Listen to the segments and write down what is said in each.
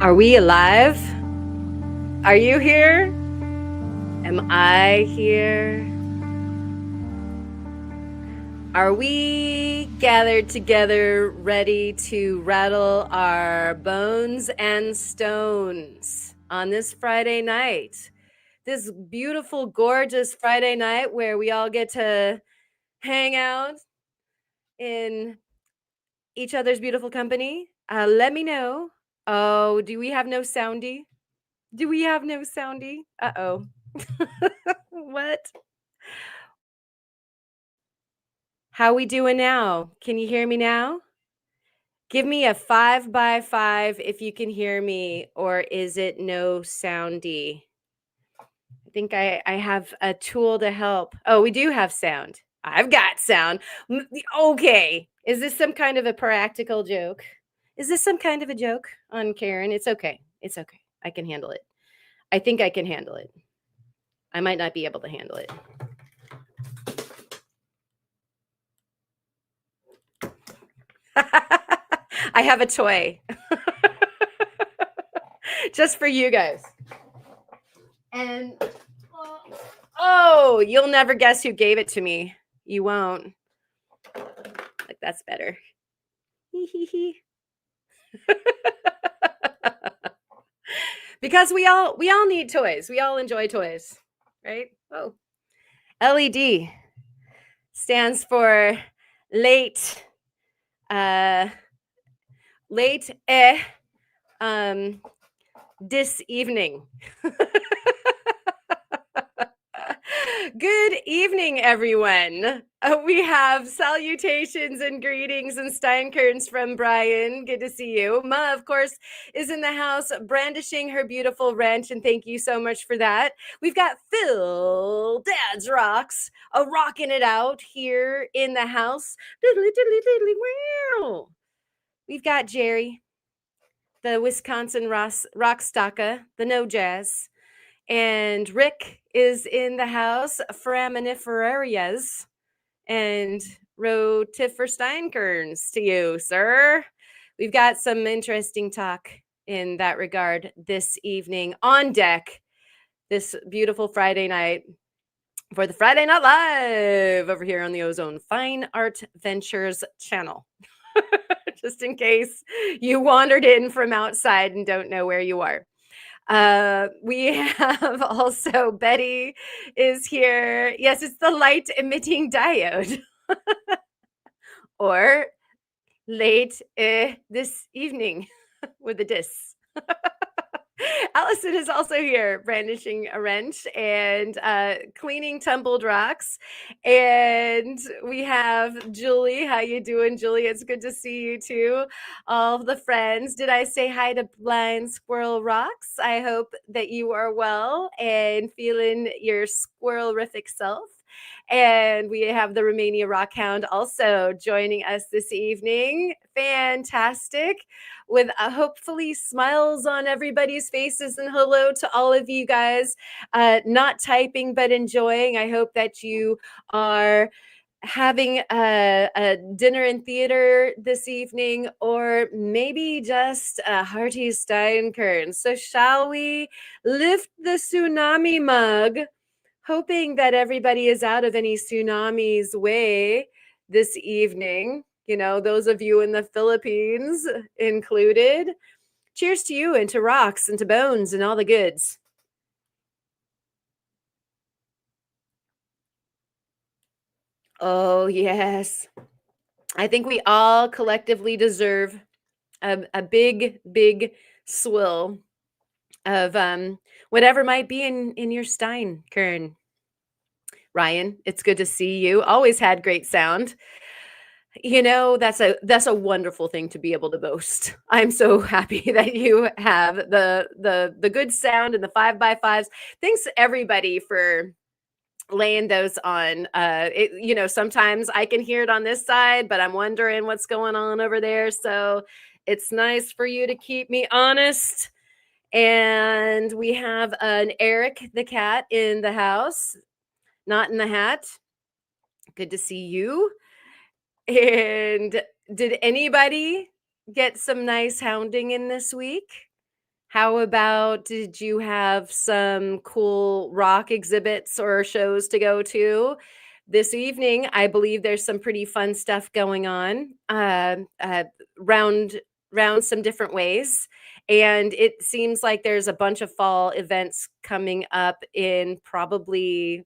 Are we alive? Are you here? Am I here? Are we gathered together ready to rattle our bones and stones on this Friday night? This beautiful, gorgeous Friday night where we all get to hang out in each other's beautiful company. Let me know. Oh, do we have no soundy? Do we have no soundy? Uh-oh. What? How we doing now? Can you hear me now? Give me a 5 by 5 if you can hear me, or is it no soundy? I think I have a tool to help. Oh, we do have sound. I've got sound. Okay. Is this some kind of a practical joke? Is this some kind of a joke on Karen? It's okay. It's okay. I can handle it. I think I can handle it. I might not be able to handle it. I have a toy just for you guys. And oh, you'll never guess who gave it to me. You won't. Like that's better. Because we all need toys. We all enjoy toys, right? Oh. LED stands for late this evening. Good evening, everyone. We have salutations and greetings and Steinkerns from Brian. Good to see you. Ma, of course, is in the house brandishing her beautiful wrench, and thank you so much for that. We've got Phil, Dad's Rocks, rocking it out here in the house. Diddly, diddly, diddly, wow. We've got Jerry, the Wisconsin rock stalker, the no jazz. And Rick is in the house, foraminiferias and rotifer steinkerns to you, sir. We've got some interesting talk in that regard this evening on deck, this beautiful Friday night for the Friday Night Live over here on the Ozone Fine Art Ventures channel. Just in case you wandered in from outside and don't know where you are. We have also Betty is here. Yes, it's the light emitting diode. Or late this evening with a dis. Allison is also here brandishing a wrench and cleaning tumbled rocks. And we have Julie. How you doing, Julie? It's good to see you too. All the friends. Did I say hi to Blind Squirrel Rocks? I hope that you are well and feeling your squirrel-rific self. And we have the Romania Rock Hound also joining us this evening. Fantastic. With hopefully smiles on everybody's faces, and hello to all of you guys not typing but enjoying. I hope that you are having a dinner in theater this evening, or maybe just a hearty Steinkern. So shall we lift the tsunami mug, hoping that everybody is out of any tsunamis way this evening. You know, those of you in the Philippines included. Cheers to you and to rocks and to bones and all the goods. Oh, yes. I think we all collectively deserve a big, big swill of whatever might be in your Stein, Kern. Ryan, it's good to see you. Always had great sound. You know, that's a wonderful thing to be able to boast. I'm so happy that you have the good sound and the 5 by 5s. Thanks everybody for laying those on. You know, sometimes I can hear it on this side, but I'm wondering what's going on over there. So it's nice for you to keep me honest. And we have an Eric the cat in the house, not in the hat. Good to see you. And did anybody get some nice hounding in this week? How about did you have some cool rock exhibits or shows to go to? This evening, I believe there's some pretty fun stuff going on round some different ways. And it seems like there's a bunch of fall events coming up in probably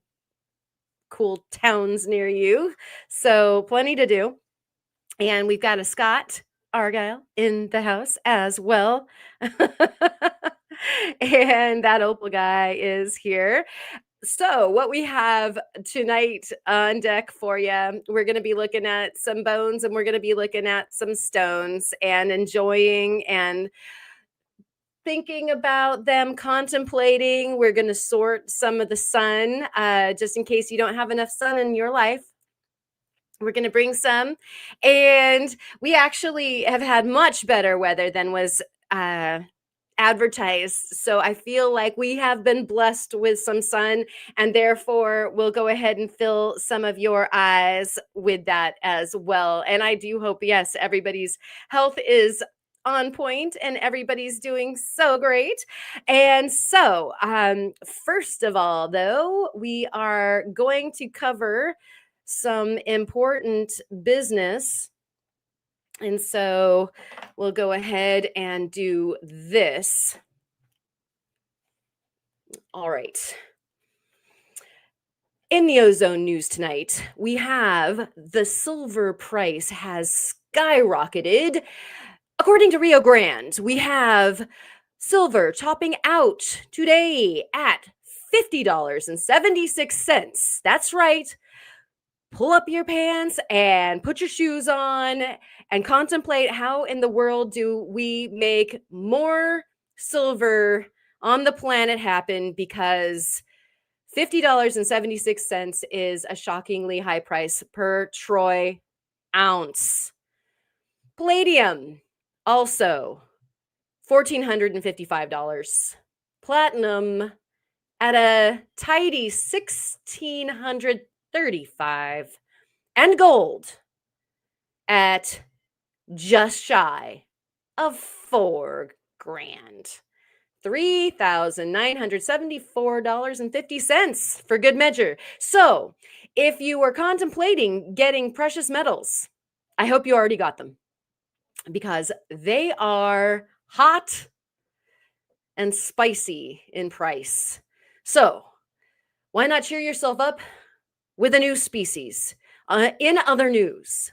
cool towns near you. So plenty to do. And we've got a Scott Argyle in the house as well. And that Opal guy is here. So, what we have tonight on deck for you, we're going to be looking at some bones and we're going to be looking at some stones and enjoying and thinking about them, contemplating. We're going to sort some of the sun just in case you don't have enough sun in your life. We're going to bring some. And we actually have had much better weather than was advertised. So I feel like we have been blessed with some sun, and therefore we'll go ahead and fill some of your eyes with that as well. And I do hope, yes, everybody's health is on point and everybody's doing so great. And so, first of all, though, we are going to cover some important business. And so we'll go ahead and do this. All right. In the ozone news tonight, we have the silver price has skyrocketed. According to Rio Grande, we have silver topping out today at $50.76. That's right. Pull up your pants and put your shoes on and contemplate how in the world do we make more silver on the planet happen, because $50.76 is a shockingly high price per troy ounce. Palladium, also $1,455. Platinum at a tidy $1,635. And gold at just shy of $4,000. $3,974.50 for good measure. So, if you were contemplating getting precious metals, I hope you already got them, because they are hot and spicy in price. So, why not cheer yourself up with a new species? In other news,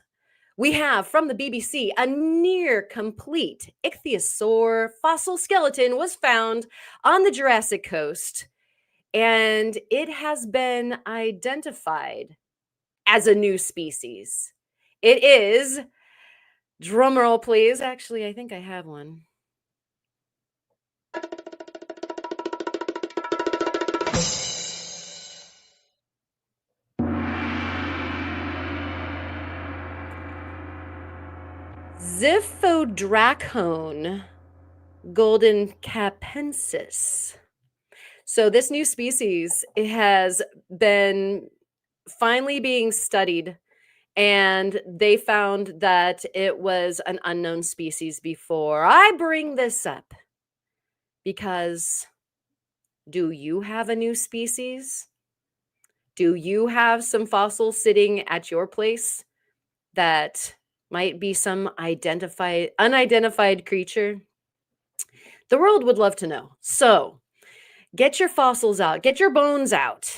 we have from the BBC a near complete ichthyosaur fossil skeleton was found on the Jurassic coast, and it has been identified as a new species. It is, drumroll please, actually, I think I have one. Ziphodracone golden capensis. So this new species, it has been finally being studied, and they found that it was an unknown species before. I bring this up because, do you have a new species? Do you have some fossils sitting at your place that might be some unidentified creature? The world would love to know. So get your fossils out, get your bones out,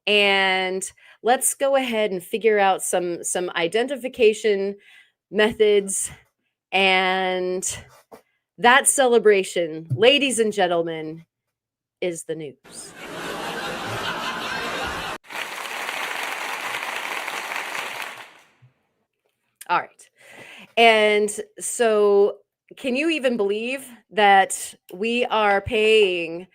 and let's go ahead and figure out some identification methods. And that celebration, ladies and gentlemen, is the news. All right. And so, can you even believe that we are paying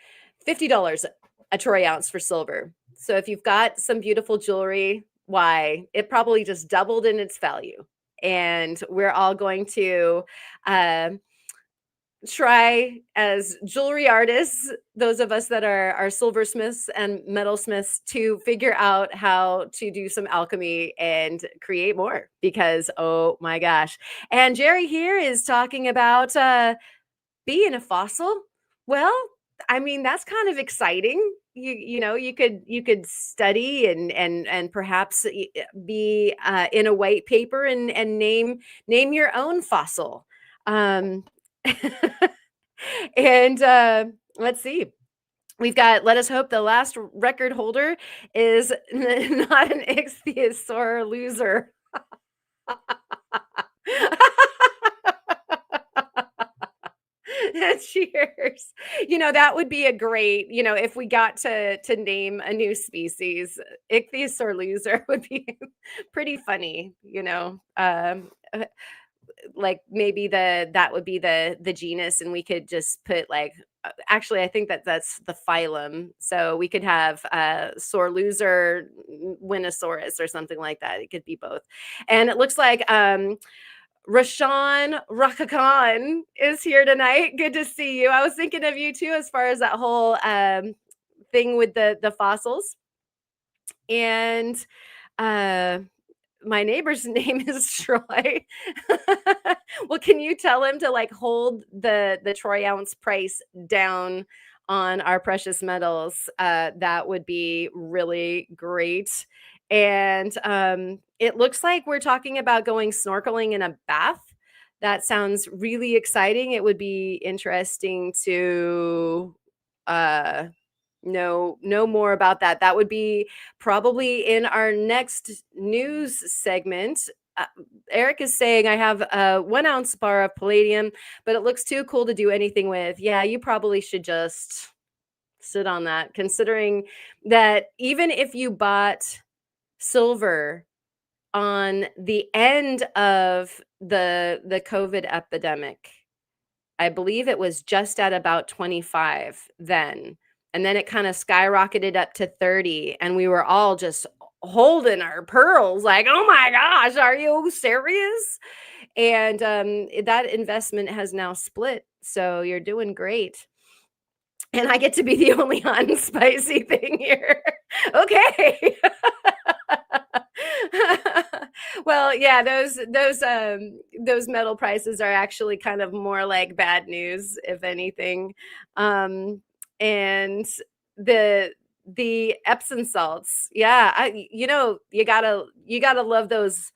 $50 a troy ounce for silver? So if you've got some beautiful jewelry, why, it probably just doubled in its value. And we're all going to try, as jewelry artists, those of us that are silversmiths and metalsmiths, to figure out how to do some alchemy and create more, because oh my gosh. And Jerry here is talking about being a fossil. Well, I mean, that's kind of exciting. You know, you could study and perhaps be in a white paper and name your own fossil. Um, and let's see. We've got, let us hope the last record holder is not an ichthyosaur loser. Cheers. That would be a great, if we got to name a new species, ichthyosaur loser would be pretty funny, like maybe that would be the genus, and we could just put like actually I think that's the phylum, so we could have sore loser winosaurus or something like that. It could be both. And it looks like Rashawn Rakakan is here tonight. Good to see you. I was thinking of you too, as far as that whole thing with the fossils. And uh, my neighbor's name is Troy. Well, can you tell him to like hold the troy ounce price down on our precious metals? That would be really great. And it looks like we're talking about going snorkeling in a bath. That sounds really exciting. It would be interesting to uh know more about that. That would be probably in our next news segment. Uh, Eric is saying I have a 1 ounce bar of palladium, but it looks too cool to do anything with. Yeah, you probably should just sit on that, considering that even if you bought silver on the end of the COVID epidemic, I believe it was just at about 25 then. And then it kind of skyrocketed up to 30. And we were all just holding our pearls like, oh my gosh, are you serious? And that investment has now split. So you're doing great. And I get to be the only unspicy thing here. Okay. Well, yeah, those metal prices are actually kind of more like bad news, if anything. And the the Epsom salts, yeah, you gotta love those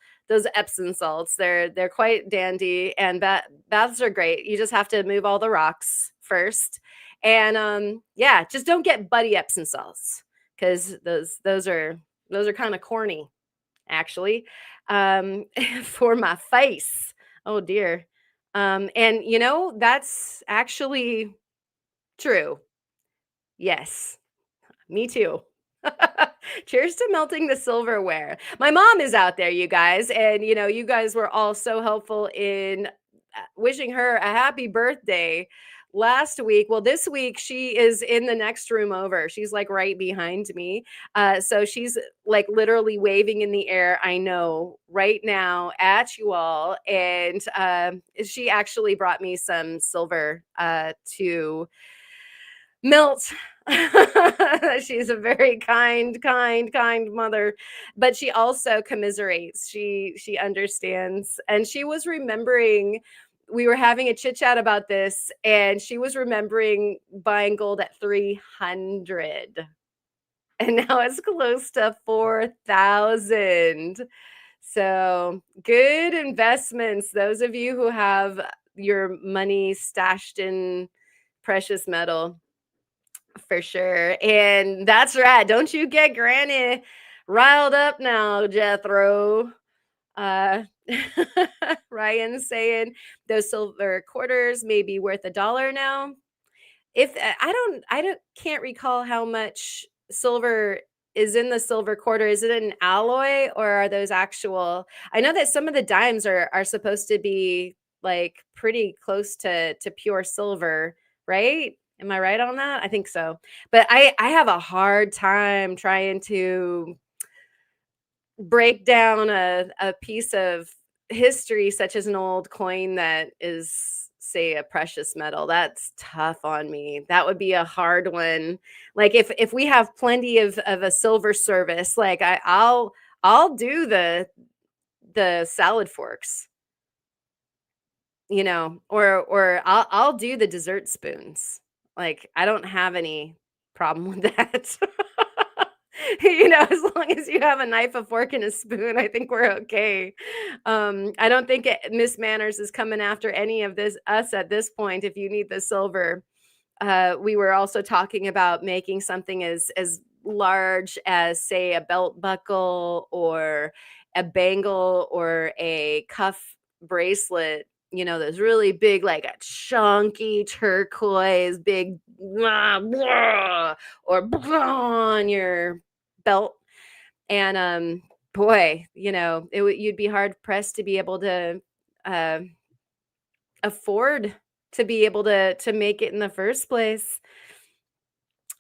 Epsom salts. They're quite dandy, and baths are great. You just have to move all the rocks first, and yeah, just don't get Buddy Epsom salts, because those are kind of corny, actually, for my face. Oh dear. And that's actually true. Yes, me too. Cheers to melting the silverware. My mom is out there, you guys, and you guys were all so helpful in wishing her a happy birthday last week. Well, this week she is in the next room over. She's like right behind me. So she's like literally waving in the air, I know, right now at you all. And she actually brought me some silver to melt. She's a very kind mother, but she also commiserates. She understands, and she was remembering. We were having a chit chat about this, and she was remembering buying gold at 300, and now it's close to 4,000. So good investments. Those of you who have your money stashed in precious metal. For sure. And that's right. Don't you get Granny riled up now, Jethro. Uh Ryan's saying those silver quarters may be worth $1 now. If I don't can't recall how much silver is in the silver quarter. Is it an alloy, or are those actual? I know that some of the dimes are supposed to be like pretty close to pure silver, right? Am I right on that? I think so. But I have a hard time trying to break down a piece of history such as an old coin that is, say, a precious metal. That's tough on me. That would be a hard one. Like if we have plenty of a silver service, like I'll do the salad forks, or I'll do the dessert spoons. Like, I don't have any problem with that. As long as you have a knife, a fork, and a spoon, I think we're okay. I don't think Miss Manners is coming after any of this us at this point. If you need the silver, we were also talking about making something as large as, say, a belt buckle or a bangle or a cuff bracelet. Those really big, like a chunky turquoise, big blah, blah, or blah on your belt. And boy, you'd be hard pressed to be able to uh, afford to be able to make it in the first place.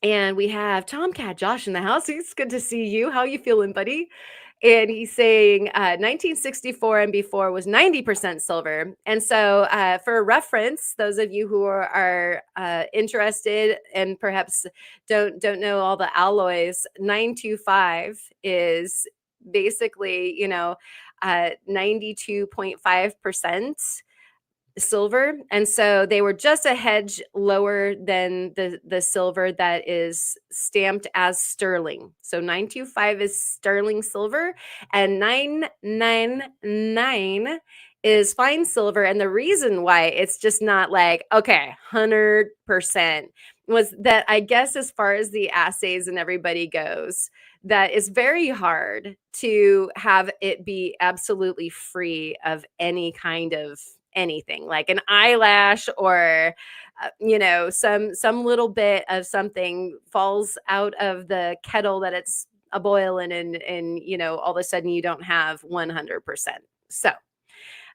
And we have Tomcat Josh in the house. It's good to see you. How you feeling, buddy? And he's saying 1964 and before was 90% silver. And so, for reference, those of you who are interested and perhaps don't know all the alloys, 925 is basically 92.5% silver, and so they were just a hedge lower than the silver that is stamped as sterling. So 925 is sterling silver, and 999 is fine silver. And the reason why it's just not like, okay, 100% was that, I guess, as far as the assays and everybody goes, that it's very hard to have it be absolutely free of any kind of anything, like an eyelash or some little bit of something falls out of the kettle that it's a boiling, and all of a sudden you don't have 100%. So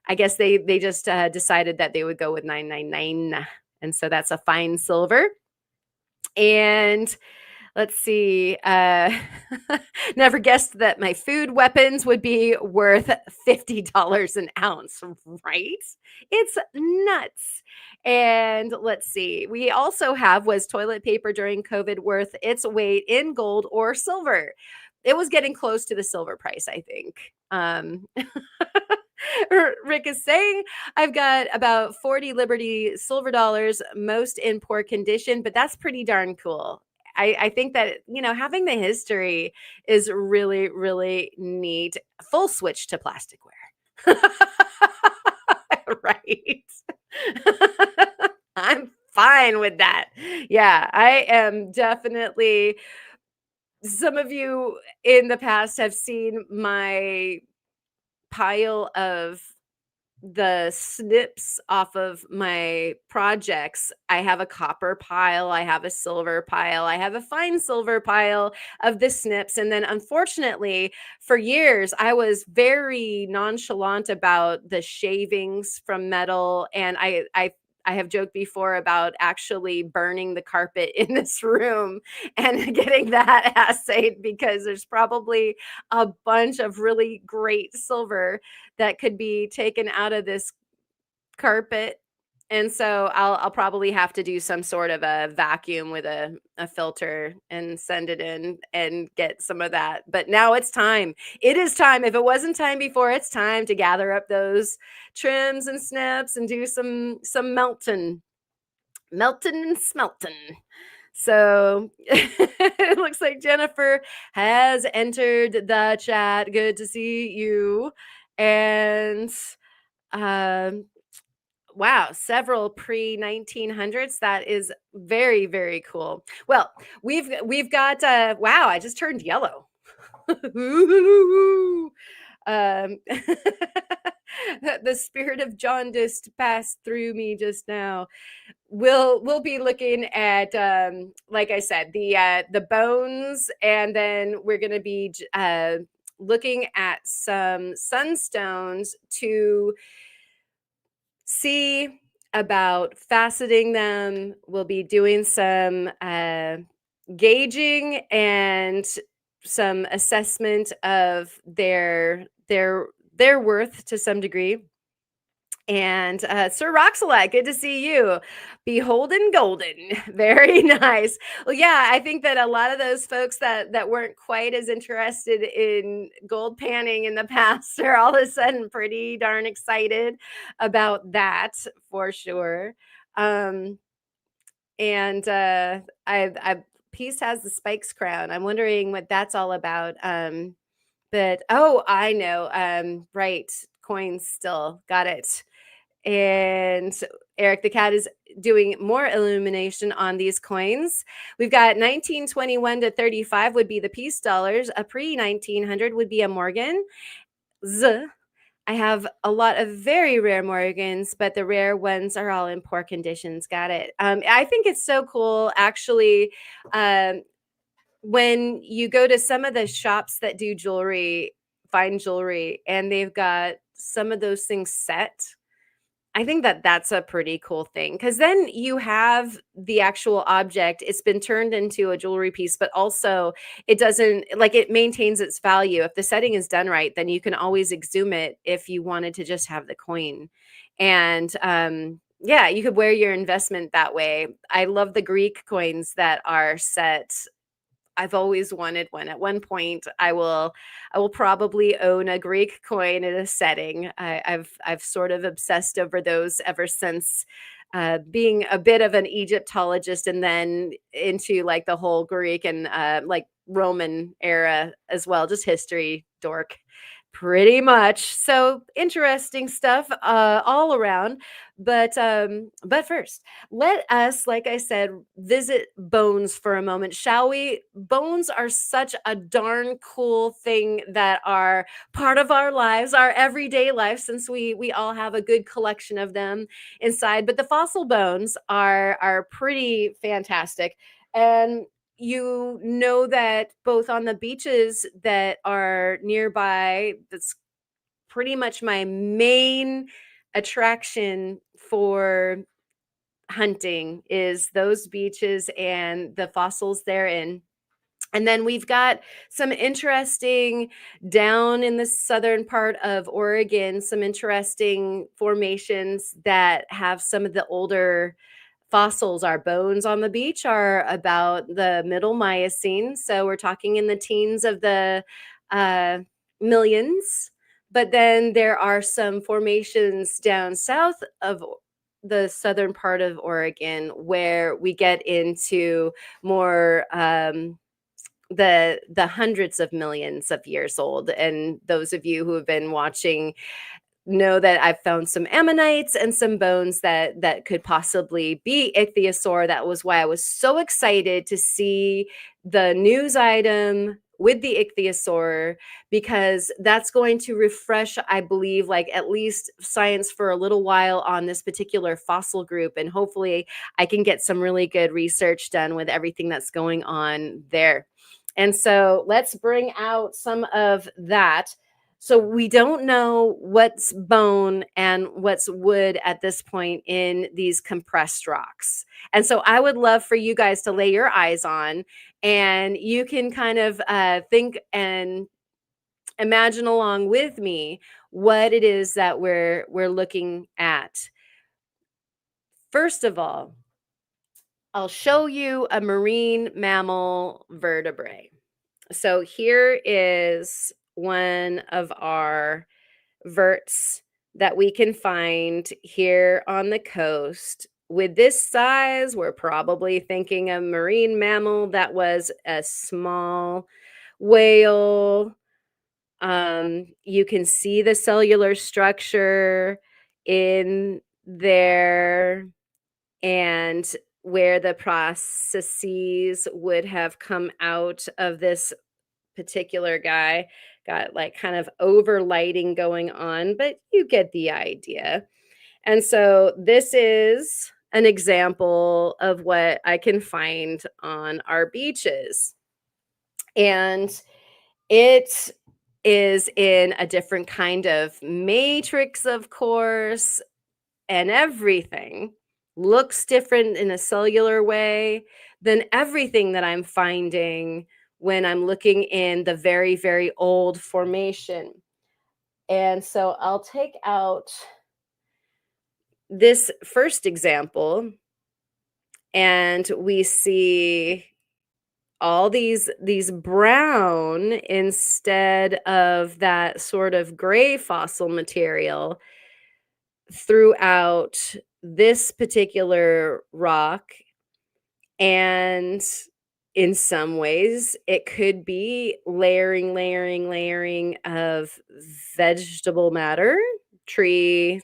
I guess they just decided that they would go with 999, and so that's a fine silver. And let's see. Never guessed that my food weapons would be worth $50 an ounce, right? It's nuts. And let's see. We also have, was toilet paper during COVID worth its weight in gold or silver? It was getting close to the silver price, I think. Rick is saying, I've got about 40 Liberty silver dollars, most in poor condition, but that's pretty darn cool. I think that, having the history is really, really neat. Full switch to plasticware. Right. I'm fine with that. Yeah, I am definitely. Some of you in the past have seen my pile of the snips off of my projects. I have a copper pile, I have a silver pile, I have a fine silver pile of the snips. And then, unfortunately, for years, I was very nonchalant about the shavings from metal. And I have joked before about actually burning the carpet in this room and getting that assayed, because there's probably a bunch of really great silver that could be taken out of this carpet. And so I'll probably have to do some sort of a vacuum with a filter and send it in and get some of that. But now it's time. It is time. If it wasn't time before, it's time to gather up those trims and snips and do some melting and smelting. So it looks like Jennifer has entered the chat. Good to see you. And wow, several pre-1900s. That is very, very cool. Well, we've got wow, I just turned yellow. um the spirit of jaundice passed through me just now. We'll be looking at like I said, the bones, and then we're going to be looking at some sunstones to see about faceting them. We'll be doing some gauging and some assessment of their worth to some degree. And Sir Roxalite, good to see you. Beholden Golden. Very nice. Well, yeah, I think that a lot of those folks that weren't quite as interested in gold panning in the past are all of a sudden pretty darn excited about that, for sure. And I Peace has the spikes crown. I'm wondering what that's all about. But oh, I know. Right, coins still got it. And Eric the cat is doing more illumination on these coins. We've got 1921 to 35 would be the peace dollars. A pre 1900 would be a Morgan. Z. I have a lot of very rare Morgans, but the rare ones are all in poor conditions. Got it. I think it's so cool, actually. Um, when you go to some of the shops that do jewelry, fine jewelry, and they've got some of those things set, I think that that's a pretty cool thing, because then you have the actual object. It's been turned into a jewelry piece, but also it doesn't, like, it maintains its value. If the setting is done right, then you can always exhume it if you wanted to just have the coin. And yeah, you could wear your investment that way. I love the Greek coins that are set. I've always wanted one. At one point, I will probably own a Greek coin in a setting. I've sort of obsessed over those ever since being a bit of an Egyptologist, and then into like the whole Greek and like Roman era as well, just history dork. Pretty much. So interesting stuff all around. But first, let us, like I said, visit bones for a moment, shall we? Bones are such a darn cool thing that are part of our lives, our everyday life, since we all have a good collection of them inside. But the fossil bones are pretty fantastic. And you know that both on the beaches that are nearby, that's pretty much my main attraction for hunting, is those beaches and the fossils therein. And then we've got some interesting down in the southern part of Oregon, some interesting formations that have some of the older fossils. Our bones on the beach are about the middle Miocene. So we're talking in the teens of the uh, millions. But then there are some formations down south of the southern part of Oregon where we get into more the hundreds of millions of years old. And those of you who have been watching know that I've found some ammonites and some bones that could possibly be ichthyosaur. That was why I was so excited to see the news item with the ichthyosaur, because that's going to refresh, I believe, like at least science for a little while on this particular fossil group. And hopefully I can get some really good research done with everything that's going on there. And so let's bring out some of that. So we don't know what's bone and what's wood at this point in these compressed rocks. And so I would love for you guys to lay your eyes on, and you can kind of think and imagine along with me what it is that we're looking at. First of all, I'll show you a marine mammal vertebrae. So here is one of our verts that we can find here on the coast. With this size, we're probably thinking a marine mammal that was a small whale. You can see the cellular structure in there, and where the processes would have come out of this particular guy. Got like kind of overlighting going on, but you get the idea. And so this is an example of what I can find on our beaches. And it is in a different kind of matrix, of course, and everything looks different in a cellular way than everything that I'm finding when I'm looking in the very, very old formation. And so I'll take out this first example, and we see all these brown instead of that sort of gray fossil material throughout this particular rock. And in some ways, it could be layering of vegetable matter, tree,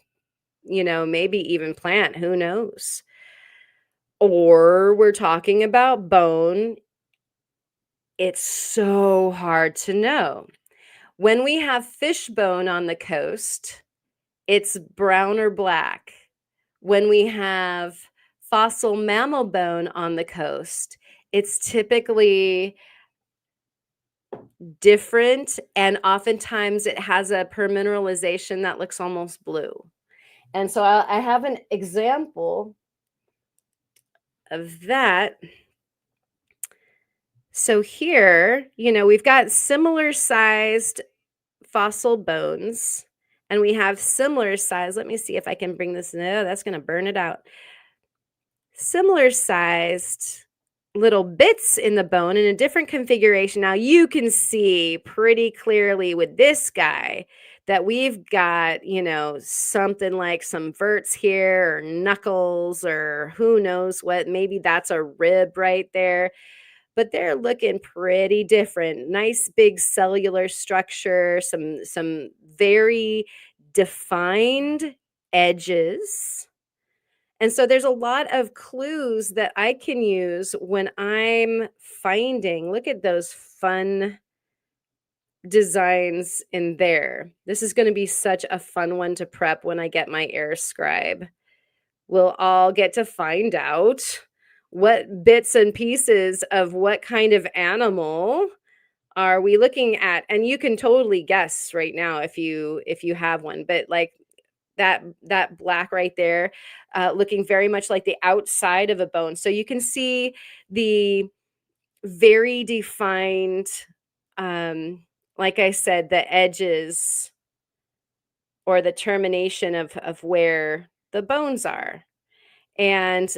maybe even plant, who knows? Or we're talking about bone. It's so hard to know. When we have fish bone on the coast, it's brown or black. When we have fossil mammal bone on the coast, it's typically different, and oftentimes it has a permineralization that looks almost blue. And so I have an example of that. So here, we've got similar sized fossil bones, and we have similar size. Let me see if I can bring this. No, that's going to burn it out. Similar sized little bits in the bone in a different configuration. Now you can see pretty clearly with this guy that we've got, something like some verts here or knuckles or who knows what. Maybe that's a rib right there, but they're looking pretty different. Nice big cellular structure, some very defined edges. And so there's a lot of clues that I can use when I'm finding. Look at those fun designs in there. This is going to be such a fun one to prep when I get my air scribe. We'll all get to find out what bits and pieces of what kind of animal are we looking at. And you can totally guess right now if you have one, but like that black right there, looking very much like the outside of a bone. So you can see the very defined, like I said, the edges or the termination of where the bones are. And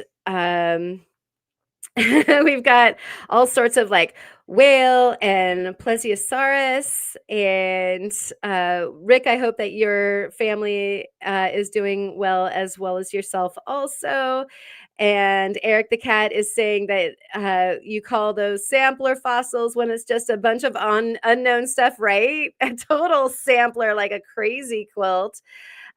we've got all sorts of like whale and plesiosaurus. And Rick, I hope that your family is doing well as yourself also. And Eric the cat is saying that you call those sampler fossils when it's just a bunch of unknown stuff, right? A total sampler, like a crazy quilt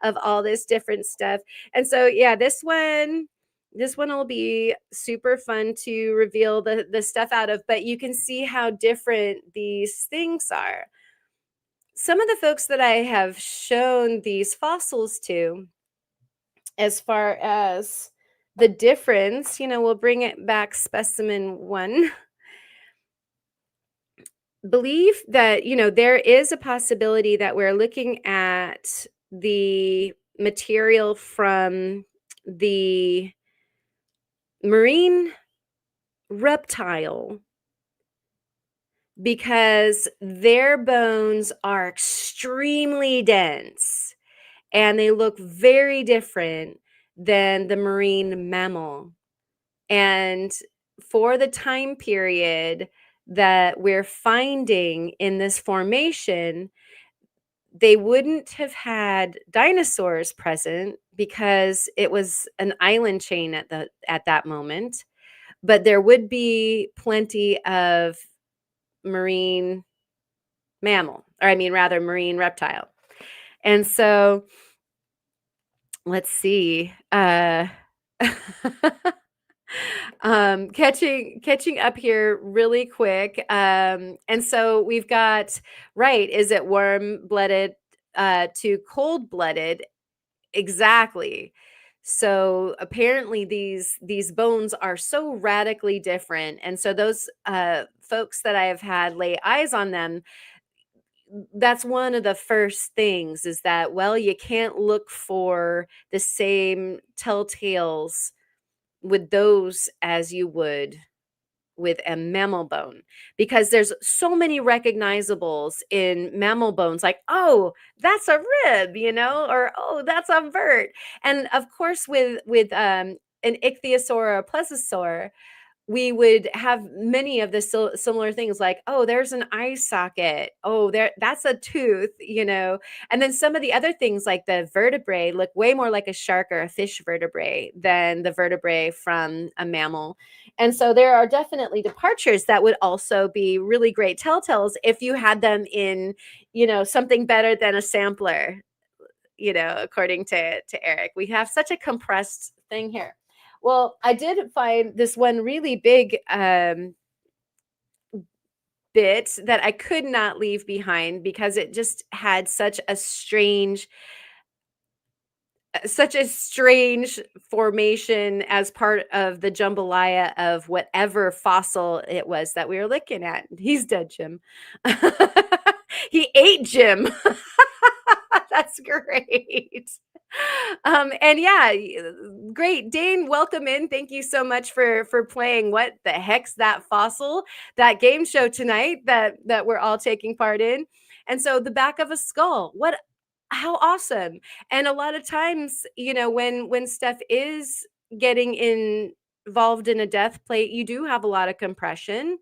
of all this different stuff. And so, yeah, this one will be super fun to reveal the stuff out of, but you can see how different these things are. Some of the folks that I have shown these fossils to, as far as the difference, we'll bring it back, specimen 1. Believe that, there is a possibility that we're looking at the material from the marine reptile, because their bones are extremely dense and they look very different than the marine mammal. And for the time period that we're finding in this formation, they wouldn't have had dinosaurs present because it was an island chain at that moment, but there would be plenty of marine mammal, or I mean rather marine reptile. And so let's see. Catching up here really quick. And so we've got, right, is it warm-blooded to cold-blooded? Exactly. So apparently these bones are so radically different. And so those folks that I have had lay eyes on them, that's one of the first things, is that, well, you can't look for the same telltales with those as you would with a mammal bone, because there's so many recognizables in mammal bones, like, oh, that's a rib, or oh, that's a vert. And of course with an ichthyosaur or a plesiosaur, we would have many of the similar things, like, oh, there's an eye socket, oh, that's a tooth, and then some of the other things like the vertebrae look way more like a shark or a fish vertebrae than the vertebrae from a mammal. And so there are definitely departures that would also be really great telltales if you had them in, something better than a sampler, according to Eric. We have such a compressed thing here. Well, I did find this one really big bit that I could not leave behind because it just had such a strange formation as part of the jambalaya of whatever fossil it was that we were looking at. He's dead, Jim. He ate Jim. That's great. And yeah, great. Dane, welcome in. Thank you so much for playing What the Heck's That Fossil, that game show tonight that we're all taking part in. And so the back of a skull. How awesome. And a lot of times, when stuff is getting involved in a death plate, you do have a lot of compression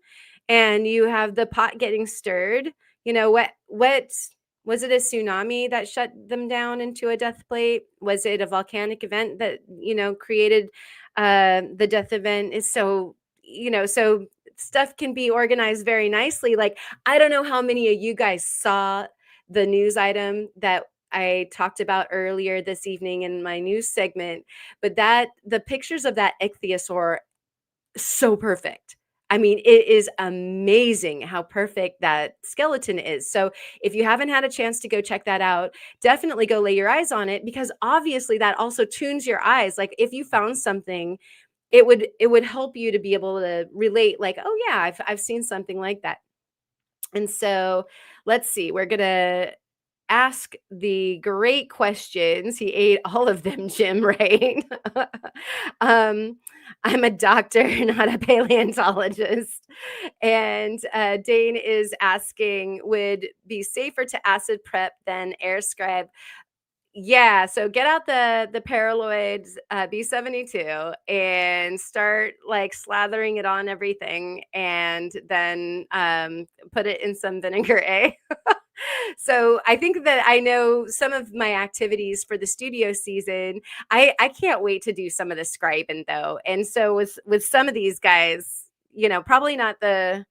and you have the pot getting stirred. What was it, a tsunami that shut them down into a death plate? Was it a volcanic event that, created the death event? Is so stuff can be organized very nicely. Like, I don't know how many of you guys saw the news item that I talked about earlier this evening in my news segment, but the pictures of that ichthyosaur, so perfect. I mean, it is amazing how perfect that skeleton is. So if you haven't had a chance to go check that out, definitely go lay your eyes on it, because obviously that also tunes your eyes. Like, if you found something, it would help you to be able to relate, like, oh yeah, I've seen something like that. And so let's see, we're gonna ask the great questions. He ate all of them, Jim, right? um, I'm a doctor, not a paleontologist. And Dane is asking, would be safer to acid prep than air scribe? Yeah, so get out the Paraloid B72 and start like slathering it on everything, and then put it in some vinegar, eh? So I think that I know some of my activities for the studio season. I can't wait to do some of the scribing though. And so with some of these guys, probably not the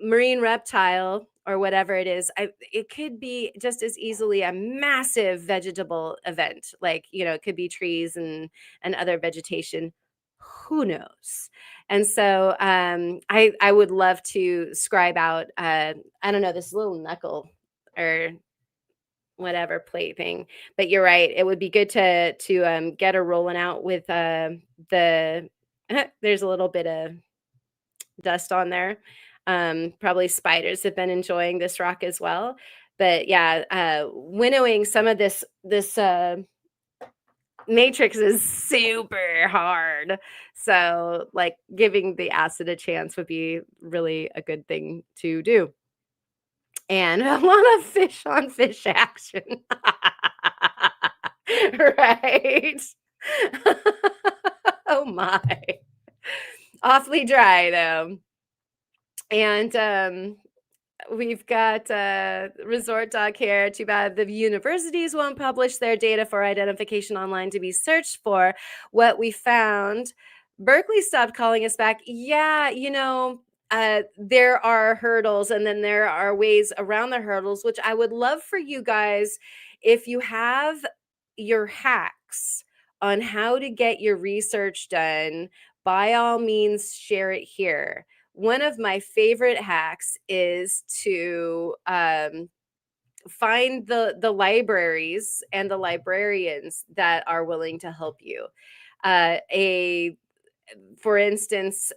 marine reptile or whatever it is. It could be just as easily a massive vegetable event. Like, it could be trees and other vegetation. Who knows? And so I would love to scribe out I don't know, this little knuckle or whatever plate thing. But you're right. It would be good to get her rolling out with the there's a little bit of dust on there. Probably spiders have been enjoying this rock as well. But yeah, winnowing some of this matrix is super hard. So like giving the acid a chance would be really a good thing to do. And a lot of fish on fish action. Right. Oh my. Awfully dry though. And we've got Resort Dog here. Too bad the universities won't publish their data for identification online to be searched for. What we found, Berkeley stopped calling us back. Yeah, there are hurdles, and then there are ways around the hurdles, which I would love for you guys, if you have your hacks on how to get your research done, by all means share it here. One of my favorite hacks is to find the libraries and the librarians that are willing to help you. For instance,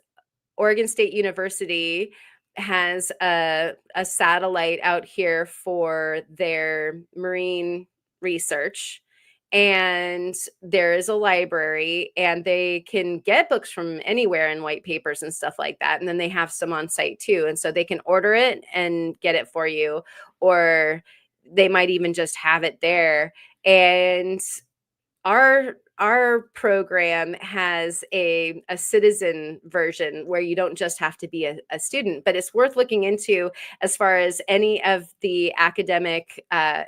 Oregon State University has a satellite out here for their marine research. And there is a library, and they can get books from anywhere and white papers and stuff like that. And then they have some on site too. And so they can order it and get it for you, or they might even just have it there. And our our program has a citizen version where you don't just have to be a student, but it's worth looking into as far as any of the academic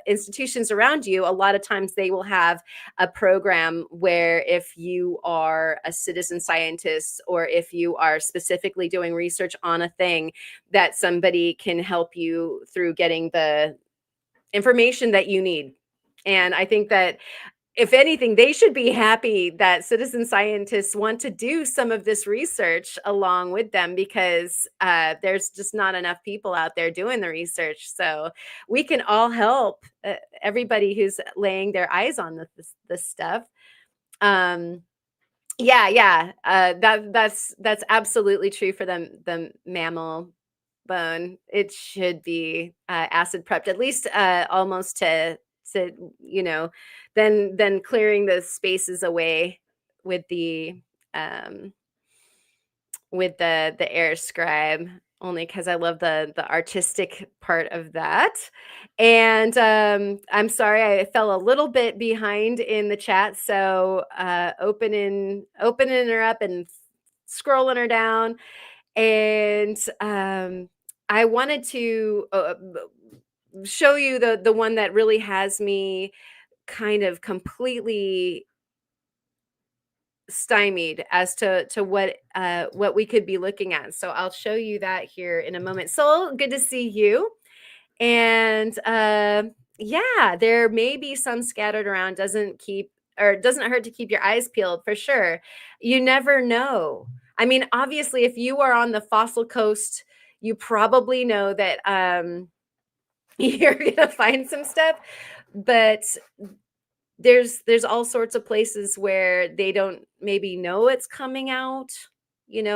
institutions around you. A lot of times they will have a program where if you are a citizen scientist or if you are specifically doing research on a thing, that somebody can help you through getting the information that you need. And I think that if anything, they should be happy that citizen scientists want to do some of this research along with them, because there's just not enough people out there doing the research. So we can all help everybody who's laying their eyes on this stuff. Um, yeah. That's absolutely true for the mammal bone. It should be acid prepped, at least almost to then clearing the spaces away with the um the air scribe, only because I love the artistic part of that. And I'm sorry I fell a little bit behind in the chat, so opening her up and scrolling her down. And I wanted to show you the one that really has me kind of completely stymied as to what we could be looking at. So I'll show you that here in a moment. So good to see you. And yeah, there may be some scattered around. Doesn't hurt to keep your eyes peeled, for sure. You never know. I mean, obviously, if you are on the fossil coast, you probably know that you're gonna find some stuff. But there's all sorts of places where they don't maybe know it's coming out,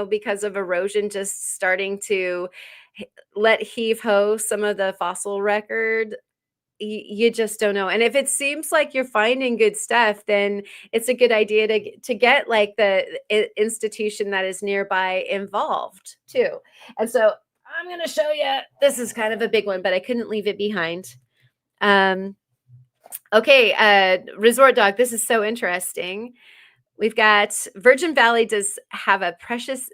because of erosion just starting to let heave ho some of the fossil record. You just don't know. And if it seems like you're finding good stuff, then it's a good idea to get like the institution that is nearby involved too. And so I'm going to show you, this is kind of a big one, but I couldn't leave it behind. Okay, Resort Dog, this is so interesting. We've got Virgin Valley does have a precious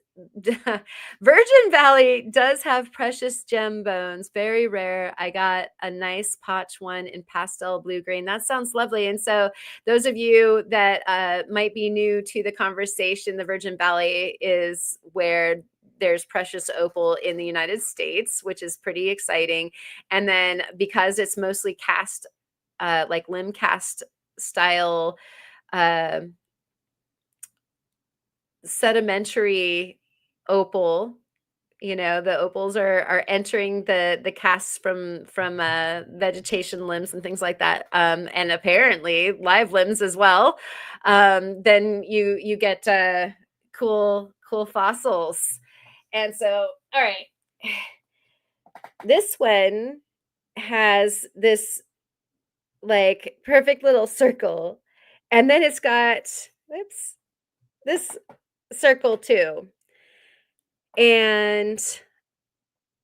Virgin Valley does have precious gem bones, very rare. I got a nice potch one in pastel blue green. That sounds lovely. And so those of you that might be new to the conversation, the Virgin Valley is where there's precious opal in the United States, which is pretty exciting. And then because it's mostly cast, like limb cast style, sedimentary opal, the opals are entering the casts from vegetation limbs and things like that, and apparently live limbs as well. Then you get cool fossils. And so, all right, this one has this like perfect little circle, and then it's got this circle too. And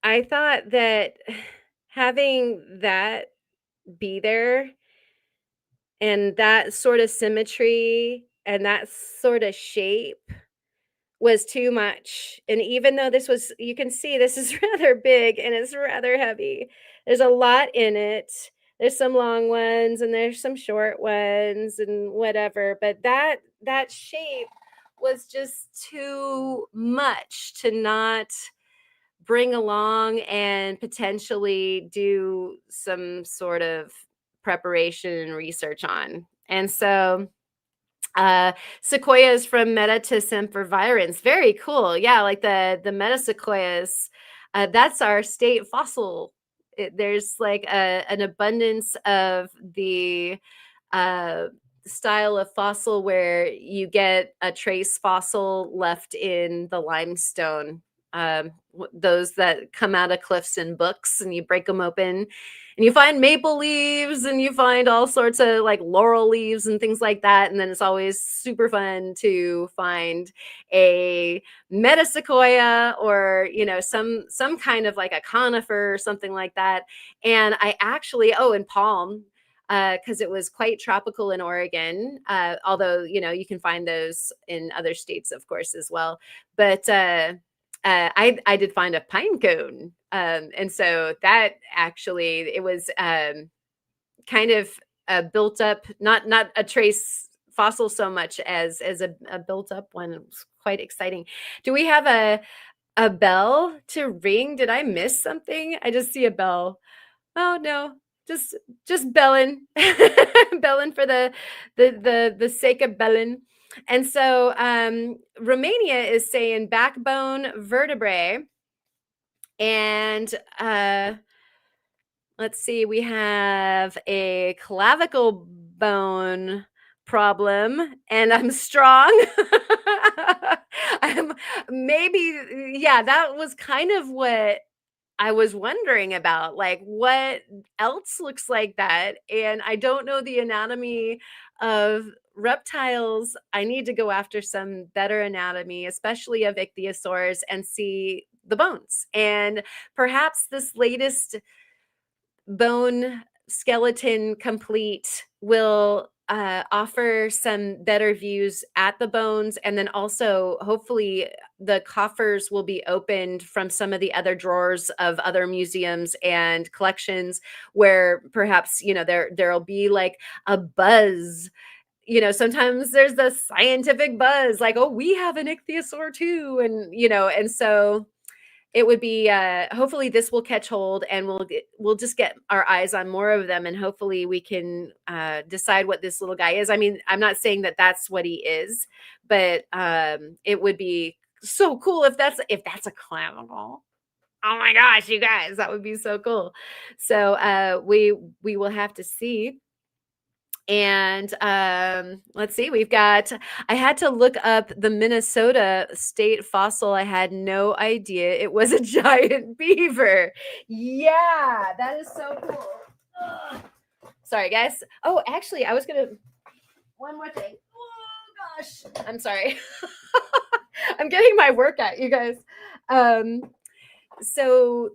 I thought that having that be there and that sort of symmetry and that sort of shape was too much. And even though you can see this is rather big and it's rather heavy, there's a lot in it. There's some long ones and there's some short ones and whatever, but that shape was just too much to not bring along and potentially do some sort of preparation and research on. And so sequoias from Meta to sempervirens, very cool. Yeah, like the Meta sequoias, that's our state fossil. There's like an abundance of the style of fossil where you get a trace fossil left in the limestone, those that come out of cliffs in books, and you break them open and you find maple leaves and you find all sorts of like laurel leaves and things like that. And then it's always super fun to find a metasequoia or some kind of like a conifer or something like that. And I actually, and palm, because it was quite tropical in Oregon. Although, you can find those in other states, of course, as well. But I did find a pine cone. And so that actually, it was kind of built up, not a trace fossil so much as a built up one. It was quite exciting. Do we have a bell to ring? Did I miss something? I just see a bell. Oh no, just belling, belling for the sake of belling. And so Romania is saying backbone vertebrae, and let's see, we have a clavicle bone problem, and I'm strong. I'm maybe, yeah, that was kind of what I was wondering about, like, what else looks like that? And I don't know the anatomy of reptiles. I need to go after some better anatomy, especially of ichthyosaurs, and see the bones. And perhaps this latest bone skeleton complete will offer some better views at the bones, and then also hopefully the coffers will be opened from some of the other drawers of other museums and collections, where perhaps there'll be like a buzz. Sometimes there's the scientific buzz, like, oh, we have an ichthyosaur too, and so it would be hopefully this will catch hold, and we'll just get our eyes on more of them, and hopefully we can decide what this little guy is. I mean, I'm not saying that that's what he is, but it would be so cool if that's a clavicle. Oh my gosh, you guys, that would be so cool. So we will have to see. And let's see, I had to look up the Minnesota state fossil. I had no idea it was a giant beaver. Yeah, that is so cool. Ugh. Sorry, guys. Oh, actually, I was going to, one more thing. Oh, gosh. I'm sorry. I'm getting my workout, you guys. So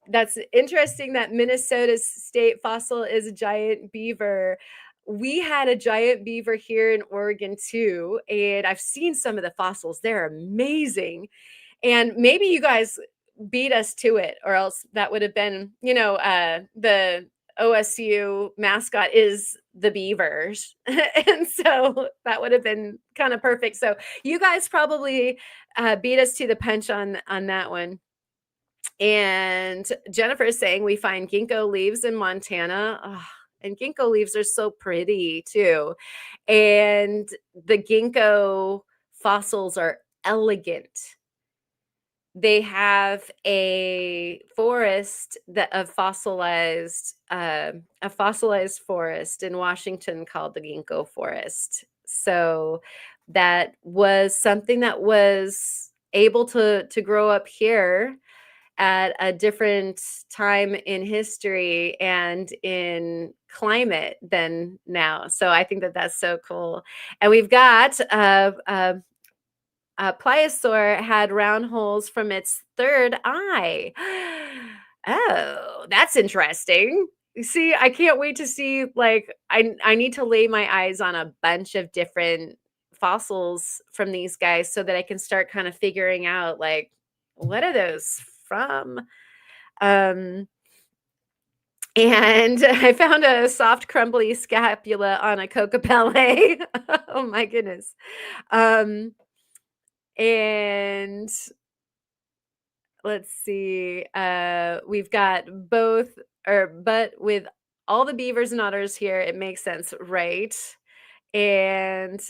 that's interesting that Minnesota's state fossil is a giant beaver. We had a giant beaver here in Oregon too, and I've seen some of the fossils. They're amazing. And maybe you guys beat us to it, or else that would have been, the OSU mascot is the Beavers. And so that would have been kind of perfect. So you guys probably beat us to the punch on that one. And Jennifer is saying we find ginkgo leaves in Montana. Oh, and ginkgo leaves are so pretty too. And the ginkgo fossils are elegant. They have a forest a fossilized forest in Washington called the ginkgo forest. So that was something that was able to grow up here at a different time in history and in climate than now. So I think that that's so cool. And we've got pliosaur had round holes from its third eye. Oh, that's interesting. You see, I can't wait to see, like, I need to lay my eyes on a bunch of different fossils from these guys so that I can start kind of figuring out, like, what are those from? Um, and I found a soft, crumbly scapula on a cocopelli. Oh my goodness. Um, and let's see, we've got but with all the beavers and otters here, it makes sense, right? And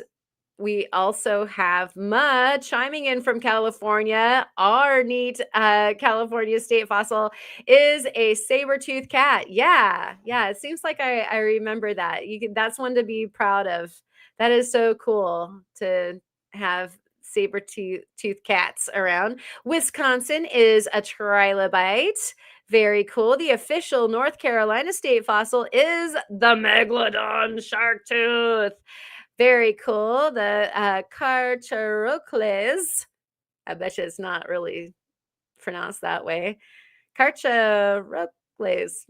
we also have Ma chiming in from California. Our neat California state fossil is a saber-toothed cat. Yeah, it seems like I remember that. That's one to be proud of. That is so cool to have saber-toothed cats around. Wisconsin is a trilobite. Very cool. The official North Carolina state fossil is the megalodon shark tooth. Very cool. The Carcharocles. I bet you it's not really pronounced that way. Carcharocles.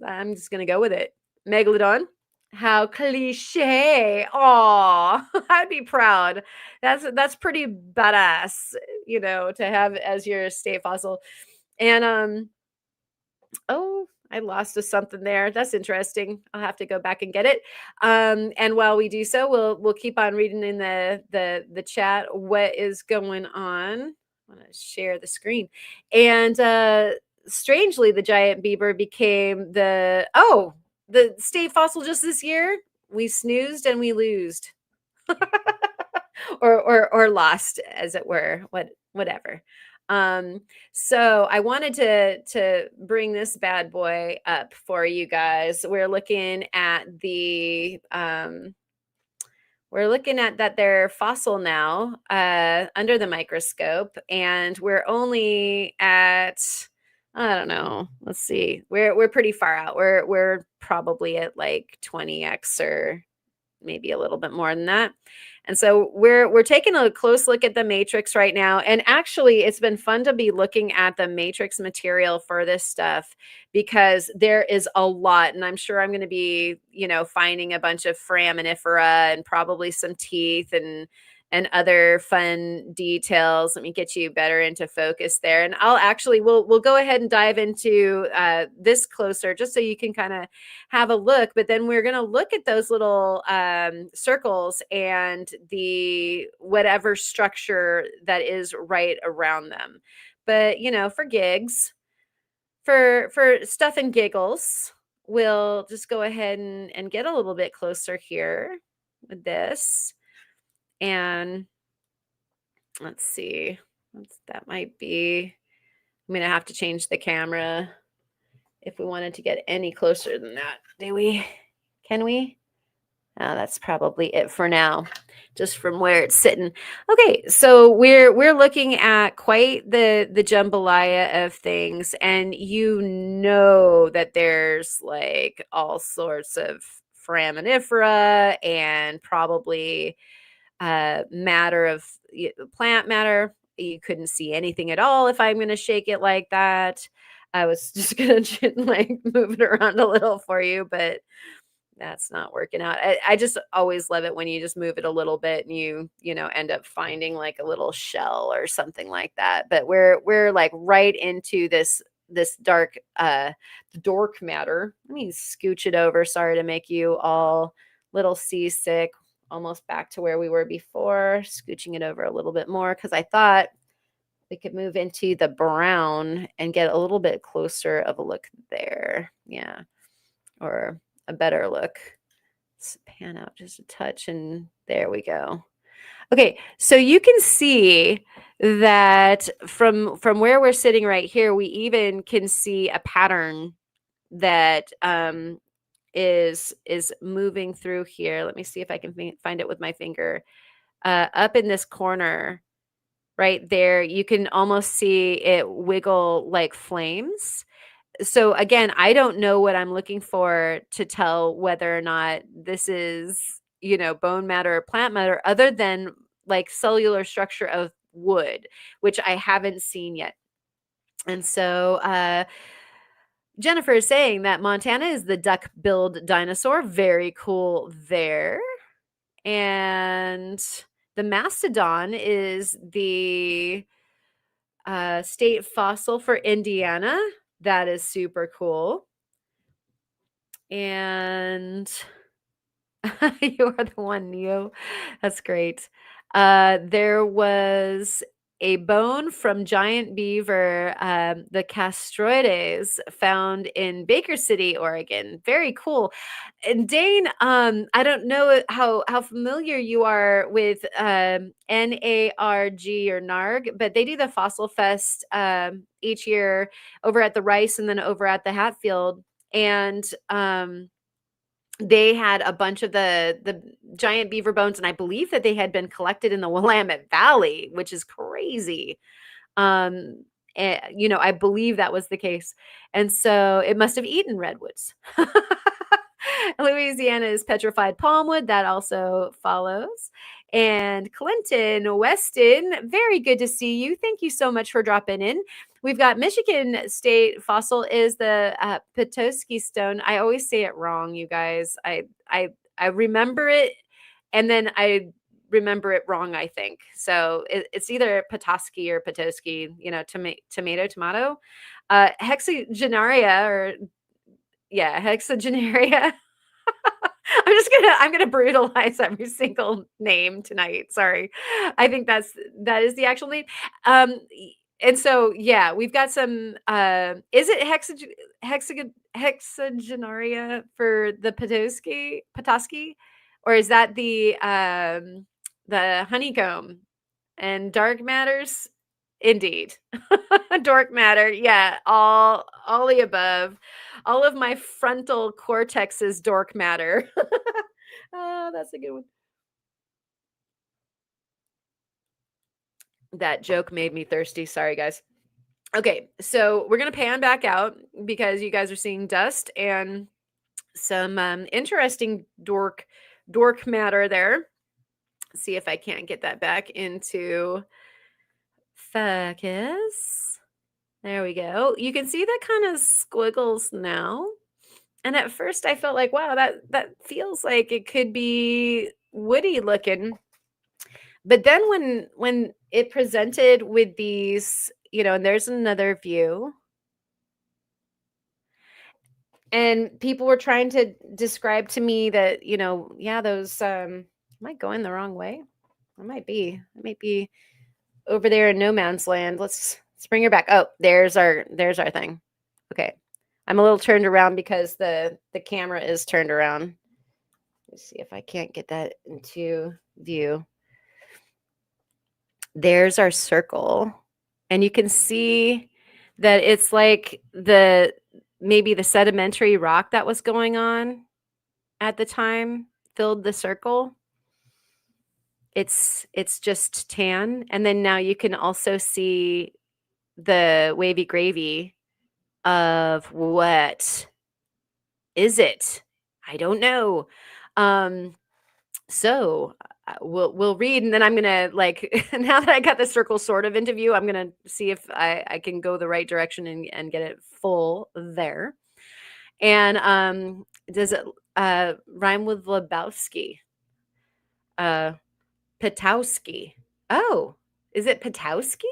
I'm just going to go with it. Megalodon. How cliche. Aw, I'd be proud. That's pretty badass, to have as your state fossil. And oh, I lost a something there. That's interesting. I'll have to go back and get it. And while we do so, we'll keep on reading in the chat what is going on. I want to share the screen. And strangely, the giant beaver became the state fossil just this year. We snoozed and we losed. or lost, as it were. Whatever. So I wanted to bring this bad boy up for you guys. We're looking at that they're fossil now under the microscope, and we're only at, I don't know. Let's see. We're pretty far out. We're probably at like 20x or maybe a little bit more than that. And so we're taking a close look at the matrix right now. And actually, it's been fun to be looking at the matrix material for this stuff because there is a lot. And I'm sure I'm going to be, finding a bunch of foraminifera and probably some teeth and other fun details. Let me get you better into focus there. And we'll go ahead and dive into this closer just so you can kind of have a look. But then we're going to look at those little circles and the whatever structure that is right around them. But, for gigs, for stuff and giggles, we'll just go ahead and get a little bit closer here with this. And let's see, that might be, I'm going to have to change the camera if we wanted to get any closer than that. Can we? Oh, that's probably it for now, just from where it's sitting. Okay, so we're looking at quite the jambalaya of things, and that there's like all sorts of foraminifera and probably matter of plant matter. You couldn't see anything at all if I'm going to shake it like that. I was just going to like move it around a little for you, but that's not working out. I just always love it when you just move it a little bit and you end up finding like a little shell or something like that. But we're like right into this dark dork matter. Let me scooch it over. Sorry to make you all little seasick. Almost back to where we were before, scooching it over a little bit more because I thought we could move into the brown and get a little bit closer of a look there. Yeah, or a better look. Let's pan out just a touch, and there we go. Okay, so you can see that from where we're sitting right here, we even can see a pattern that is moving through here. Let me see if I can find it with my finger. Up in this corner right there, you can almost see it wiggle like flames. So again, I don't know what I'm looking for to tell whether or not this is, bone matter or plant matter, other than like cellular structure of wood, which I haven't seen yet. And so Jennifer is saying that Montana is the duck-billed dinosaur. Very cool there. And the mastodon is the state fossil for Indiana. That is super cool. And you are the one, Neo. That's great. There was a bone from giant beaver, the castroides, found in Baker City, Oregon. Very cool. And Dane, I don't know how familiar you are with NARG or NARG, but they do the Fossil Fest each year over at the Rice and then over at the Hatfield. And they had a bunch of the giant beaver bones, and I believe that they had been collected in the Willamette Valley, which is crazy. I believe that was the case. And so it must have eaten redwoods. Louisiana is petrified palmwood. That also follows. And Clinton Weston, very good to see you. Thank you so much for dropping in. We've got Michigan State fossil is the Petoskey stone. I always say it wrong, you guys. I remember it, and then I remember it wrong. I think so. It's either Petoskey or Petoskey. Tomato, tomato. Hexagenaria, or yeah, hexagenaria. I'm gonna brutalize every single name tonight. Sorry. I think that is the actual name. And so yeah, we've got some is it hexagenaria for the Petoskey? Or is that the honeycomb and dark matters? Indeed. Dark matter. Yeah, all the above. All of my frontal cortex is dork matter. Oh, that's a good one. That joke made me thirsty. Sorry, guys. Okay, so we're gonna pan back out because you guys are seeing dust and some interesting dork matter there. See if I can't get that back into focus. There we go. You can see that kind of squiggles now. And at first I felt like, wow, that feels like it could be woody looking. But then when it presented with these, and there's another view, and people were trying to describe to me that, yeah, those am I going the wrong way? I might be. I might be over there in no man's land. Let's bring her back. Oh, there's our thing. Okay. I'm a little turned around because the camera is turned around. Let's see if I can't get that into view. There's our circle. And you can see that it's like maybe the sedimentary rock that was going on at the time filled the circle. It's just tan. And then now you can also see the wavy gravy of what is it? I don't know. So we'll read, and then I'm gonna now that I got the circle sort of into view, I'm gonna see if I can go the right direction and get it full there. And does it rhyme with Lebowski? Petowski. Oh, is it Petowski?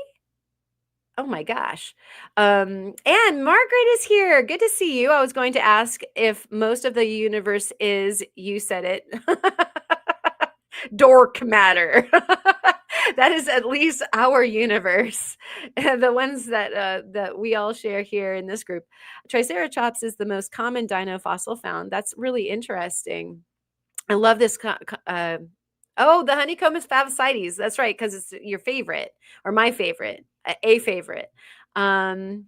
Oh my gosh. And Margaret is here. Good to see you. I was going to ask if most of the universe is, you said it, dork matter. That is at least our universe. The ones that we all share here in this group. Triceratops is the most common dino fossil found. That's really interesting. I love this. Oh, the honeycomb is Favicides. That's right, because it's your favorite or my favorite, a favorite. I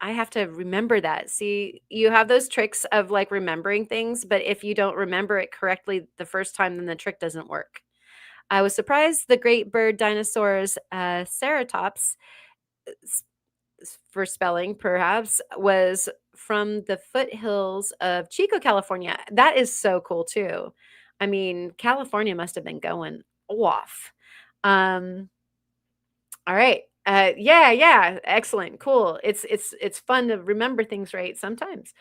have to remember that. See, you have those tricks of like remembering things, but if you don't remember it correctly the first time, then the trick doesn't work. I was surprised the great bird dinosaurs, Ceratops, for spelling perhaps, was from the foothills of Chico, California. That is so cool too. I mean, California must have been going off. All right. Yeah, excellent, cool. It's fun to remember things right sometimes.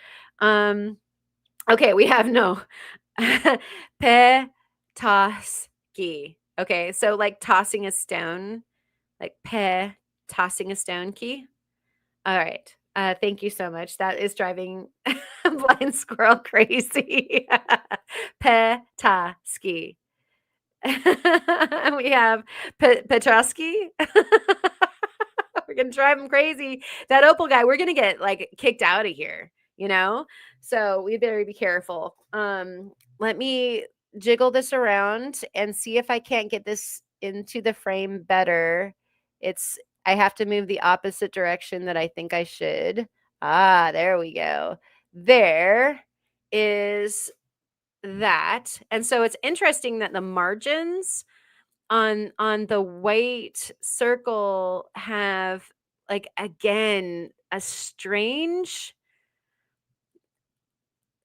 Okay, we have no Petoskey. Okay, so like tossing a stone, like tossing a stone key. All right. Thank you so much. That is driving blind squirrel crazy. Petoskey. We have Petrovsky. We're gonna drive him crazy. That Opal guy, we're gonna get like kicked out of here, So we better be careful. Let me jiggle this around and see if I can't get this into the frame better. I have to move the opposite direction that I think I should. Ah, there we go. There is that. And so it's interesting that the margins on the white circle have, like, again, a strange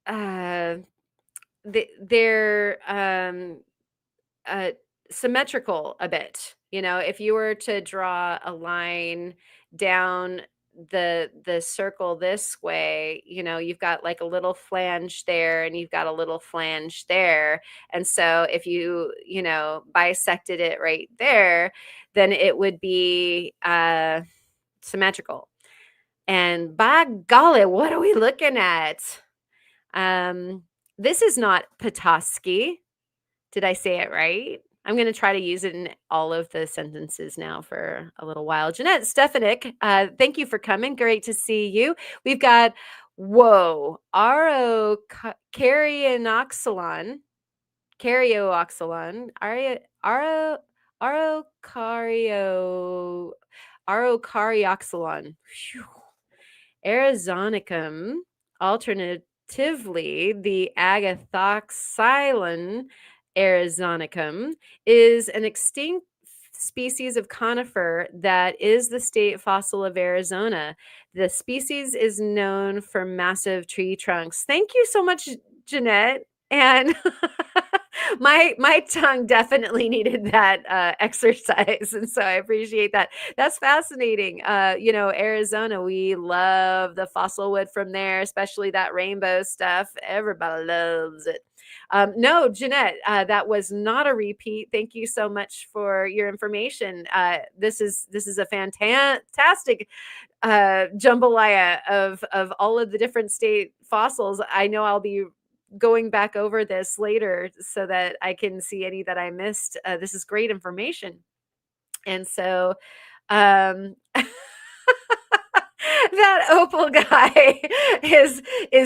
they're symmetrical a bit. You know, if you were to draw a line down the circle this way, you know, you've got like a little flange there and you've got a little flange there. And so if you, you know, bisected it right there, then it would be symmetrical. And by golly, what are we looking at? Um, this is not Petoskey. Did I say it right? I'm going to try to use it in all of the sentences now for a little while. Jeanette Stefanik, thank you for coming. Great to see you. We've got, whoa, Carionoxylon, Carioxylon, Arocario, Arocarioxylon. Phew. Arizonicum, alternatively, the Agathoxylon arizonicum, is an extinct species of conifer that is the state fossil of Arizona. The species is known for massive tree trunks. Thank you so much, Jeanette. And my tongue definitely needed that exercise, and so I appreciate that. That's fascinating. You know, Arizona, we love the fossil wood from there, especially that rainbow stuff. Everybody loves it. No, Jeanette, that was not a repeat. Thank you so much for your information. This is a fantastic jambalaya of all of the different state fossils. I know I'll be going back over this later so that I can see any that I missed. This is great information. And so, um, that opal guy is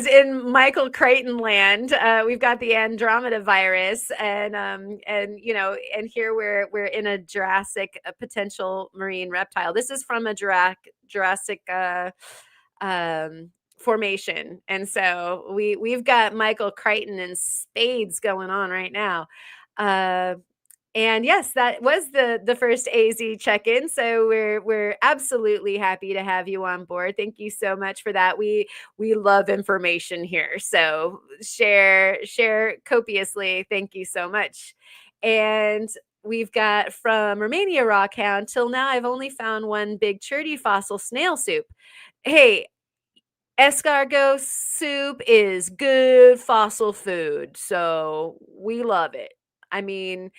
in Michael Crichton land. We've got the Andromeda virus, and you know, and here we're in a Jurassic potential marine reptile. This is from a Jurassic formation, and so we've got Michael Crichton and spades going on right now. Uh, and yes, that was the first AZ check-in. So we're absolutely happy to have you on board. Thank you so much for that. We love information here. So share copiously. Thank you so much. And we've got from Romania Rockhound. Till now, I've only found one big churdy fossil snail soup. Hey, escargot soup is good fossil food, so we love it. I mean,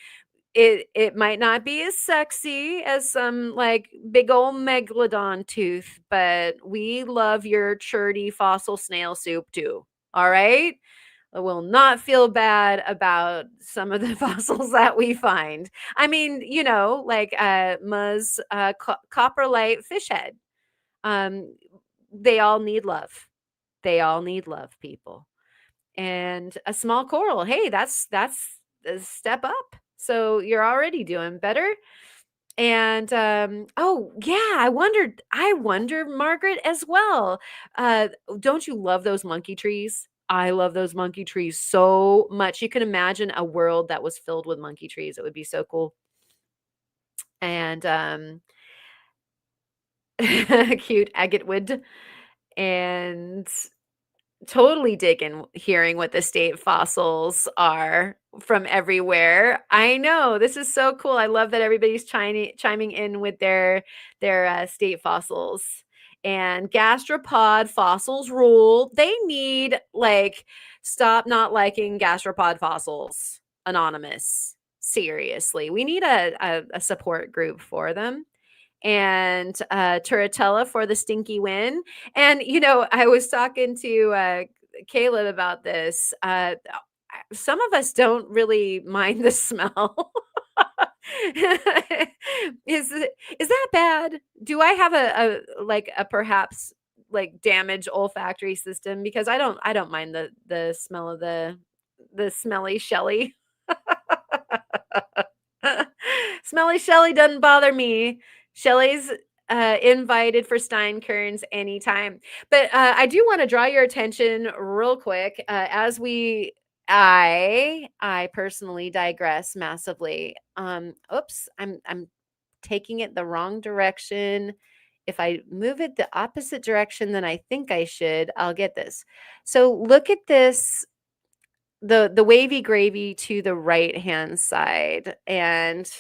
it might not be as sexy as some like big old megalodon tooth, but we love your churdy fossil snail soup too. All right? I will not feel bad about some of the fossils that we find. I mean, you know, like Muzz coprolite fish head. Um, they all need love. They all need love, people. And a small coral. Hey, that's a step up. So you're already doing better. And oh yeah, I wonder, Margaret, as well. Don't you love those monkey trees? I love those monkey trees so much. You can imagine a world that was filled with monkey trees. It would be so cool. And cute agate wood. And totally digging hearing what the state fossils are from everywhere. I know, this is so cool. I love that everybody's chiming in with their state fossils. And gastropod fossils rule. They need, like, stop not liking gastropod fossils, Anonymous. Seriously, we need a support group for them. And Turritella for the stinky win. And, you know, I was talking to Caleb about this. Some of us don't really mind the smell. Is that bad? Do I have a like a perhaps like damaged olfactory system? Because I don't mind the smell of the smelly Shelly. Smelly Shelly doesn't bother me. Shelly's invited for Steinkerns anytime. But I do want to draw your attention real quick as I personally digress massively. Oops, I'm taking it the wrong direction. If I move it the opposite direction than I think I should, I'll get this. So look at this the wavy gravy to the right-hand side, and,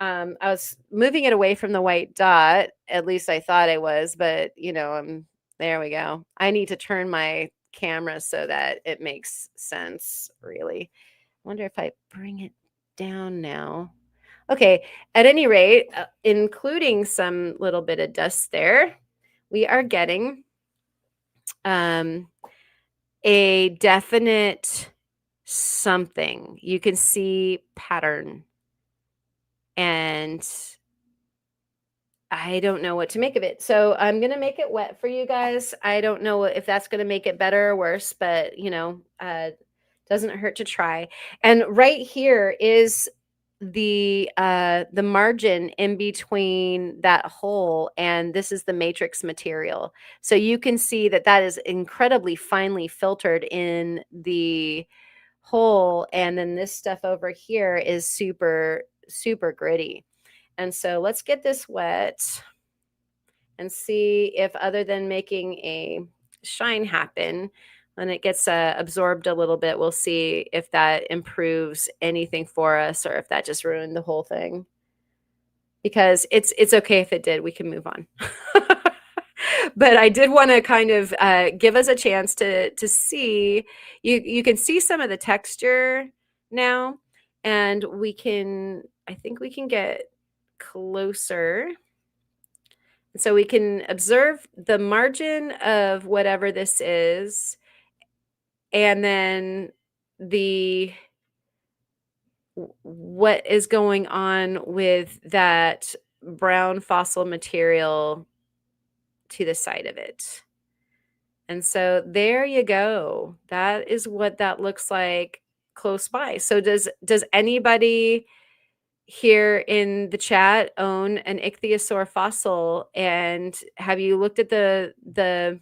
I was moving it away from the white dot, at least I thought I was, but, there we go. I need to turn my camera so that it makes sense, really. Wonder if I bring it down now. Okay, at any rate, including some little bit of dust there, we are getting, um, a definite something. You can see pattern, and I don't know what to make of it. So I'm gonna make it wet for you guys. I don't know if that's gonna make it better or worse, but doesn't hurt to try. And right here is the margin in between that hole, and this is the matrix material. So you can see that that is incredibly finely filtered in the hole, and then this stuff over here is super super gritty. And so let's get this wet and see if, other than making a shine happen, when it gets absorbed a little bit, we'll see if that improves anything for us or if that just ruined the whole thing. Because it's okay if it did, we can move on. But I did want to kind of give us a chance to see. You can see some of the texture now, and I think we can get closer. So we can observe the margin of whatever this is, and then the what is going on with that brown fossil material to the side of it. And so there you go. That is what that looks like close by. So does anybody here in the chat own an ichthyosaur fossil, and have you looked at the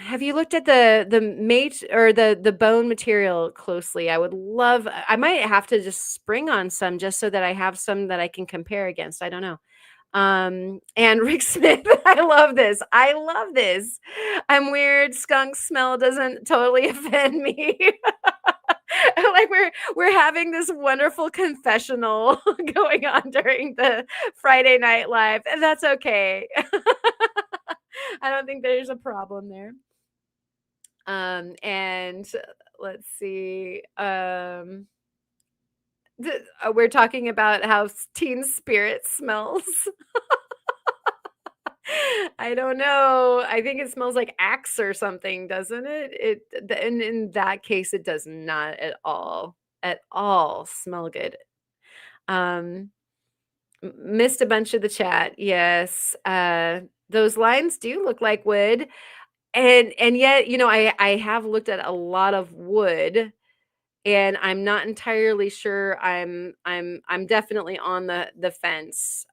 have you looked at the mate or the bone material closely? I might have to just spring on some just so that I have some that I can compare against. I don't know. And Rick Smith, I love this. I love this. I'm weird. Skunk smell doesn't totally offend me. Like we're having this wonderful confessional going on during the Friday Night Live, and that's okay. I don't think there's a problem there. And let's see. We're talking about how Teen Spirit smells. I don't know. I think it smells like Axe or something, doesn't it? And in that case, it does not at all smell good. Um, Missed a bunch of the chat. Yes. Those lines do look like wood. And yet, I have looked at a lot of wood, and I'm not entirely sure. I'm definitely on the fence.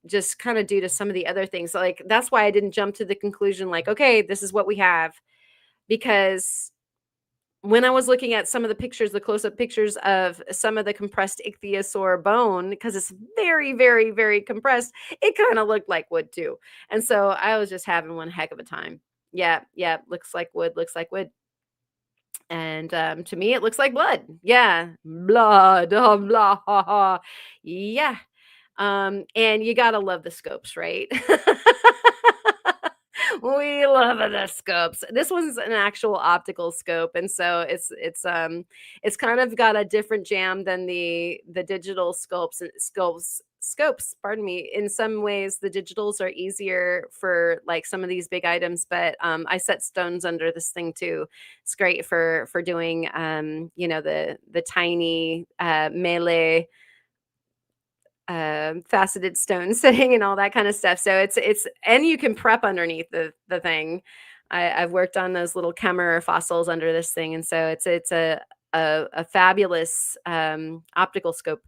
Just kind of due to some of the other things. Like that's why I didn't jump to the conclusion like, okay, this is what we have, because when I was looking at some of the pictures, the close-up pictures of some of the compressed ichthyosaur bone, because it's very, very, very compressed, it kind of looked like wood too. And so I was just having one heck of a time. Yeah, yeah, looks like wood, looks like wood. And to me, it looks like blood. Yeah, blood. Blah, ha, ha. Yeah. And you gotta love the scopes, right? We love the scopes. This one's an actual optical scope, and so it's kind of got a different jam than the digital scopes, pardon me. In some ways the digitals are easier for like some of these big items, but I set stones under this thing too. It's great for doing the tiny melee faceted stone setting and all that kind of stuff. So it's and you can prep underneath the thing. I've worked on those little Kemmer fossils under this thing, and so it's a fabulous optical scope.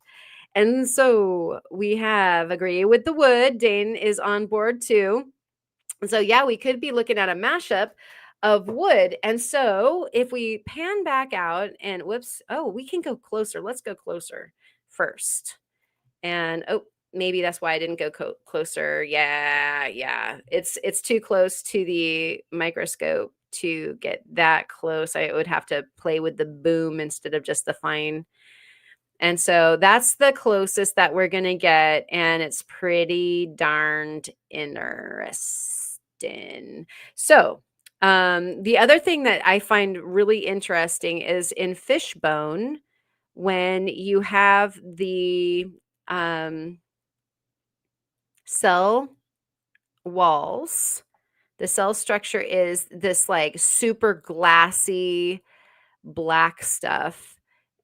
And so we have agree with the wood. Dane is on board too. And so yeah, we could be looking at a mashup of wood. And so if we pan back out and whoops, oh, we can go closer. Let's go closer first. And oh, maybe that's why I didn't go closer. Yeah, it's too close to the microscope to get that close. I would have to play with the boom instead of just the fine. And so that's the closest that we're going to get. And it's pretty darned interesting. So, the other thing that I find really interesting is in fishbone, when you have the cell walls, the cell structure is this like super glassy black stuff,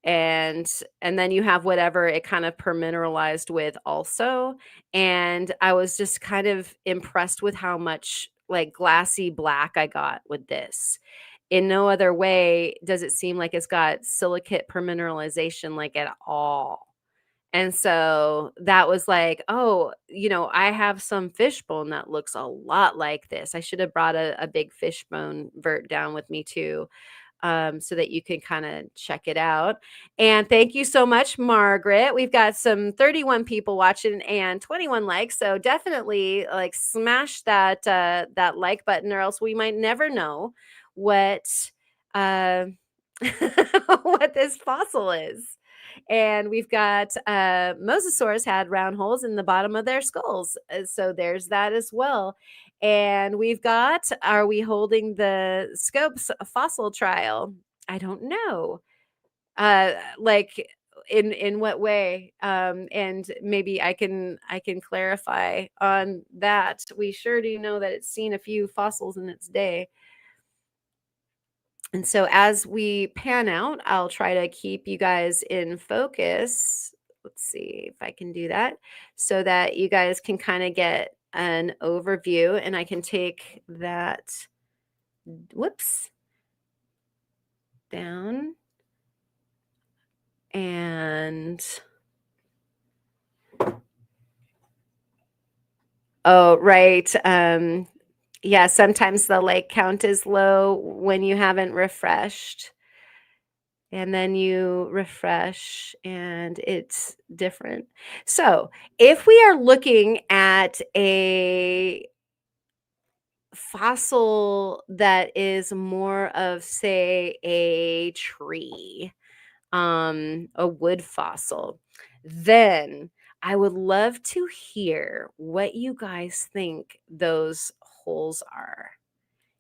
and then you have whatever it kind of permineralized with also. And I was just kind of impressed with how much like glassy black I got with this. In no other way does it seem like it's got silicate permineralization like at all. And so that was like, oh, I have some fishbone that looks a lot like this. I should have brought a big fishbone vert down with me too, so that you can kind of check it out. And thank you so much, Margaret. We've got some 31 people watching and 21 likes. So definitely like smash that like button, or else we might never know what uh, what this fossil is. And we've got mosasaurs had round holes in the bottom of their skulls. So there's that as well. And we've got, are we holding the Scopes fossil trial? I don't know. Like in what way? And maybe I can clarify on that. We sure do know that it's seen a few fossils in its day. And so as we pan out, I'll try to keep you guys in focus. Let's see if I can do that so that you guys can kind of get an overview, and I can take that, whoops, down. And oh, right. Yeah, sometimes the like count is low when you haven't refreshed. And then you refresh and it's different. So if we are looking at a fossil that is more of, say, a tree, a wood fossil, then I would love to hear what you guys think those holes are.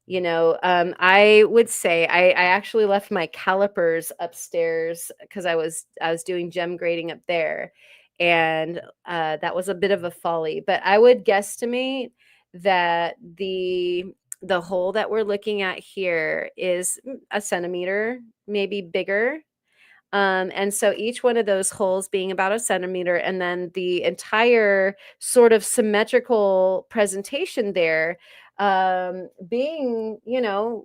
I would say I actually left my calipers upstairs because I was doing gem grading up there, and that was a bit of a folly. But I would guesstimate that the hole that we're looking at here is a centimeter, maybe bigger. And so each one of those holes being about a centimeter, and then the entire sort of symmetrical presentation there being,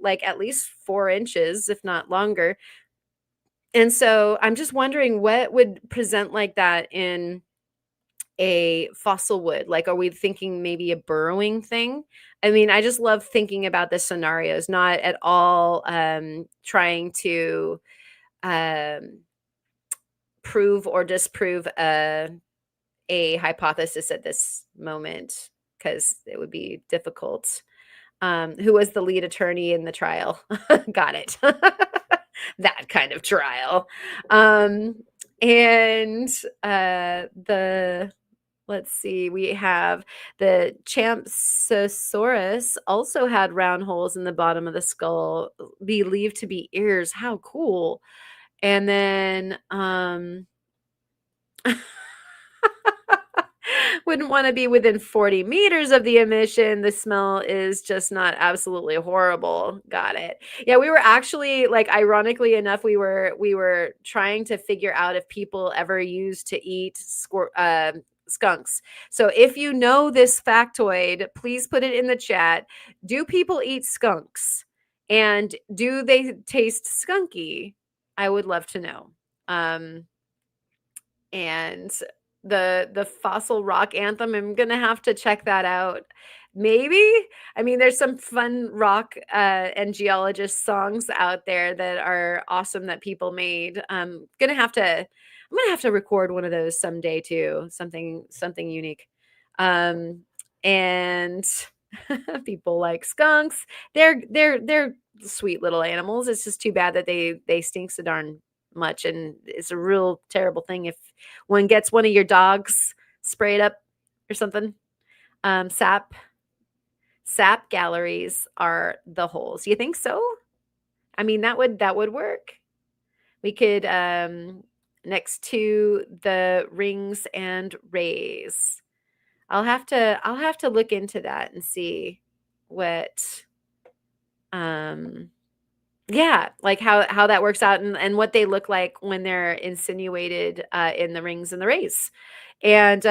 like at least 4 inches, if not longer. And so I'm just wondering what would present like that in a fossil wood. Like, are we thinking maybe a burrowing thing? I mean, I just love thinking about the scenarios, not at all trying to um, prove or disprove a hypothesis at this moment, because it would be difficult. Who was the lead attorney in the trial? Got it. That kind of trial. And let's see, we have the Champsosaurus also had round holes in the bottom of the skull, believed to be ears. How cool. And then wouldn't want to be within 40 meters of the emission. The smell is just not absolutely horrible. Got it. Yeah, we were actually, like, ironically enough, we were trying to figure out if people ever used to eat skunks. So if you know this factoid, please put it in the chat. Do people eat skunks? And do they taste skunky? I would love to know. And the fossil rock anthem, I'm gonna have to check that out. Maybe. I mean, there's some fun rock and geologist songs out there that are awesome that people made. I'm gonna have to record one of those someday too. Something unique. And People like skunks. They're sweet little animals. It's just too bad that they stink so darn much, and it's a real terrible thing if one gets one of your dogs sprayed up or something. Sap galleries are the holes. You think so? I mean, that would work. We could next to the rings and rays. I'll have to look into that and see what um yeah, like how that works out, and what they look like when they're insinuated in the rings and the rays. And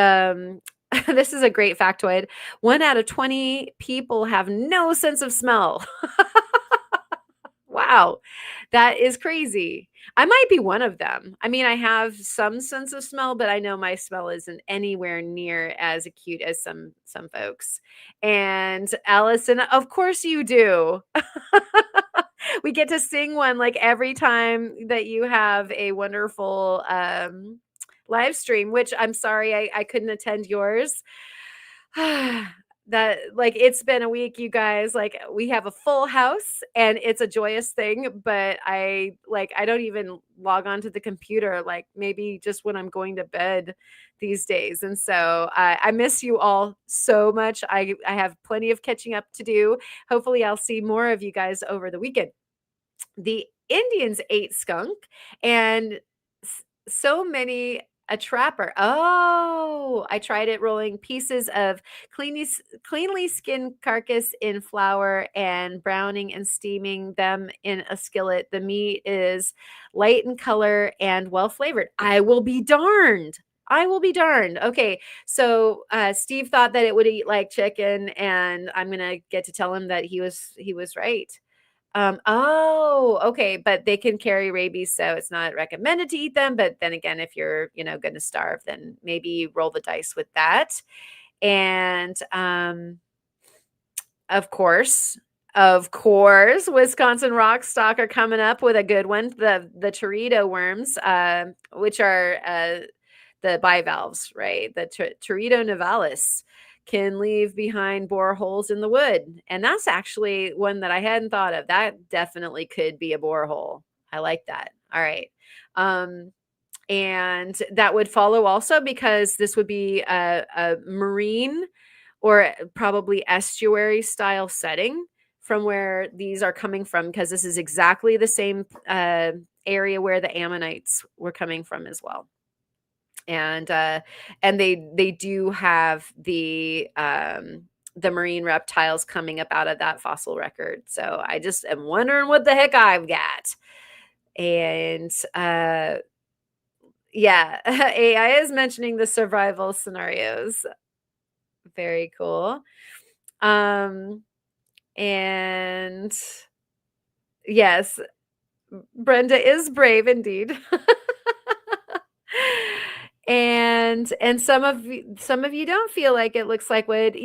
this is a great factoid. 1 out of 20 people have no sense of smell. Wow. That is crazy. I might be one of them. I mean, I have some sense of smell, but I know my smell isn't anywhere near as acute as some folks. And Allison, of course you do. We get to sing one like every time that you have a wonderful live stream, which I'm sorry I couldn't attend yours. That like it's been a week, you guys. Like we have a full house and it's a joyous thing, but I don't even log onto the computer like maybe just when I'm going to bed these days. And so I miss you all so much. I have plenty of catching up to do. Hopefully I'll see more of you guys over the weekend. The Indians ate skunk, and so many a trapper. Oh, I tried it rolling pieces of cleanly skinned carcass in flour and browning and steaming them in a skillet. The meat is light in color and well flavored. I will be darned. I will be darned. Okay, so Steve thought that it would eat like chicken, and I'm gonna get to tell him that he was right. Oh, okay, but they can carry rabies, so it's not recommended to eat them. But then again, if you're, going to starve, then maybe roll the dice with that. And of course, Wisconsin rock stock are coming up with a good one. The Teredo worms, which are the bivalves, right? The Teredo nivalis can leave behind bore holes in the wood. And that's actually one that I hadn't thought of. That definitely could be a borehole. I like that. All right. Um, and that would follow also because this would be a marine or probably estuary style setting from where these are coming from, because this is exactly the same area where the Ammonites were coming from as well. And they do have the marine reptiles coming up out of that fossil record. So I just am wondering what the heck I've got. And yeah, AI is mentioning the survival scenarios. Very cool. And yes, Brenda is brave indeed. And some of you don't feel like it looks like wood.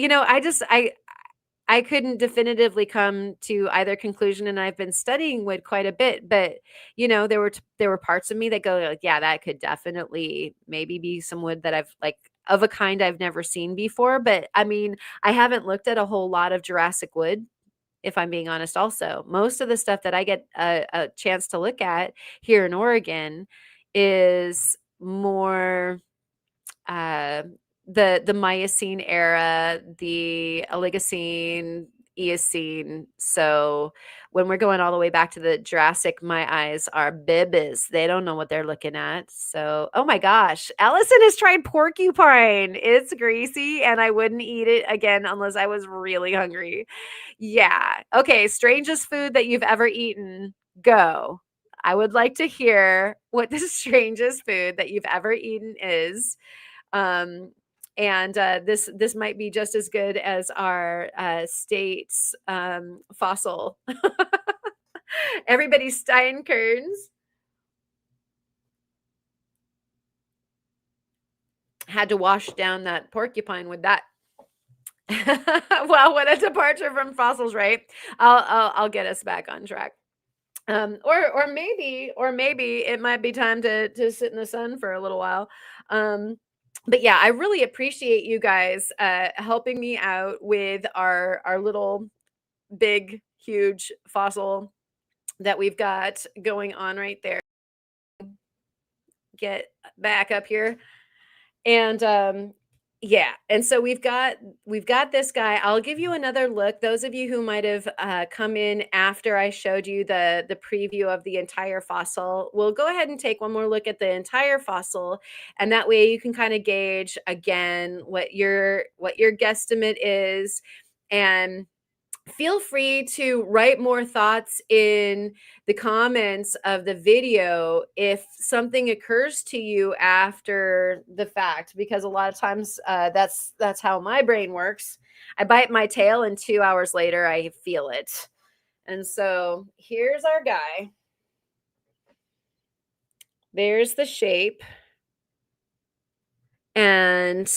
I couldn't definitively come to either conclusion, and I've been studying wood quite a bit, but there were parts of me that go like, yeah, that could definitely maybe be some wood that I've like of a kind I've never seen before. But I mean, I haven't looked at a whole lot of Jurassic wood, if I'm being honest. Also, most of the stuff that I get a chance to look at here in Oregon is more uh, the Miocene era, the Oligocene, Eocene. So when we're going all the way back to the Jurassic, my eyes are bibis. They don't know what they're looking at. So, oh my gosh, Allison has tried porcupine. It's greasy, and I wouldn't eat it again unless I was really hungry. Yeah. Okay. Strangest food that you've ever eaten. Go. I would like to hear what the strangest food that you've ever eaten is. Um, and this might be just as good as our state's fossil. Everybody's Steinkerns had to wash down that porcupine with that. Well, what a departure from fossils, right? I'll get us back on track. Or maybe it might be time to sit in the sun for a little while. But yeah, I really appreciate you guys helping me out with our little big huge fossil that we've got going on right there. Get back up here. And yeah, and so we've got this guy. I'll give you another look. Those of you who might have come in after I showed you the preview of the entire fossil, we'll go ahead and take one more look at the entire fossil, and that way you can kind of gauge again what your guesstimate is. And feel free to write more thoughts in the comments of the video if something occurs to you after the fact, because a lot of times that's how my brain works. I bite my tail and 2 hours later I feel it. And so here's our guy. There's the shape, and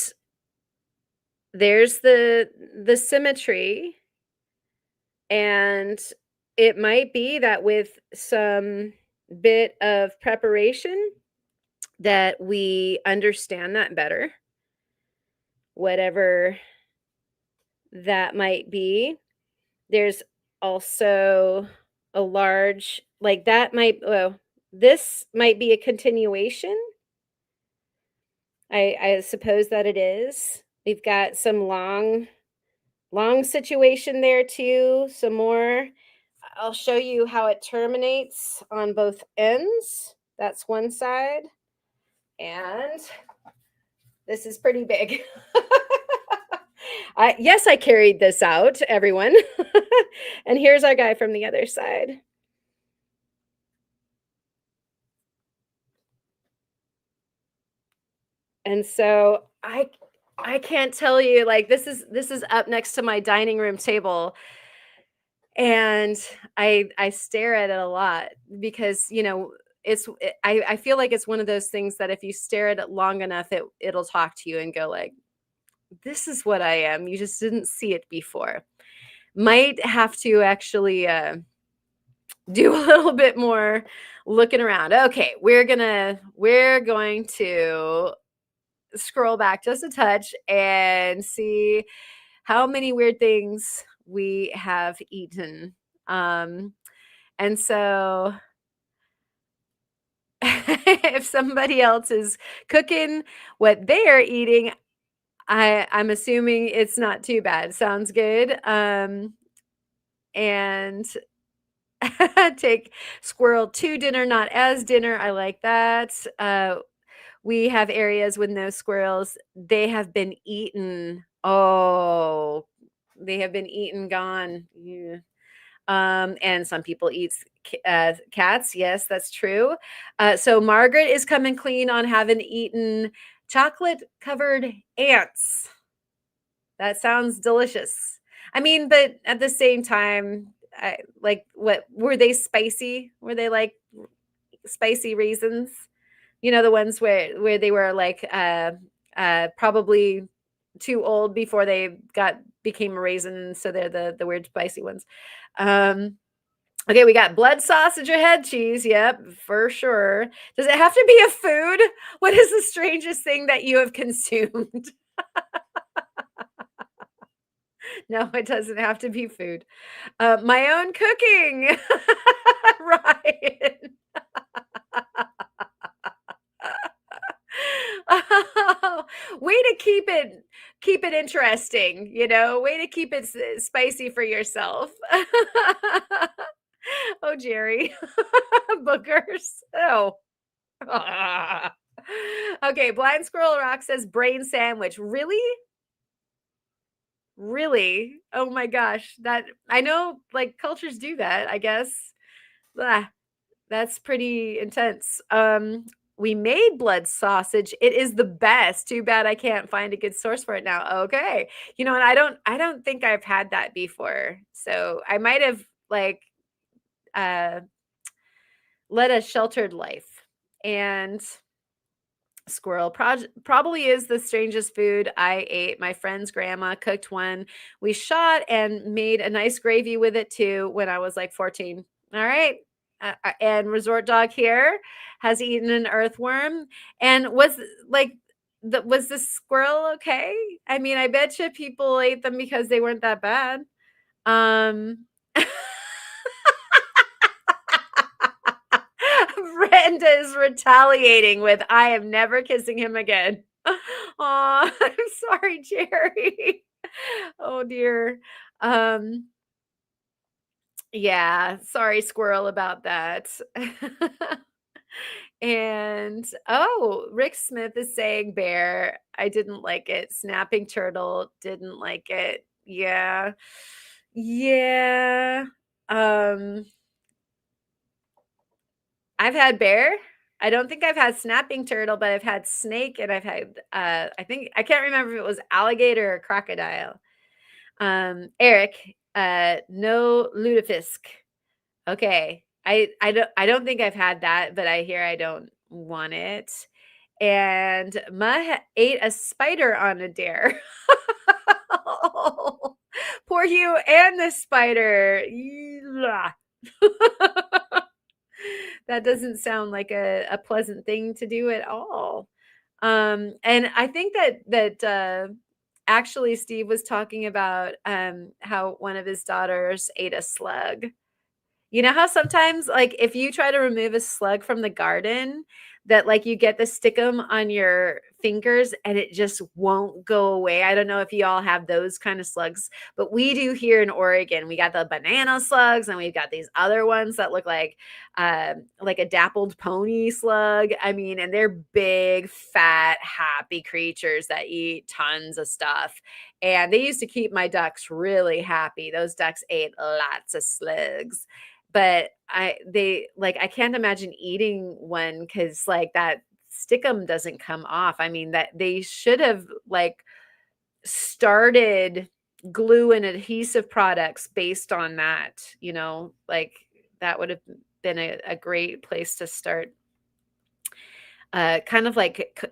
there's the symmetry. And it might be that with some bit of preparation that we understand that better, whatever that might be. There's also a large, like that might, well, this might be a continuation. I suppose that it is. We've got some long situation there too, some more. I'll show you how it terminates on both ends. That's one side. And this is pretty big. Yes, I carried this out, everyone. And here's our guy from the other side. And so I can't tell you, like, this is up next to my dining room table, and I stare at it a lot because, I feel like it's one of those things that if you stare at it long enough, it'll talk to you and go like, "This is what I am. You just didn't see it before." Might have to actually do a little bit more looking around. Okay, we're going to scroll back just a touch and see how many weird things we have eaten. And so if somebody else is cooking what they're eating, I'm assuming it's not too bad. Sounds good. And take squirrel to dinner, not as dinner. I like that. We have areas with no squirrels. They have been eaten. Oh, they have been eaten, gone. Yeah. And some people eat cats. Yes, that's true. So Margaret is coming clean on having eaten chocolate covered ants. That sounds delicious. I mean, but at the same time, like, what were they spicy? Were they like spicy raisins? The ones where they were like probably too old before they got became a raisin, so they're the weird spicy ones. Okay, we got blood sausage or head cheese. Yep, for sure. Does it have to be a food? What is the strangest thing that you have consumed? No, it doesn't have to be food. My own cooking. Right. Oh, way to keep it interesting, way to keep it spicy for yourself. Oh, Jerry. Boogers. Oh. Okay, Blind Squirrel Rock says brain sandwich. Really? Really? Oh my gosh. That I know, like, cultures do that, I guess. Ah, that's pretty intense. We made blood sausage. It is the best. Too bad I can't find a good source for it now. Okay. And I don't think I've had that before. So I might have, like, uh led a sheltered life. And squirrel probably is the strangest food I ate. My friend's grandma cooked one. We shot and made a nice gravy with it too when I was like 14. All right. And Resort Dog here has eaten an earthworm and was like was the squirrel okay? I mean, I bet you people ate them because they weren't that bad. Um, Brenda is retaliating with, "I am never kissing him again." Aw, I'm sorry, Jerry. Oh, dear. Um, yeah, sorry, squirrel, about that. And oh, Rick Smith is saying bear. I didn't like it. Snapping turtle, didn't like it. Yeah. Yeah. Um, I've had bear. I don't think I've had snapping turtle, but I've had snake and I've had I think I can't remember if it was alligator or crocodile. Eric, no lutefisk. Okay. I don't think I've had that, but I hear I don't want it. And ate a spider on a dare. Oh, poor you and the spider. Yeelah. That doesn't sound like a pleasant thing to do at all. And I think that actually Steve was talking about how one of his daughters ate a slug. You know how sometimes, like, if you try to remove a slug from the garden, that, like, you get the stickum on your fingers and it just won't go away? I don't know if you all have those kind of slugs, but we do here in Oregon. We got the banana slugs, and we've got these other ones that look like a dappled pony slug. I mean, and they're big, fat, happy creatures that eat tons of stuff. And they used to keep my ducks really happy. Those ducks ate lots of slugs. But I can't imagine eating one because like that stickum doesn't come off. I mean, that they should have like started glue and adhesive products based on that, like that would have been a great place to start. Kind of like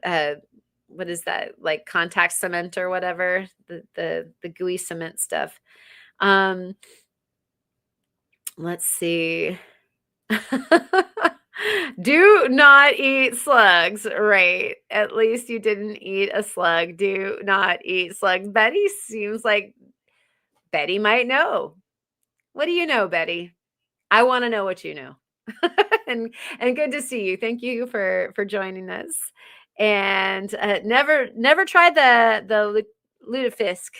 what is that? Like contact cement or whatever, the gooey cement stuff. Um, let's see. Do not eat slugs, right? At least you didn't eat a slug. Do not eat slugs. Betty seems like Betty might know. What do you know, Betty? I want to know what you know. And good to see you. Thank you for joining us. And never tried the lutefisk.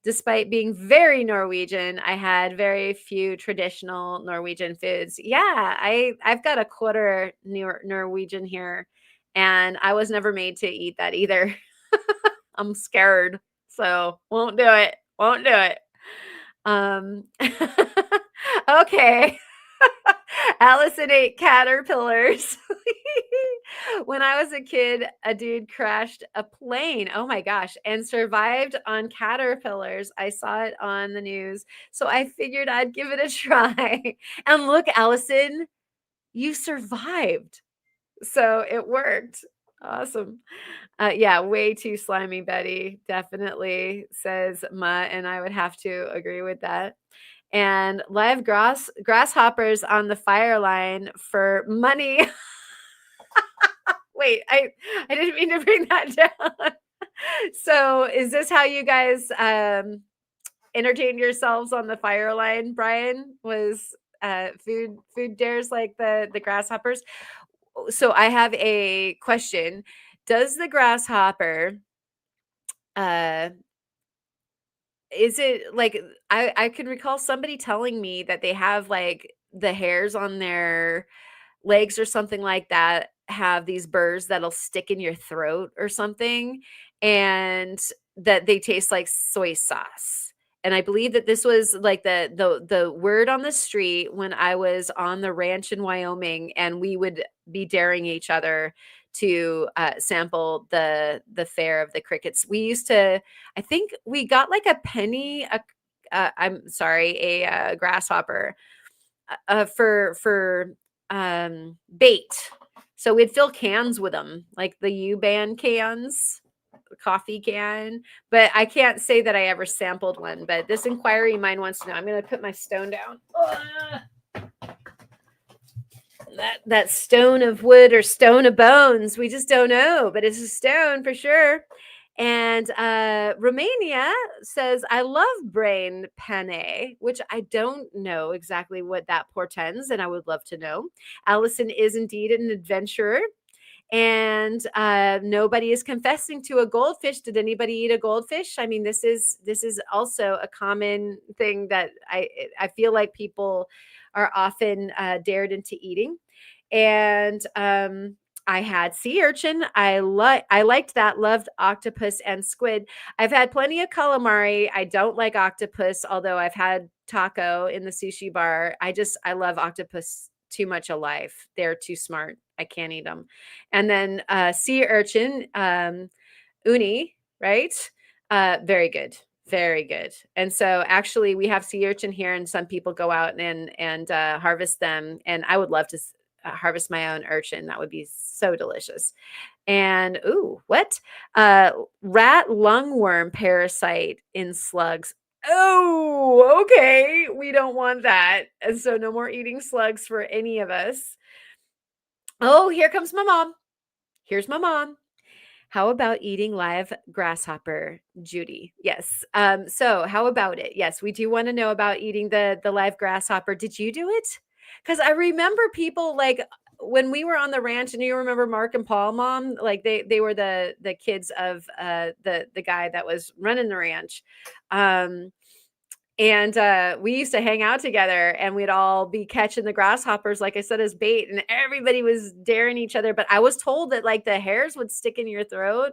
Despite being very Norwegian, I had very few traditional Norwegian foods. Yeah, I've got a quarter Norwegian here, and I was never made to eat that either. I'm scared, so won't do it. Won't do it. Um, okay. Allison ate caterpillars. When I was a kid, a dude crashed a plane. Oh my gosh, and survived on caterpillars. I saw it on the news, so I figured I'd give it a try. And look, Allison, you survived. So it worked. Awesome. Yeah, way too slimy, Betty. Definitely, says Ma, and I would have to agree with that. And live grasshoppers on the fire line for money. Wait, I didn't mean to bring that down. So, is this how you guys entertained yourselves on the fire line, Brian? Was food dares like the grasshoppers? So, I have a question. Does the grasshopper uh is it like I can recall somebody telling me that they have like the hairs on their legs or something like that have these burrs that'll stick in your throat or something, and that they taste like soy sauce. And I believe that this was like the word on the street when I was on the ranch in Wyoming, and we would be daring each other to sample the fare of the crickets. We used to, I think we got like a penny, I'm sorry, a grasshopper for bait. So we'd fill cans with them, like the U-Band cans, coffee can. But I can't say that I ever sampled one. But this inquiry mind wants to know. I'm going to put my stone down. that stone of wood or stone of bones. We just don't know, but it's a stone for sure. And Romania says, I love brain penne, which I don't know exactly what that portends, and I would love to know. Allison is indeed an adventurer. And nobody is confessing to a goldfish. Did anybody eat a goldfish? I mean, this is also a common thing that I feel like people are often dared into eating. And I had sea urchin. I liked that. Loved octopus and squid. I've had plenty of calamari. I don't like octopus, although I've had taco in the sushi bar. I love octopus too much alive. They're too smart. I can't eat them. And then sea urchin, uni, right? Very good. Very good. And so actually we have sea urchin here, and some people go out and harvest them. And I would love to harvest my own urchin. That would be so delicious. And ooh, what? Rat lungworm parasite in slugs. Oh, okay. We don't want that. And so no more eating slugs for any of us. Oh, here comes my mom. Here's my mom. How about eating live grasshopper, Judy? Yes. So how about it? Yes, we do want to know about eating the live grasshopper. Did you do it? Because I remember people like when we were on the ranch, and you remember Mark and Paul, mom, like they were the kids of the guy that was running the ranch. Um, and we used to hang out together, and we'd all be catching the grasshoppers, like I said, as bait, and everybody was daring each other. But I was told that like the hairs would stick in your throat.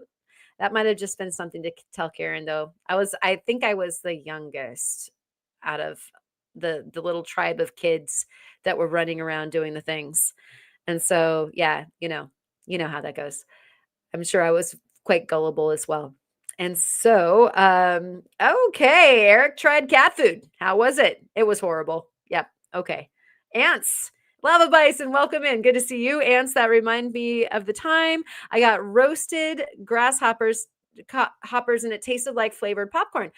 That might have just been something to tell Karen, though. I think I was the youngest out of the little tribe of kids that were running around doing the things. And so, yeah, you know how that goes. I'm sure I was quite gullible as well. And so, okay, Eric tried cat food. How was it? It was horrible. Yep. Okay. Ants. Lava Bison, welcome in. Good to see you. Ants that remind me of the time I got roasted grasshoppers hoppers, and it tasted like flavored popcorn.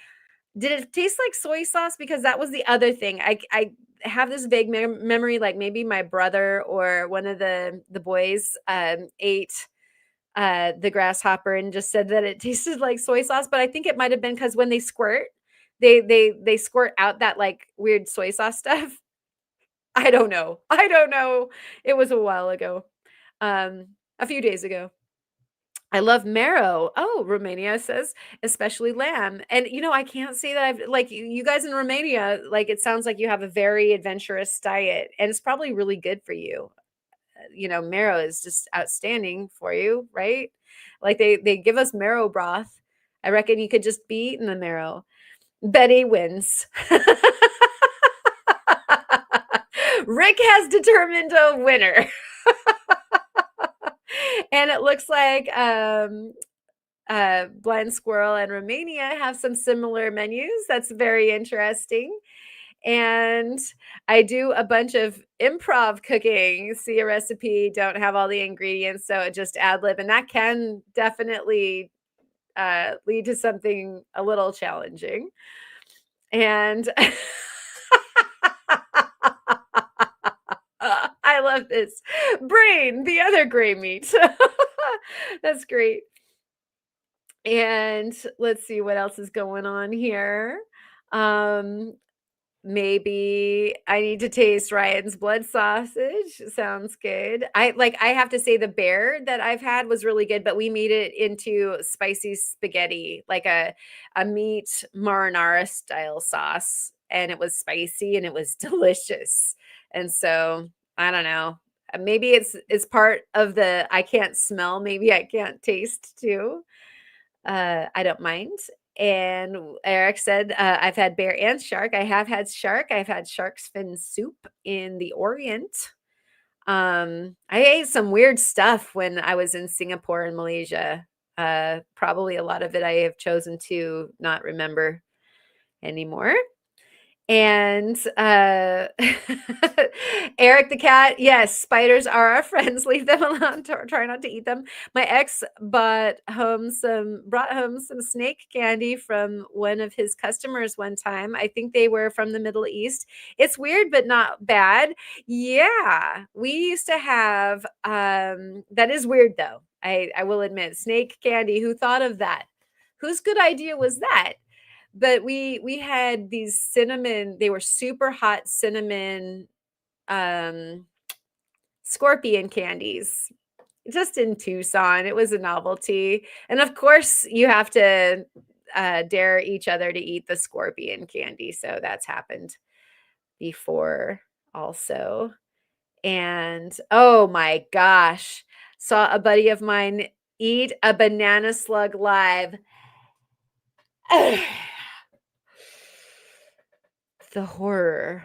Did it taste like soy sauce? Because that was the other thing. I have this vague memory, like maybe my brother or one of the boys ate the grasshopper and just said that it tasted like soy sauce, but I think it might have been because when they squirt, they squirt out that like weird soy sauce stuff. I don't know. I don't know. It was a while ago. A few days ago. I love marrow. Oh, Romania says, especially lamb. And I can't say that I've like you guys in Romania, like it sounds like you have a very adventurous diet, and it's probably really good for you. Marrow is just outstanding for you, right? Like they give us marrow broth. I reckon you could just be eating the marrow. Betty wins. Rick has determined a winner. And it looks like Blind Squirrel and Romania have some similar menus. That's very interesting. And I do a bunch of improv cooking. See a recipe, don't have all the ingredients, so just ad lib, and that can definitely lead to something a little challenging. And I love this. Brain, the other gray meat. That's great. And let's see what else is going on here. Um, Maybe I need to taste Ryan's blood sausage. Sounds good. I have to say the bear that I've had was really good, but we made it into spicy spaghetti, like a meat marinara style sauce, and it was spicy and it was delicious. And so, I don't know. Maybe it's part of the I can't smell, maybe I can't taste too. I don't mind. And Eric said, I've had bear and shark. I have had shark. I've had shark's fin soup in the Orient. I ate some weird stuff when I was in Singapore and Malaysia. Probably a lot of it I have chosen to not remember anymore. And Eric the cat, yes, spiders are our friends. Leave them alone. Try not to eat them. My ex brought home some snake candy from one of his customers one time. I think they were from the Middle East. It's weird, but not bad. Yeah, we used to have. That is weird though. I will admit, snake candy. Who thought of that? Whose good idea was that? But we had these cinnamon, they were super hot cinnamon um scorpion candies just in Tucson. It was a novelty. And of course, you have to dare each other to eat the scorpion candy. So that's happened before also. And oh my gosh, saw a buddy of mine eat a banana slug live. The horror.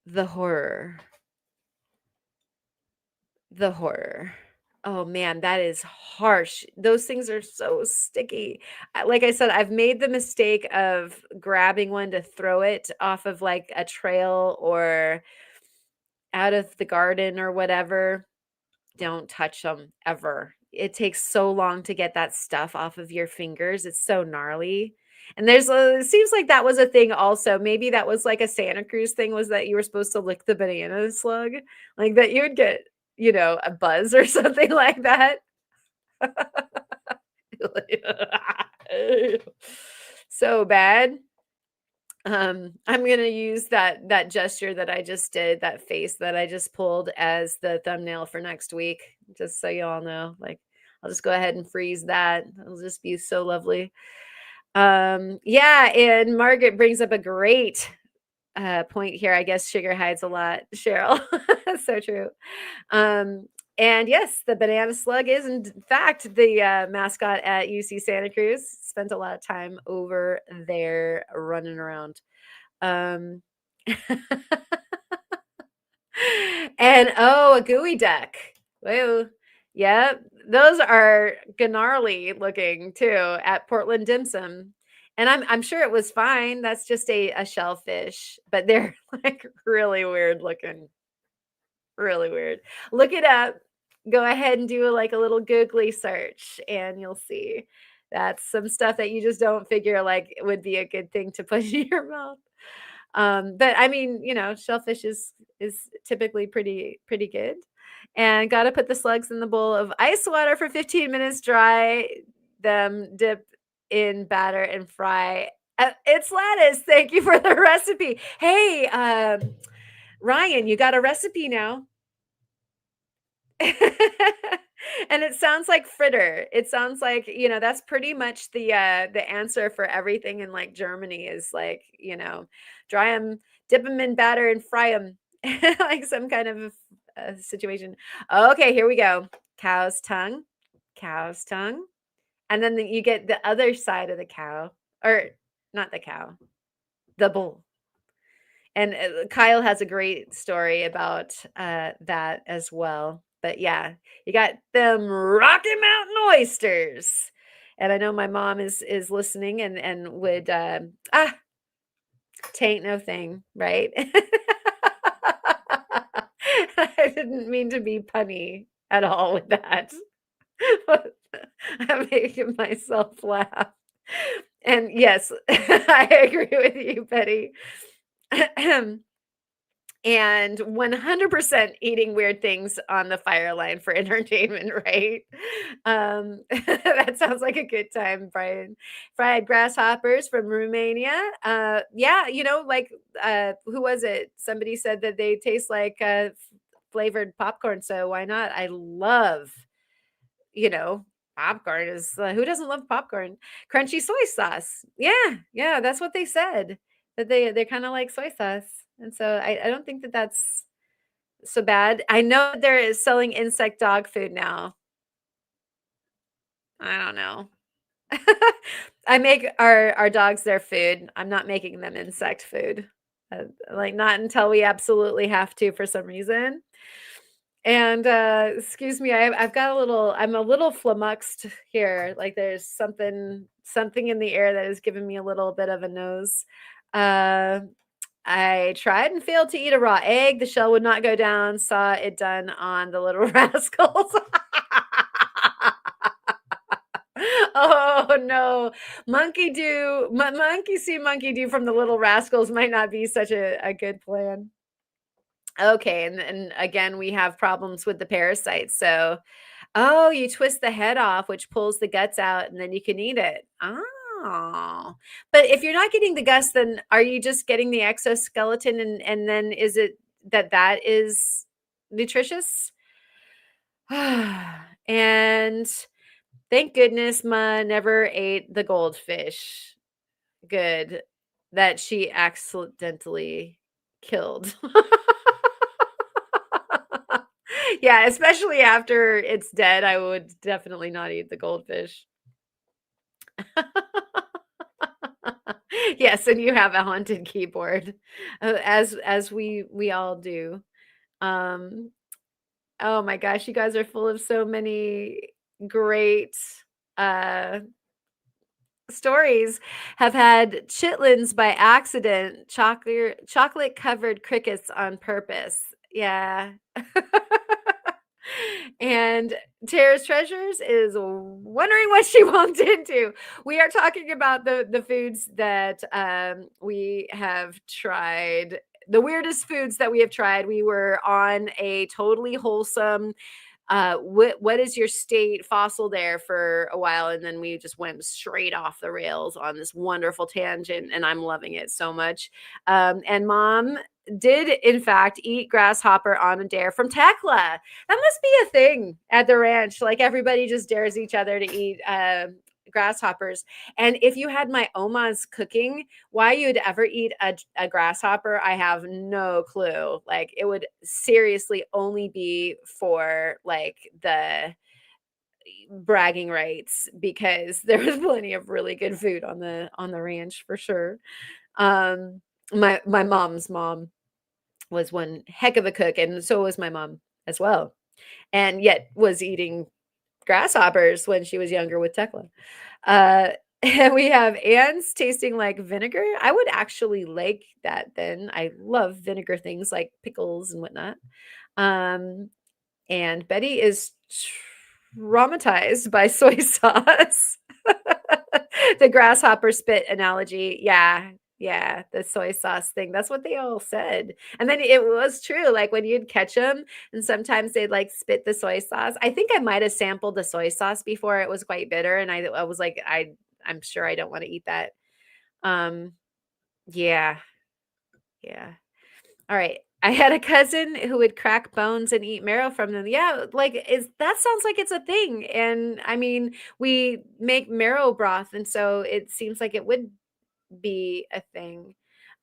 The horror. The horror. Oh man, that is harsh. Those things are so sticky. Like I said, I've made the mistake of grabbing one to throw it off of like a trail or out of the garden or whatever. Don't touch them ever. It takes so long to get that stuff off of your fingers. It's so gnarly. And it seems like that was a thing also. Maybe that was like a Santa Cruz thing, was that you were supposed to lick the banana slug, like that you would get, a buzz or something like that. So bad. I'm gonna use that gesture that I just did, that face that I just pulled as the thumbnail for next week, just so you all know. Like, I'll just go ahead and freeze that. It'll just be so lovely. Yeah, and Margaret brings up a great point here. I guess sugar hides a lot, Cheryl. So true. Um, and yes, the banana slug is in fact the mascot at UC Santa Cruz. Spent a lot of time over there running around. Um, and oh, a gooey duck. Whoa. Yep. Those are gnarly looking too at Portland Dim Sum. And I'm sure it was fine. That's just a shellfish, but they're like really weird looking. Really weird. Look it up. Go ahead and do like a little googly search and you'll see. That's some stuff that you just don't figure like it would be a good thing to put in your mouth. But I mean, shellfish is typically pretty good. And got to put the slugs in the bowl of ice water for 15 minutes, dry them, dip in batter and fry. It's lettuce. Thank you for the recipe. Hey, Ryan, you got a recipe now. And it sounds like fritter. It sounds like, that's pretty much the answer for everything in like Germany is like, dry them, dip them in batter and fry them. Like some kind of situation. Okay, here we go. Cow's tongue, cow's tongue. And then you get the other side of the cow, or not the cow, the bull. And Kyle has a great story about that as well. But yeah, you got them Rocky Mountain oysters. And I know my mom is listening and would tain't no thing, right? I didn't mean to be punny at all with that. I'm making myself laugh. And yes, I agree with you, Betty. And 100% eating weird things on the fire line for entertainment, right? That sounds like a good time, Brian. Fried grasshoppers from Romania. Yeah, like who was it? Somebody said that they taste like flavored popcorn, so why not? I love, you know, popcorn is who doesn't love popcorn? Crunchy soy sauce. Yeah, that's what they said. That they're kind of like soy sauce. And so I don't think that that's so bad. I know they're selling insect dog food now. I don't know. I make our dogs their food. I'm not making them insect food. Like not until we absolutely have to for some reason. And excuse me, I've got I'm a little flummoxed here. Like there's something in the air that is giving me a little bit of a nose. Uh, I tried and failed to eat a raw egg. The shell would not go down. Saw it done on the Little Rascals. Oh no, monkey do, monkey see, monkey do from the Little Rascals might not be such a good plan. Okay, and again, we have problems with the parasites. So, oh, you twist the head off, which pulls the guts out, and then you can eat it. Oh, but if you're not getting the guts, then are you just getting the exoskeleton, and then is it that is nutritious? And thank goodness Ma never ate the goldfish. Good that she accidentally killed. Yeah, especially after it's dead, I would definitely not eat the goldfish. Yes, and you have a haunted keyboard, as we all do. Um, oh my gosh, you guys are full of so many great, uh, stories. Have had chitlins by accident, chocolate covered crickets on purpose. Yeah. And Tara's Treasures is wondering what she bumped into. We are talking about the foods that we have tried, the weirdest foods that we have tried. We were on a totally wholesome what is your state fossil there for a while, and then we just went straight off the rails on this wonderful tangent, and I'm loving it so much. And Mom did in fact eat grasshopper on a dare from Tekla. That must be a thing at the ranch, like everybody just dares each other to eat grasshoppers. And if you had my Oma's cooking, why you'd ever eat a grasshopper, I have no clue. Like it would seriously only be for like the bragging rights, because there was plenty of really good food on the ranch for sure. My mom's mom was one heck of a cook, and so was my mom as well, and yet was eating grasshoppers when she was younger with Tekla. Uh, and we have ants tasting like vinegar. I would actually like that then. I love vinegar things like pickles and whatnot. Um, and Betty is traumatized by soy sauce. The grasshopper spit analogy. Yeah. Yeah, the soy sauce thing. That's what they all said. And then it was true. Like when you'd catch them, and sometimes they'd like spit the soy sauce. I think I might have sampled the soy sauce before. It was quite bitter, and I was like, I'm sure I don't want to eat that. Um, yeah, yeah. All right. I had a cousin who would crack bones and eat marrow from them. Yeah, like is that sounds like it's a thing. And I mean, we make marrow broth, and so it seems like it would be a thing.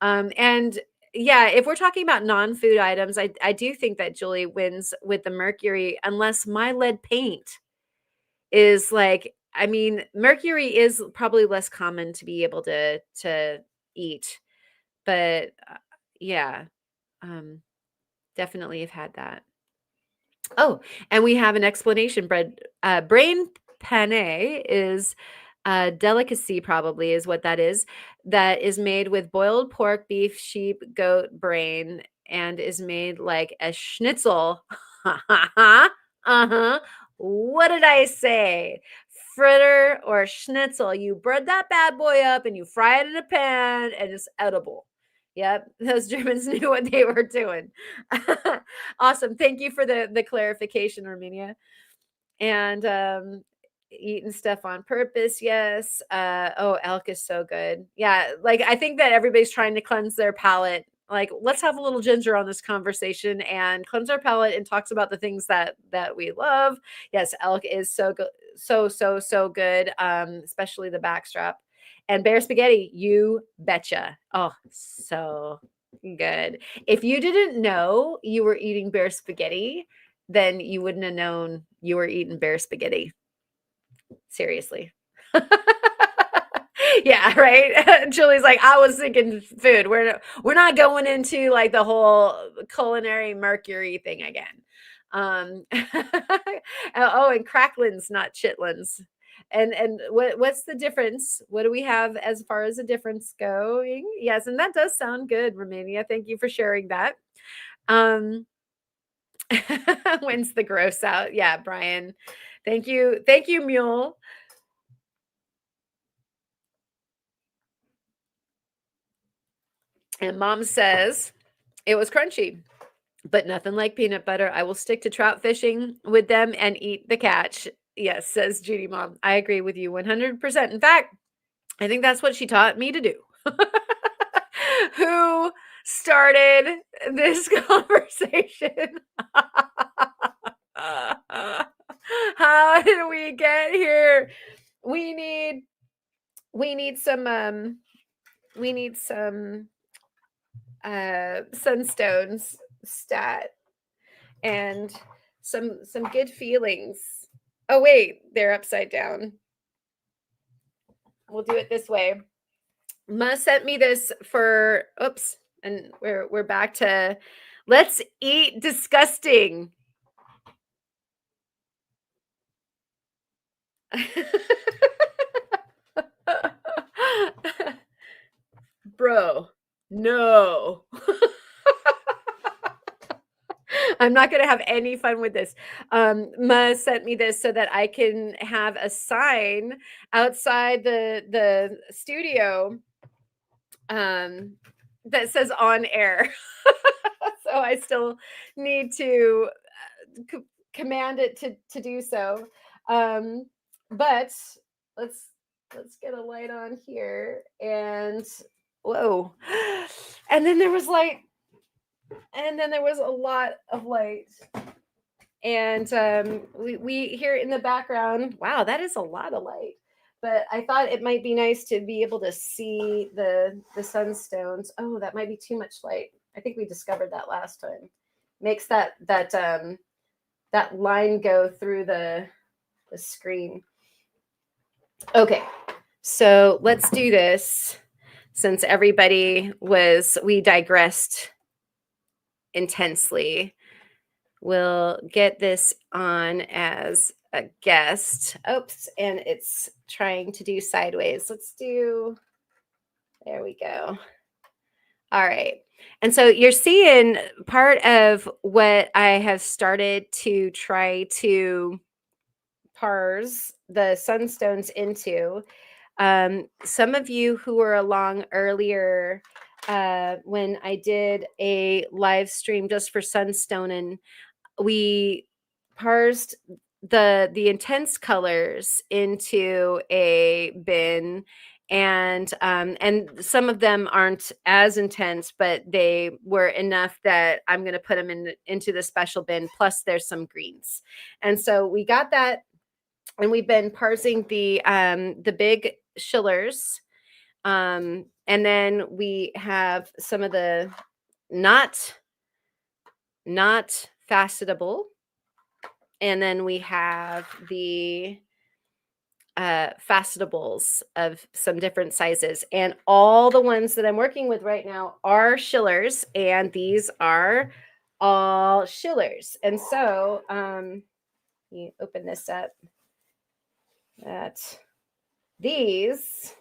And yeah, if we're talking about non-food items, I do think that Julie wins with the mercury, unless my lead paint is like, I mean, mercury is probably less common to be able to eat, but yeah, um, definitely have had that. Oh, and we have an explanation. Brain pane is a delicacy, probably is what that is. That is made with boiled pork, beef, sheep, goat brain, and is made like a schnitzel. Uh-huh. What did I say? Fritter or schnitzel. You bread that bad boy up and you fry it in a pan, and it's edible. Yep, those Germans knew what they were doing. Awesome. Thank you for the clarification, Armenia. And eating stuff on purpose, yes. Oh, elk is so good. Yeah, like I think that everybody's trying to cleanse their palate. Like, let's have a little ginger on this conversation and cleanse our palate and talks about the things that we love. Yes, elk is so good, so good. Especially the backstrap. And bear spaghetti, you betcha. Oh, so good. If you didn't know you were eating bear spaghetti, then you wouldn't have known you were eating bear spaghetti. Seriously. Yeah, right. Julie's like, I was thinking food. We're not going into like the whole culinary mercury thing again. Oh, and cracklins, not chitlins. And what's the difference? What do we have as far as a difference going? Yes, and that does sound good, Romania. Thank you for sharing that. Um, when's the gross out? Yeah, Brian. Thank you, Mule. And Mom says it was crunchy, but nothing like peanut butter. I will stick to trout fishing with them and eat the catch. Yes, says Judy Mom. I agree with you 100%. In fact, I think that's what she taught me to do. Who started this conversation? How did we get here? We need we need some we need some sunstones stat and some good feelings. Oh wait, they're upside down. We'll do it this way. Ma sent me this for oops, and we're back to let's eat disgusting. Bro, no. I'm not going to have any fun with this. Ma sent me this so that I can have a sign outside the studio that says on air. So I still need to command it to do so. But let's get a light on here and whoa. And then there was light and then there was a lot of light. And we hear in the background, wow, that is a lot of light. But I thought it might be nice to be able to see the sunstones. Oh, that might be too much light. I think we discovered that last time. Makes that line go through the screen. Okay, so let's do this. Since we digressed intensely. We'll get this on as a guest. Oops, and it's trying to do sideways. There we go. All right. And so you're seeing part of what I have started to try to parse the sunstones into. Some of you who were along earlier when I did a live stream just for sunstone, and we parsed the intense colors into a bin, and some of them aren't as intense, but they were enough that I'm going to put them into the special bin. Plus there's some greens, and so we got that, and we've been parsing the big schillers, and then we have some of the not facetable, and then we have the facetables of some different sizes, and all the ones that I'm working with right now are schillers, and these are all schillers. And so you open this up, that these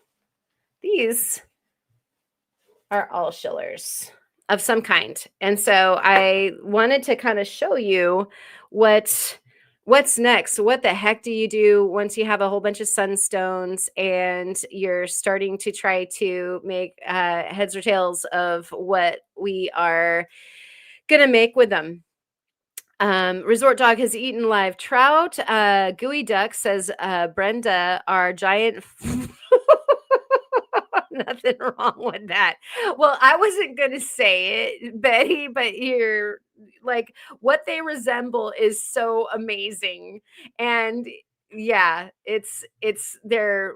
are all schillers of some kind. And so I wanted to kind of show you what's next. What the heck do you do once you have a whole bunch of sunstones and you're starting to try to make heads or tails of what we are going to make with them? Resort Dog has eaten live trout. Gooey Duck says, Brenda, our giant nothing wrong with that. Well, I wasn't going to say it, Betty, but you're like, what they resemble is so amazing. And yeah, they're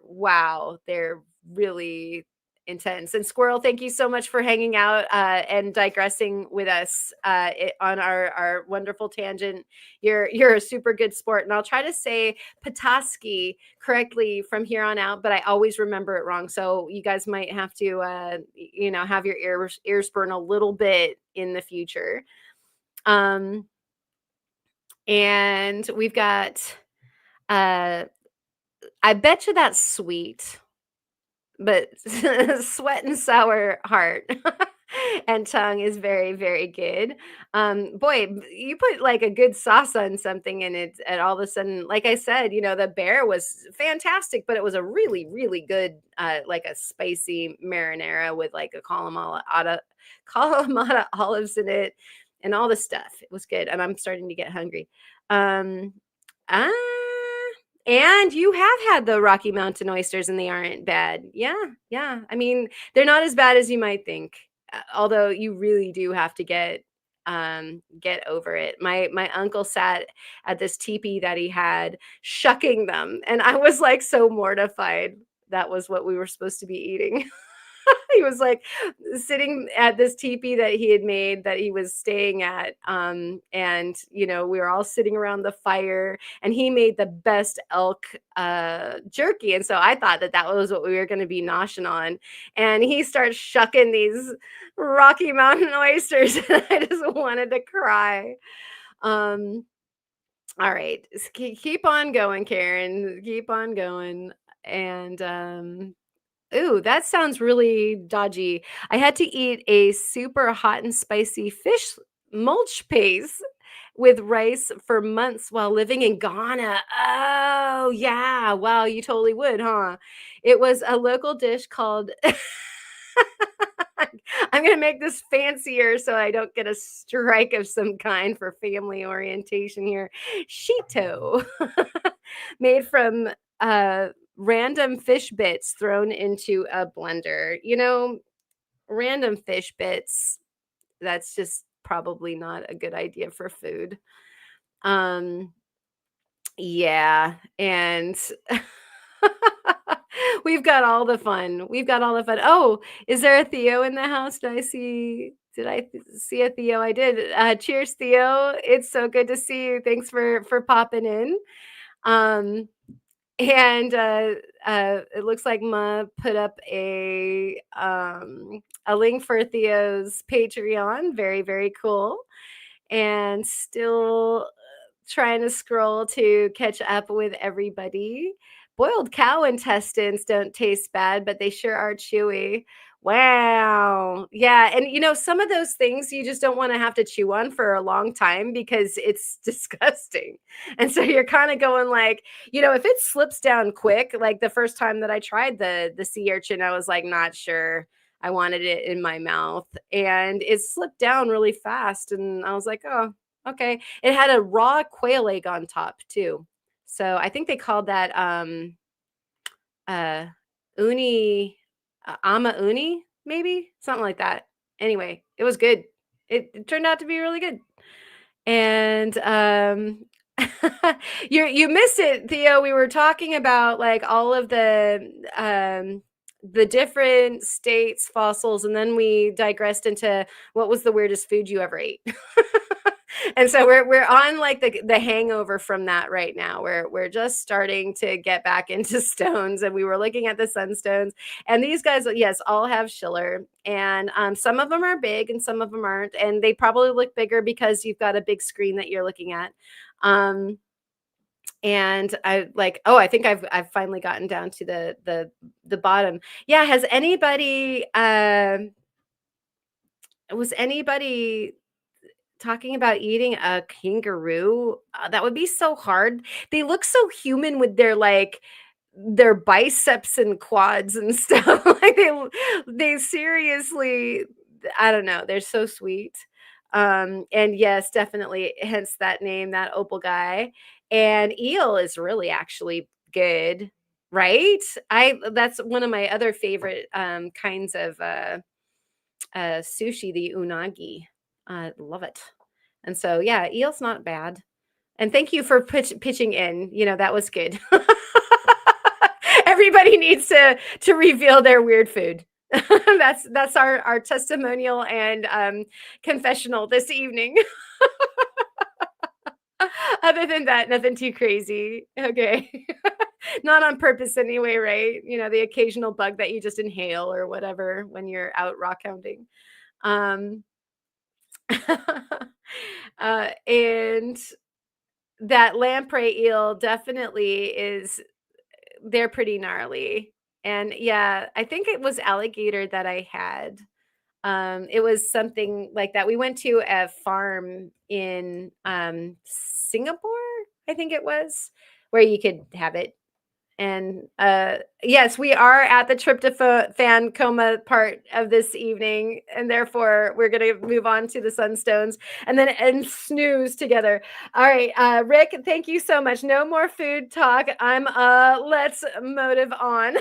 really intense. And Squirrel, thank you so much for hanging out and digressing with us on our wonderful tangent. You're a super good sport, and I'll try to say Petoskey correctly from here on out, but I always remember it wrong. So you guys might have to have your ears burn a little bit in the future. And we've got I bet you that's sweet, but sweet and sour heart and tongue is very, very good. Boy, you put like a good sauce on something and it's and all of a sudden, like I said, the bear was fantastic, but it was a really, really good, like a spicy marinara with like a Kalamata olives in it and all the stuff. It was good. And I'm starting to get hungry. Um, ah, and you have had the Rocky Mountain oysters and they aren't bad. Yeah, yeah. I mean, they're not as bad as you might think. Although you really do have to get over it. My uncle sat at this teepee that he had shucking them and I was like so mortified. That was what we were supposed to be eating. He was like sitting at this teepee that he had made that he was staying at. And we were all sitting around the fire and he made the best elk jerky. And so I thought that that was what we were going to be noshing on. And he starts shucking these Rocky Mountain oysters. And I just wanted to cry. Um, all right. Keep on going, Karen. Keep on going. And ooh, that sounds really dodgy. I had to eat a super hot and spicy fish mulch paste with rice for months while living in Ghana. Oh, yeah. Wow, you totally would, huh? It was a local dish called I'm going to make this fancier so I don't get a strike of some kind for family orientation here. Shito, made from random fish bits thrown into a blender. Random fish bits, that's just probably not a good idea for food. Um, yeah, and we've got all the fun. We've got all the fun. Oh, is there a Theo in the house? Did I see a Theo? I did. Cheers, Theo. It's so good to see you. Thanks for popping in. Um, and it looks like Ma put up a link for Theo's Patreon. Very, very cool. And still trying to scroll to catch up with everybody. Boiled cow intestines don't taste bad, but they sure are chewy. Wow. Yeah. And some of those things you just don't want to have to chew on for a long time because it's disgusting. And so you're kind of going like, if it slips down quick, like the first time that I tried the sea urchin, I was like not sure I wanted it in my mouth. And it slipped down really fast. And I was like, oh, okay. It had a raw quail egg on top too. So I think they called that uh uni ama uni, maybe something like that. Anyway, it was good. It turned out to be really good. And you missed it, Theo. We were talking about like all of the different states fossils, and then we digressed into what was the weirdest food you ever ate. And so we're on like the hangover from that right now. We're just starting to get back into stones, and we were looking at the sunstones, and these guys, yes, all have schiller, and some of them are big and some of them aren't, and they probably look bigger because you've got a big screen that you're looking at. And I like, oh, I think I've finally gotten down to the bottom. Yeah, has anybody was anybody talking about eating a kangaroo? That would be so hard. They look so human with their biceps and quads and stuff. Like they seriously, I don't know, they're so sweet. And yes, definitely, hence that name, that opal guy. And eel is really actually good, right? I That's one of my other favorite kinds of sushi, the unagi. I love it. And so, yeah, eel's not bad. And thank you for pitching in. That was good. Everybody needs to reveal their weird food. That's our testimonial and confessional this evening. Other than that, nothing too crazy. Okay. Not on purpose anyway, right? The occasional bug that you just inhale or whatever when you're out rock hounding. Um, and that lamprey eel definitely is they're pretty gnarly. And yeah, I think it was alligator that I had. It was something like that. We went to a farm in Singapore, I think it was, where you could have it. And yes, we are at the tryptophan coma part of this evening, and therefore we're going to move on to the Sunstones and then and snooze together. All right, Rick, thank you so much. No more food talk. I'm let's motive on.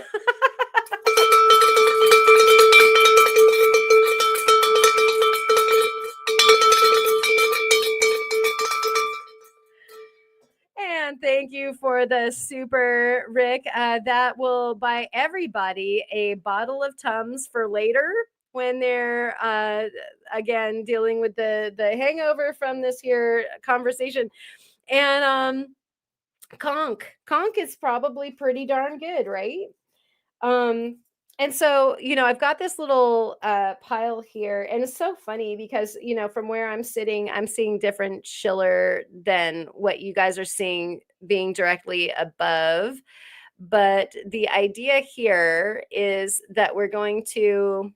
And thank you for the super, Rick. That will buy everybody a bottle of Tums for later when they're again dealing with the hangover from this here conversation. And conch is probably pretty darn good, right? Um, and so, I've got this little pile here, and it's so funny because, from where I'm sitting, I'm seeing different schiller than what you guys are seeing being directly above. But the idea here is that we're going to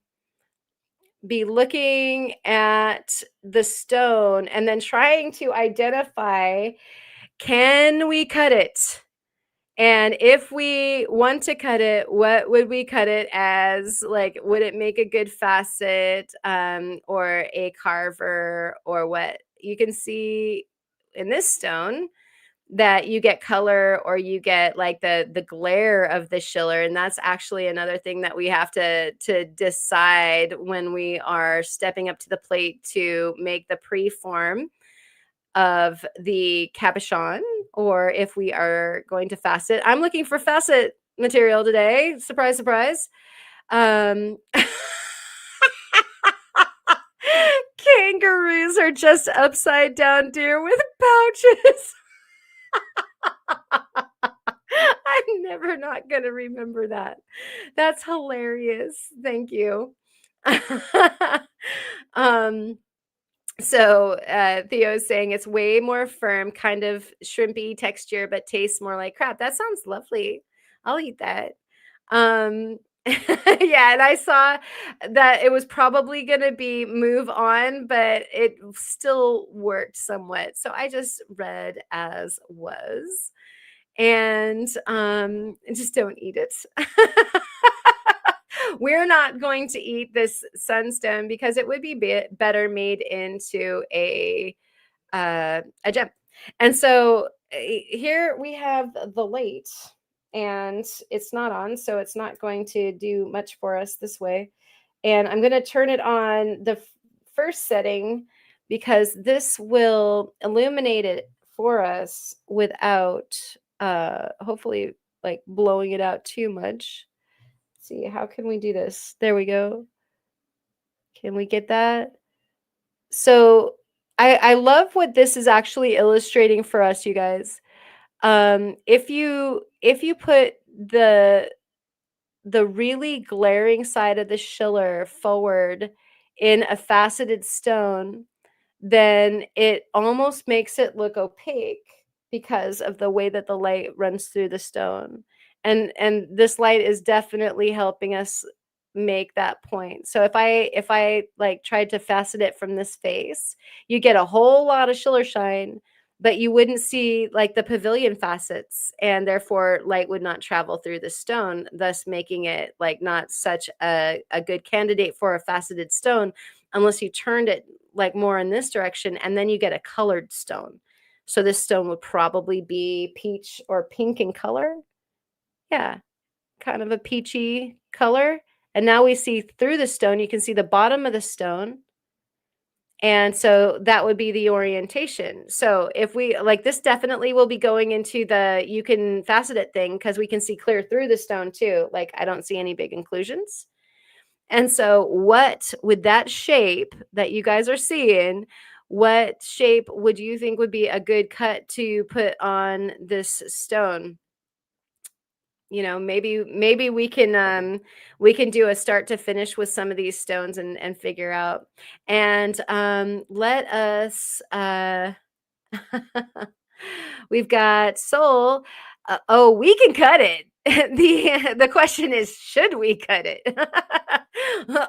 be looking at the stone and then trying to identify, can we cut it? And if we want to cut it, what would we cut it as? Like, would it make a good facet, or a carver, or what? You can see in this stone that you get color, or you get like the glare of the schiller, and that's actually another thing that we have to decide when we are stepping up to the plate to make the preform of the cabochon, or if we are going to facet. I'm looking for facet material today. Surprise, surprise. Um, Kangaroos are just upside down deer with pouches. I'm never not going to remember that. That's hilarious. Thank you. um, So Theo is saying it's way more firm, kind of shrimpy texture, but tastes more like crab. That sounds lovely. I'll eat that. Yeah, and I saw that it was probably going to be move on, but it still worked somewhat. So I just read as was, and just don't eat it. We're not going to eat this sunstone because it would be better made into a gem. And so here we have the late, and it's not on, so it's not going to do much for us this way. And I'm going to turn it on the first setting because this will illuminate it for us without hopefully like blowing it out too much. See, how can we do this? There we go. Can we get that? So I love what this is actually illustrating for us, you guys. If you put the really glaring side of the schiller forward in a faceted stone, then it almost makes it look opaque because of the way that the light runs through the stone. And this light is definitely helping us make that point. So if I like tried to facet it from this face, you get a whole lot of schiller shine, but you wouldn't see like the pavilion facets, and therefore light would not travel through the stone, thus making it like not such a good candidate for a faceted stone unless you turned it like more in this direction, and then you get a colored stone. So this stone would probably be peach or pink in color. Yeah, kind of a peachy color. And now we see through the stone, you can see the bottom of the stone. And so that would be the orientation. So if we like this, definitely will be going into the you can facet it thing because we can see clear through the stone too. Like I don't see any big inclusions. And so what would that shape that you guys are seeing, what shape would you think would be a good cut to put on this stone? Maybe we can do a start to finish with some of these stones and figure out. And let us we've got soul. Oh, we can cut it. The question is, should we cut it?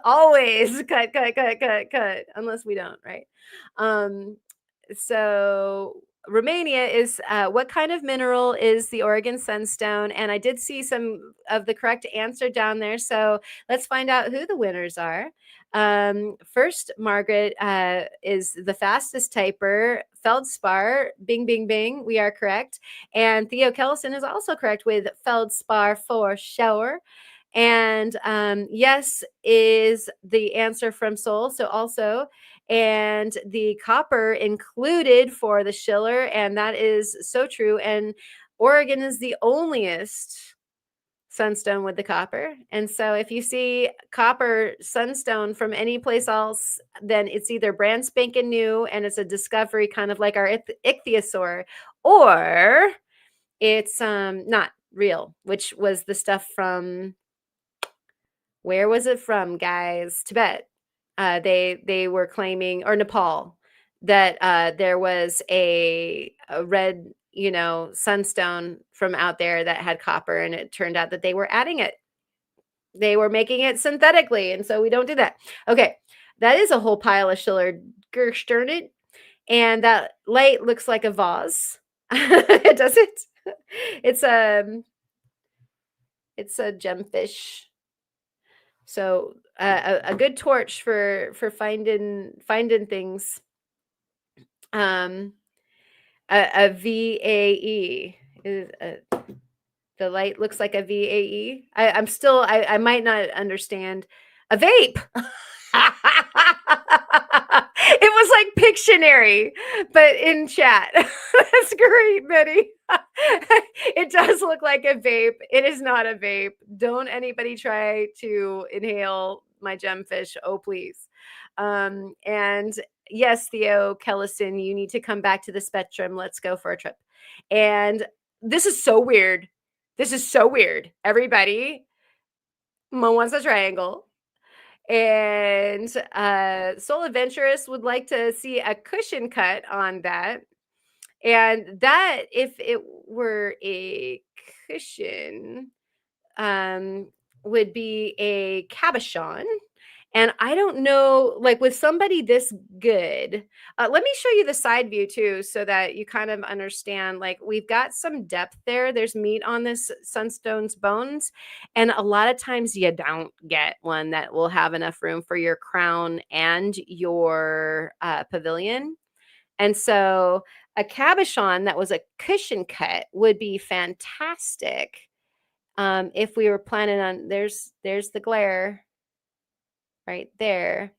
Always cut, unless we don't, right? Um, so Romania is what kind of mineral is the Oregon Sunstone? And I did see some of the correct answer down there. So let's find out who the winners are. First, Margaret is the fastest typer. Feldspar, bing, bing, bing. We are correct. And Theo Kellison is also correct with feldspar for sure. And yes is the answer from Seoul. So also, and the copper included for the schiller, and that is so true. And Oregon is the onlyest sunstone with the copper. And so if you see copper sunstone from any place else, then it's either brand spanking new and it's a discovery, kind of like our ichthyosaur, or it's not real, which was the stuff from, where was it from, guys? Tibet. They were claiming, or Nepal, that there was a red, sunstone from out there that had copper, and it turned out that they were adding it. They were making it synthetically, and so we don't do that. Okay, that is a whole pile of schiller. Gersh darn it. And that light looks like a vase. It doesn't. It's a gemfish. So a good torch for finding things. A VAE is the light looks like a VAE. I'm still, I might not understand a vape. It was like Pictionary, but in chat. That's great, Betty. It does look like a vape. It is not a vape. Don't anybody try to inhale my gemfish. Oh, please. And yes, Theo Kellison, you need to come back to the spectrum. Let's go for a trip. And this is so weird. This is so weird. Everybody, Mo wants a triangle. And Soul Adventurous would like to see a cushion cut on that. And that, if it were a cushion, would be a cabochon. And I don't know, like with somebody this good, let me show you the side view too, so that you kind of understand, like we've got some depth there. There's meat on this sunstone's bones. And a lot of times you don't get one that will have enough room for your crown and your pavilion. And so a cabochon that was a cushion cut would be fantastic. If we were planning on, there's the glare right there,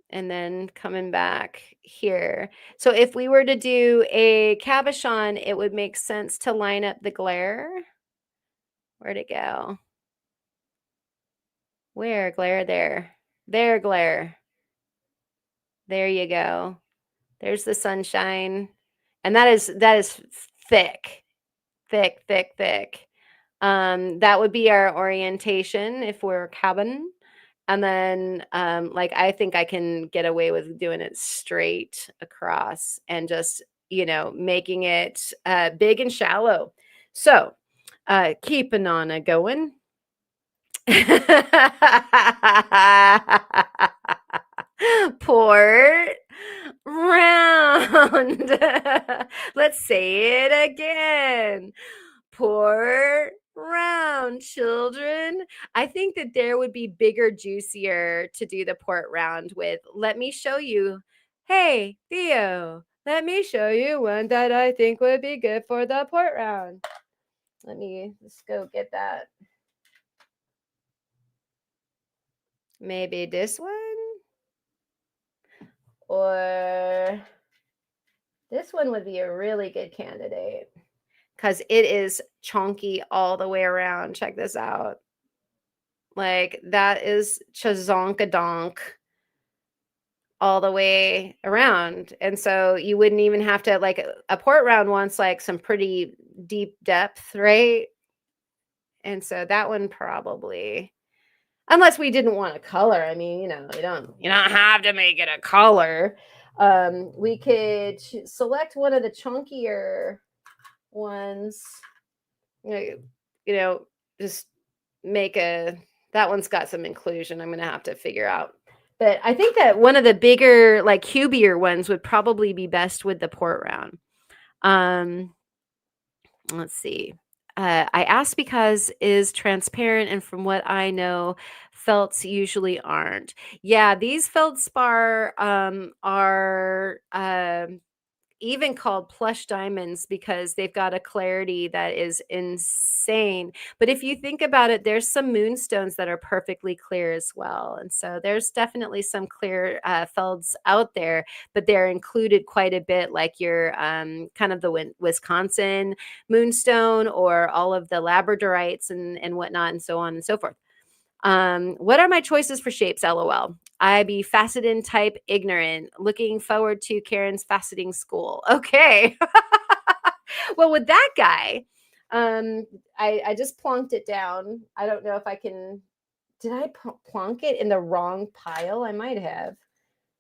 and then coming back here. So if we were to do a cabochon, it would make sense to line up the glare. Where'd it go? Where? Glare there. There, glare. There you go. There's the sunshine. And that is thick. Thick, thick, thick. That would be our orientation if we're cabin. And then, like, I think I can get away with doing it straight across and just, making it big and shallow. So, keeping on going. Port round. Let's say it again. Port round, children. I think that there would be bigger, juicier to do the port round with. Let me show you. Hey, Theo, let me show you one that I think would be good for the port round. Let me just go get that. Maybe this one? Or this one would be a really good candidate because it is chunky all the way around. Check this out. Like, that is chazonkadonk all the way around. And so you wouldn't even have to, like, a port round wants like some pretty deep depth, right? And so that one probably, unless we didn't want a color. I mean, you don't have to make it a color. We could select one of the chunkier ones. just make a that one's got some inclusion I'm gonna have to figure out. But I think that one of the bigger, like, cubier ones would probably be best with the port round. Um, let's see. I asked because is transparent, and from what I know, felts usually aren't. Yeah, these feldspar are even called plush diamonds because they've got a clarity that is insane. But if you think about it, there's some moonstones that are perfectly clear as well. And so there's definitely some clear felds out there, but they're included quite a bit, like your kind of the Wisconsin moonstone or all of the labradorites and whatnot, and so on and so forth. What are my choices for shapes? LOL. I be faceted type ignorant. Looking forward to Karen's faceting school. Okay. Well, with that guy, I just plonked it down. I don't know if I can. Did I plonk it in the wrong pile? I might have.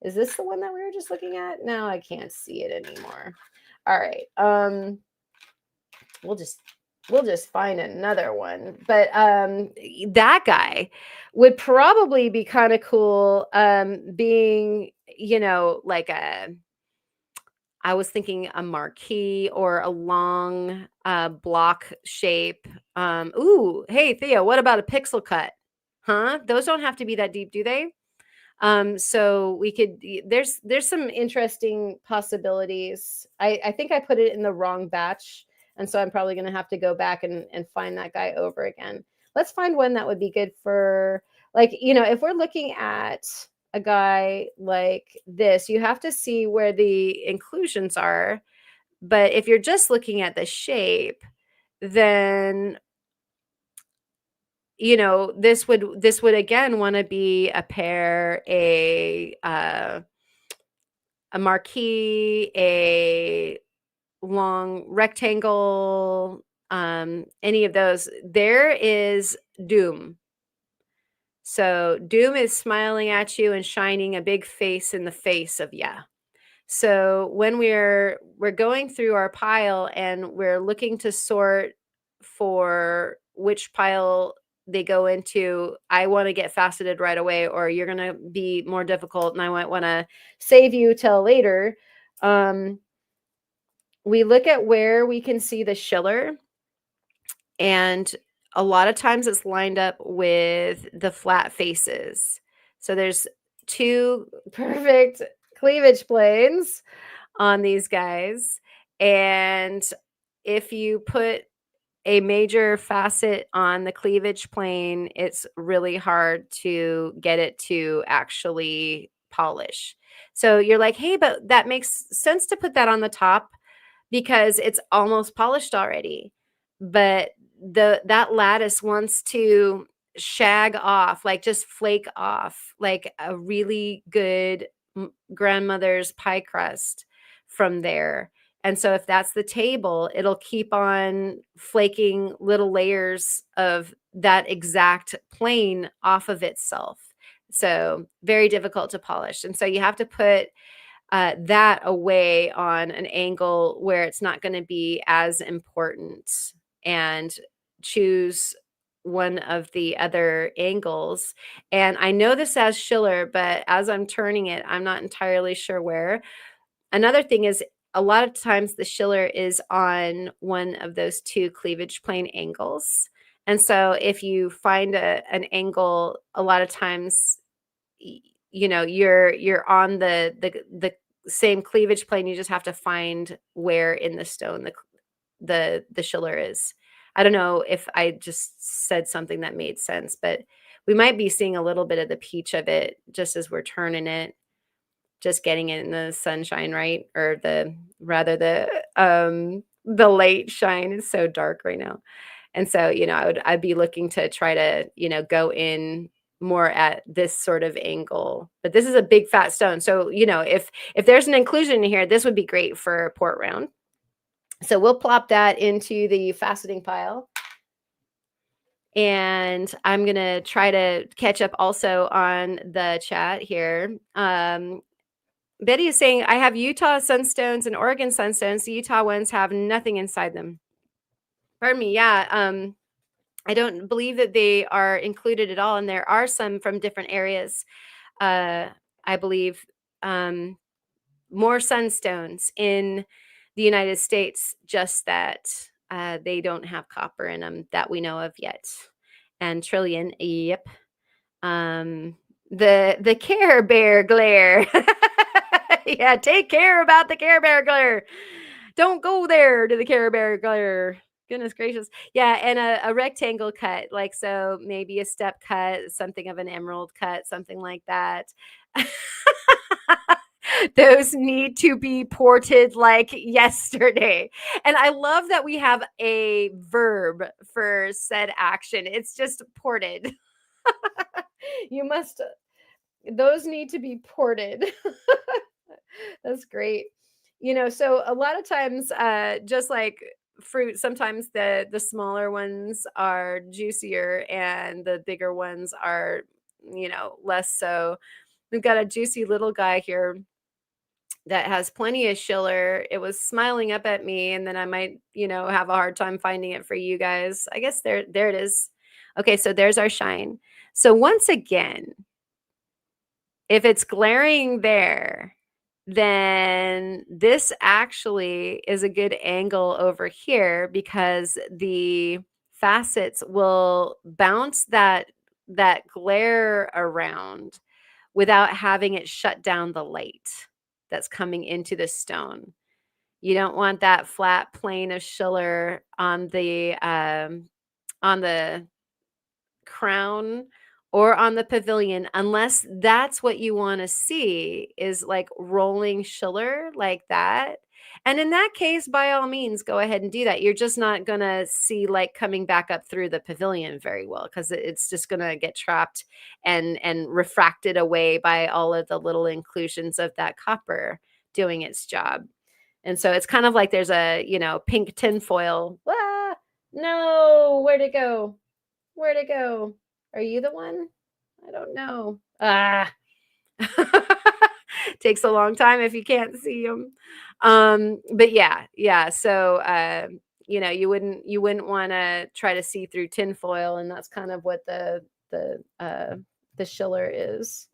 Is this the one that we were just looking at? No, I can't see it anymore. All right. We'll just find another one. But that guy would probably be kind of cool being, like I was thinking a marquee or a long block shape. Ooh, hey Theo, what about a pixel cut? Huh? Those don't have to be that deep, do they? So we could there's some interesting possibilities. I think I put it in the wrong batch, and so I'm probably gonna have to go back and find that guy over again. Let's find one that would be good for, like, if we're looking at a guy like this, you have to see where the inclusions are. But if you're just looking at the shape, then this would again want to be a pair, a marquee, a long rectangle, any of those. There is Doom. So Doom is smiling at you and shining a big face in the face of yeah. So when we're going through our pile and we're looking to sort for which pile they go into, I want to get faceted right away, or you're going to be more difficult and I might want to save you till later. We look at where we can see the schiller, and a lot of times it's lined up with the flat faces. So there's two perfect cleavage planes on these guys. And if you put a major facet on the cleavage plane, it's really hard to get it to actually polish. So you're like, hey, but that makes sense to put that on the top because it's almost polished already. But that lattice wants to shag off, like just flake off, like a really good grandmother's pie crust from there. And so if that's the table, it'll keep on flaking little layers of that exact plane off of itself. So very difficult to polish. And so you have to put that away on an angle where it's not going to be as important, and choose one of the other angles. And I know this as schiller, but as I'm turning it, I'm not entirely sure where. Another thing is, a lot of times the schiller is on one of those two cleavage plane angles. And so if you find an angle, a lot of times you're on the same cleavage plane. You just have to find where in the stone the schiller is. I don't know if I just said something that made sense, but we might be seeing a little bit of the peach of it just as we're turning it, just getting it in the sunshine, right? Or the late shine. Is so dark right now. And so, I'd be looking to try to, go in more at this sort of angle. But this is a big fat stone. So, if there's an inclusion in here, this would be great for a port round. So we'll plop that into the faceting pile. And I'm going to try to catch up also on the chat here. Betty is saying, I have Utah Sunstones and Oregon Sunstones. The Utah ones have nothing inside them. Pardon me. Yeah. I don't believe that they are included at all, and there are some from different areas. Uh, I believe um, more sunstones in the United States, just that they don't have copper in them that we know of yet. And trillion, yep. Um, the Care Bear glare. Yeah, take care about the Care Bear glare. Don't go there to the Care Bear glare. Goodness gracious. Yeah, and a rectangle cut, like so maybe a step cut, something of an emerald cut, something like that. Those need to be ported like yesterday. And I love that we have a verb for said action. It's just ported. You must those need to be ported. That's great. So a lot of times, just like fruit, sometimes the smaller ones are juicier and the bigger ones are, less so. We've got a juicy little guy here that has plenty of schiller. It was smiling up at me, and then I might, have a hard time finding it for you guys. I guess there it is. Okay, so there's our shine. So once again, if it's glaring there, then this actually is a good angle over here because the facets will bounce that glare around without having it shut down the light that's coming into the stone. You don't want that flat plane of schiller on the crown or on the pavilion, unless that's what you want to see is like rolling schiller like that. And in that case, by all means, go ahead and do that. You're just not going to see light coming back up through the pavilion very well because it's just going to get trapped and refracted away by all of the little inclusions of that copper doing its job. And so it's kind of like there's a, pink tinfoil. Ah, no, where'd it go? Where'd it go? Are you the one? I don't know. Ah. Takes a long time if you can't see them. But yeah. So you wouldn't want to try to see through tinfoil, and that's kind of what the schiller is.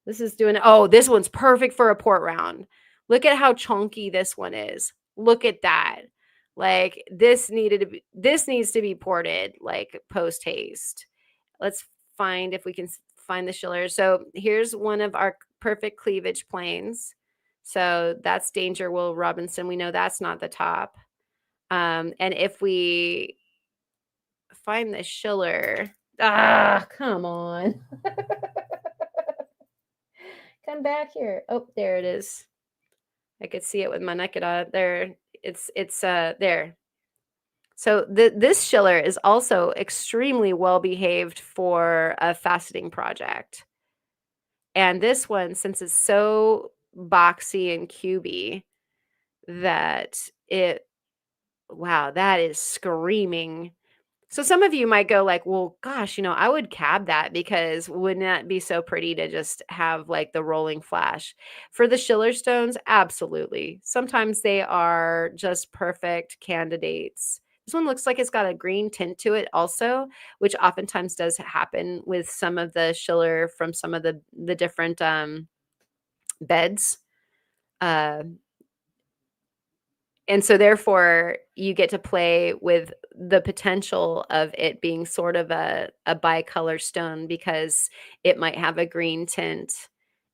This is doing it. Oh, this one's perfect for a port round. Look at how chunky this one is. Look at that. Like this needs to be ported like post haste. Let's find if we can find the schiller. So here's one of our perfect cleavage planes. So that's Danger Will Robinson. We know that's not the top. And if we find the schiller, come on. Come back here. Oh, there it is. I could see it with my naked eye. There, it's there. So this schiller is also extremely well behaved for a faceting project. And this one, since it's so boxy and cubey, that wow, that is screaming. So some of you might go like, well, gosh, I would cab that because wouldn't that be so pretty to just have like the rolling flash? For the schiller stones, absolutely. Sometimes they are just perfect candidates. This one looks like it's got a green tint to it also, which oftentimes does happen with some of the schiller from some of the different beds. Uh, and so therefore you get to play with the potential of it being sort of a bicolor stone because it might have a green tint.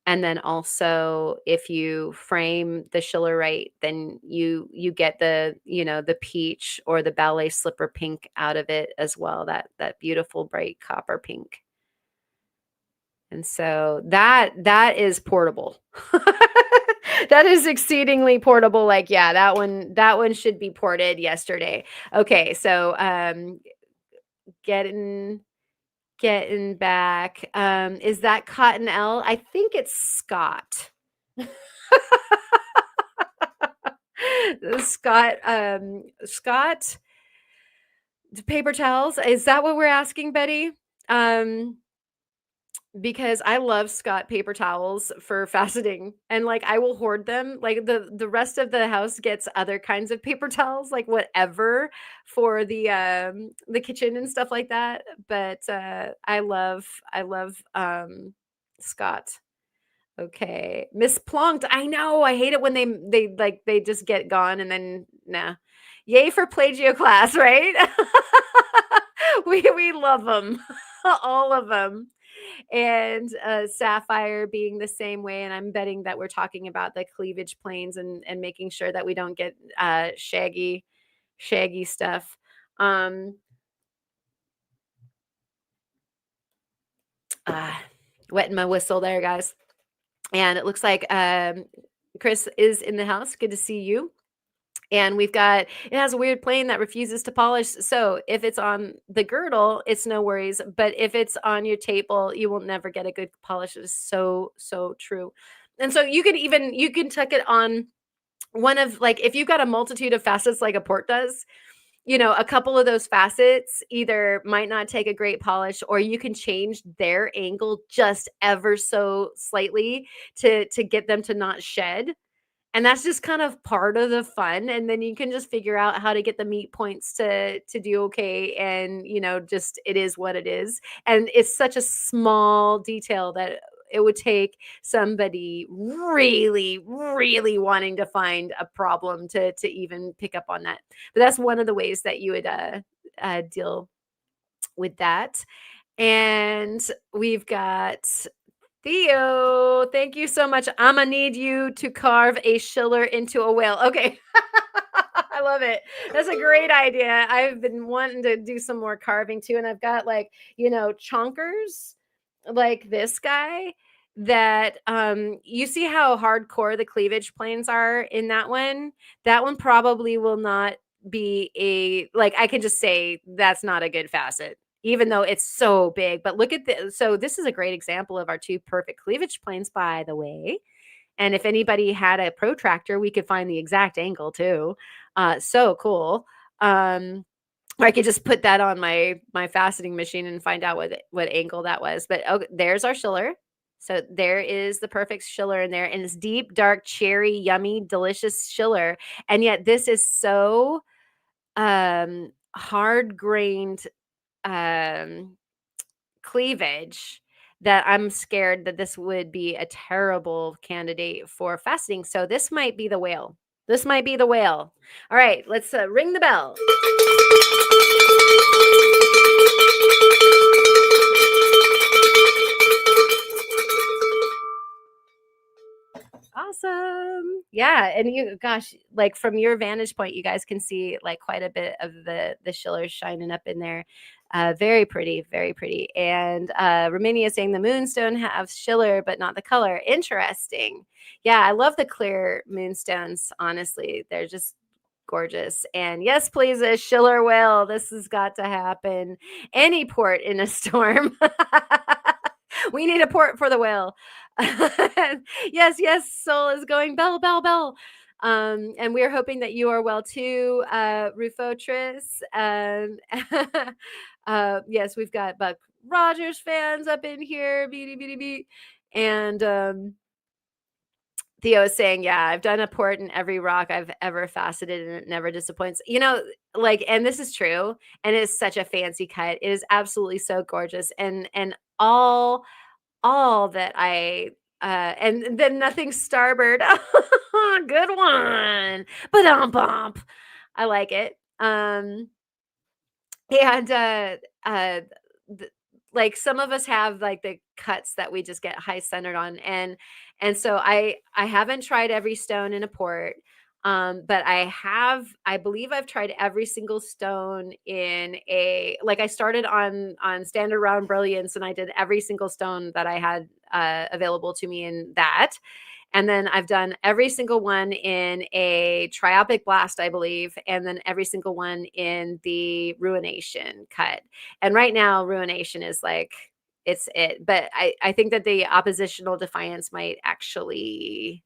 And then also if you frame the schiller right, then you get the peach or the ballet slipper pink out of it as well, that beautiful bright copper pink. And so that is portable. That is exceedingly portable. Like, yeah, that one should be ported yesterday. Okay, so getting back. Is that Cotton L? I think it's Scott. Scott paper towels. Is that what we're asking, Betty? because I love Scott paper towels for faceting, and, like, I will hoard them, like, the rest of the house gets other kinds of paper towels, like, whatever for the kitchen and stuff like that, but, I love Scott. Okay. Misplunked. I know, I hate it when they just get gone and then nah. Yay for plagio class, right? We love them, all of them. And, sapphire being the same way, and I'm betting that we're talking about the cleavage planes and making sure that we don't get, shaggy stuff. Um, ah, wetting my whistle there, guys. And it looks like, Chris is in the house. Good to see you. And it has a weird plane that refuses to polish. So if it's on the girdle, it's no worries. But if it's on your table, you will never get a good polish. It is so, so true. And so you can tuck it on one of, like, if you've got a multitude of facets like a port does, a couple of those facets either might not take a great polish, or you can change their angle just ever so slightly to get them to not shed, and that's just kind of part of the fun, and then you can just figure out how to get the meat points to do okay, and, just it is what it is, and it's such a small detail that it would take somebody really, really wanting to find a problem to even pick up on that. But that's one of the ways that you would, deal with that, and we've got Theo, thank you so much. Imma need you to carve a schiller into a whale. Okay. I love it. That's a great idea. I've been wanting to do some more carving too, and I've got, like, chonkers like this guy that, you see how hardcore the cleavage planes are in that one? That one probably will not be I can just say that's not a good facet, even though it's so big. But look at this. So this is a great example of our two perfect cleavage planes, by the way. And if anybody had a protractor, we could find the exact angle too. So cool. Or I could just put that on my faceting machine and find out what angle that was. But okay, there's our schiller. So there is the perfect schiller in there, and it's deep, dark, cherry, yummy, delicious schiller. And yet this is so hard grained um cleavage that I'm scared that this would be a terrible candidate for faceting. So this might be the whale. This might be the whale. All right, let's ring the bell. Awesome. Yeah, and gosh, like, from your vantage point, you guys can see, like, quite a bit of the shillers shining up in there. Very pretty, very pretty. And Romania saying the moonstone have schiller, but not the color. Interesting. Yeah, I love the clear moonstones. Honestly, they're just gorgeous. And yes, please, a schiller whale. This has got to happen. Any port in a storm. We need a port for the whale. Yes, yes, Soul is going bell, bell, bell. And we're hoping that you are well too, Rufotris. Yes, we've got Buck Rogers fans up in here, beady, beady, beat. And Theo is saying, yeah, I've done a port in every rock I've ever faceted, and it never disappoints. And this is true, and it is such a fancy cut. It is absolutely so gorgeous, and all that and then nothing starboard. Good one. Ba-dum-bump. I like it. And uh th- like, some of us have, like, the cuts that we just get high centered on, and so I haven't tried every stone in a port, but I believe I've tried every single stone in I started on standard round brilliance, and I did every single stone that I had available to me in that. And then I've done every single one in a triopic blast, I believe, and then every single one in the ruination cut. And right now, ruination is like, it's it. But I think that the oppositional defiance might actually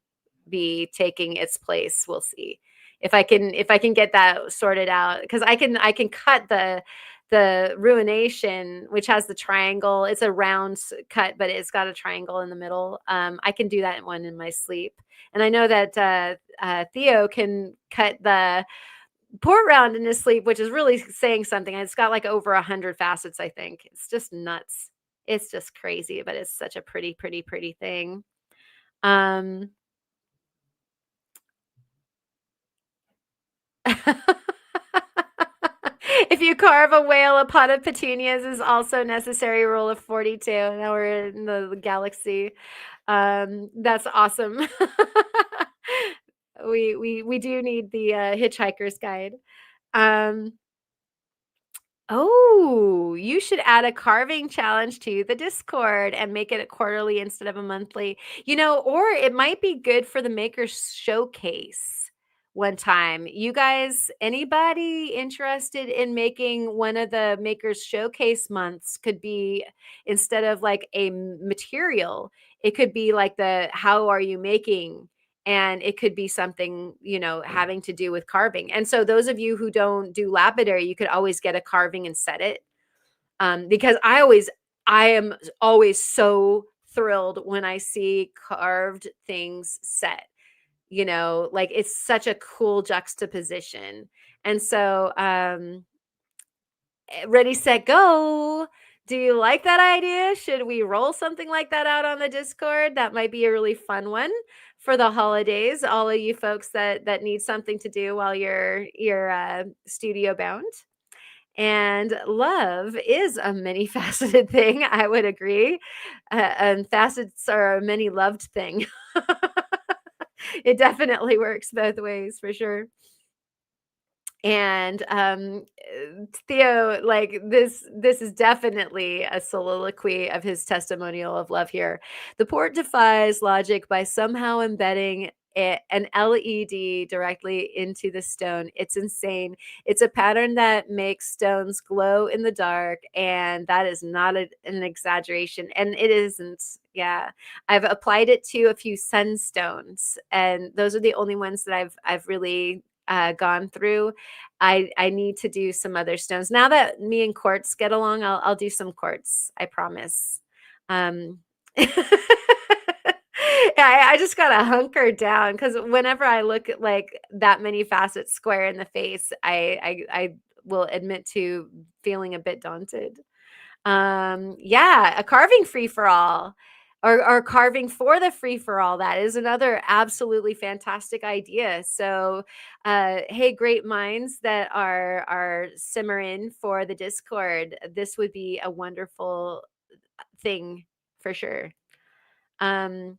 be taking its place. We'll see if I can get that sorted out, because I can cut the ruination, which has the triangle. It's a round cut, but it's got a triangle in the middle. I can do that one in my sleep. And I know that Theo can cut the port round in his sleep, which is really saying something. It's got like over 100 facets, I think. It's just nuts. It's just crazy, but it's such a pretty, pretty, pretty thing. Um, if you carve a whale, a pot of petunias is also necessary. Rule of 42. Now we're in the galaxy. That's awesome. We do need the Hitchhiker's Guide. Um, Oh, you should add a carving challenge to the Discord and make it a quarterly instead of a monthly. Or it might be good for the Makers Showcase one time. You guys, anybody interested in making one of the Makers Showcase months could be instead of like a material, it could be like the how are you making, and it could be something having to do with carving. And so those of you who don't do lapidary, you could always get a carving and set it, because I am always so thrilled when I see carved things set. Like it's such a cool juxtaposition. And so ready, set, go. Do you like that idea? Should we roll something like that out on the Discord? That might be a really fun one for the holidays. All of you folks that need something to do while you're studio bound. And love is a many faceted thing. I would agree. And facets are a many loved thing. It definitely works both ways for sure. And Theo, like this is definitely a soliloquy of his testimonial of love here. The port defies logic by somehow embedding an LED directly into the stone. It's insane. It's a pattern that makes stones glow in the dark, and that is not an exaggeration, and it isn't. Yeah, I've applied it to a few sunstones, and those are the only ones that I've really gone through. I need to do some other stones. Now that me and quartz get along, I'll do some quartz. I promise. Yeah, I just gotta hunker down because whenever I look at like that many facets square in the face, I will admit to feeling a bit daunted. Yeah, a carving free for all, or carving for the free for all. That is another absolutely fantastic idea. So, hey, great minds that are simmering for the Discord, this would be a wonderful thing for sure. Um,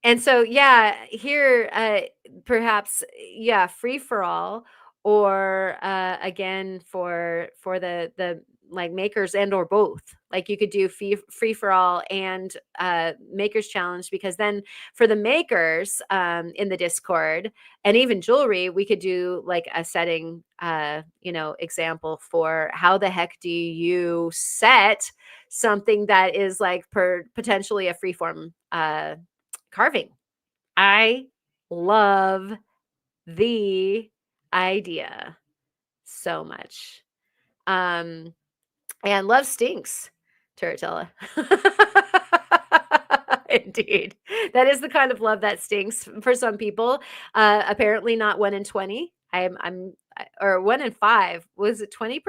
and so, yeah, here, perhaps, yeah, free for all, or again for the like makers and or both. Like you could do free for all and makers challenge, because then for the makers in the Discord and even jewelry, we could do like a setting, example for how the heck do you set something that is like potentially a freeform carving. I love the idea so much. Um, and love stinks, Turritella. Indeed. That is the kind of love that stinks for some people. Apparently not 1 in 20. Or 1 in 5. Was it 20%?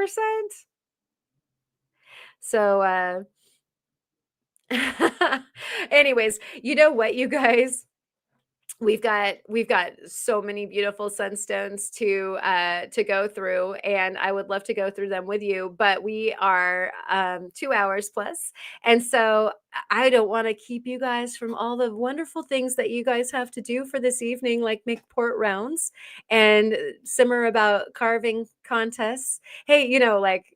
So anyways, you know what, you guys? We've got so many beautiful sunstones to go through, and I would love to go through them with you, but we are 2 hours plus, and so I don't want to keep you guys from all the wonderful things that you guys have to do for this evening, like make port rounds and simmer about carving contests. Hey, like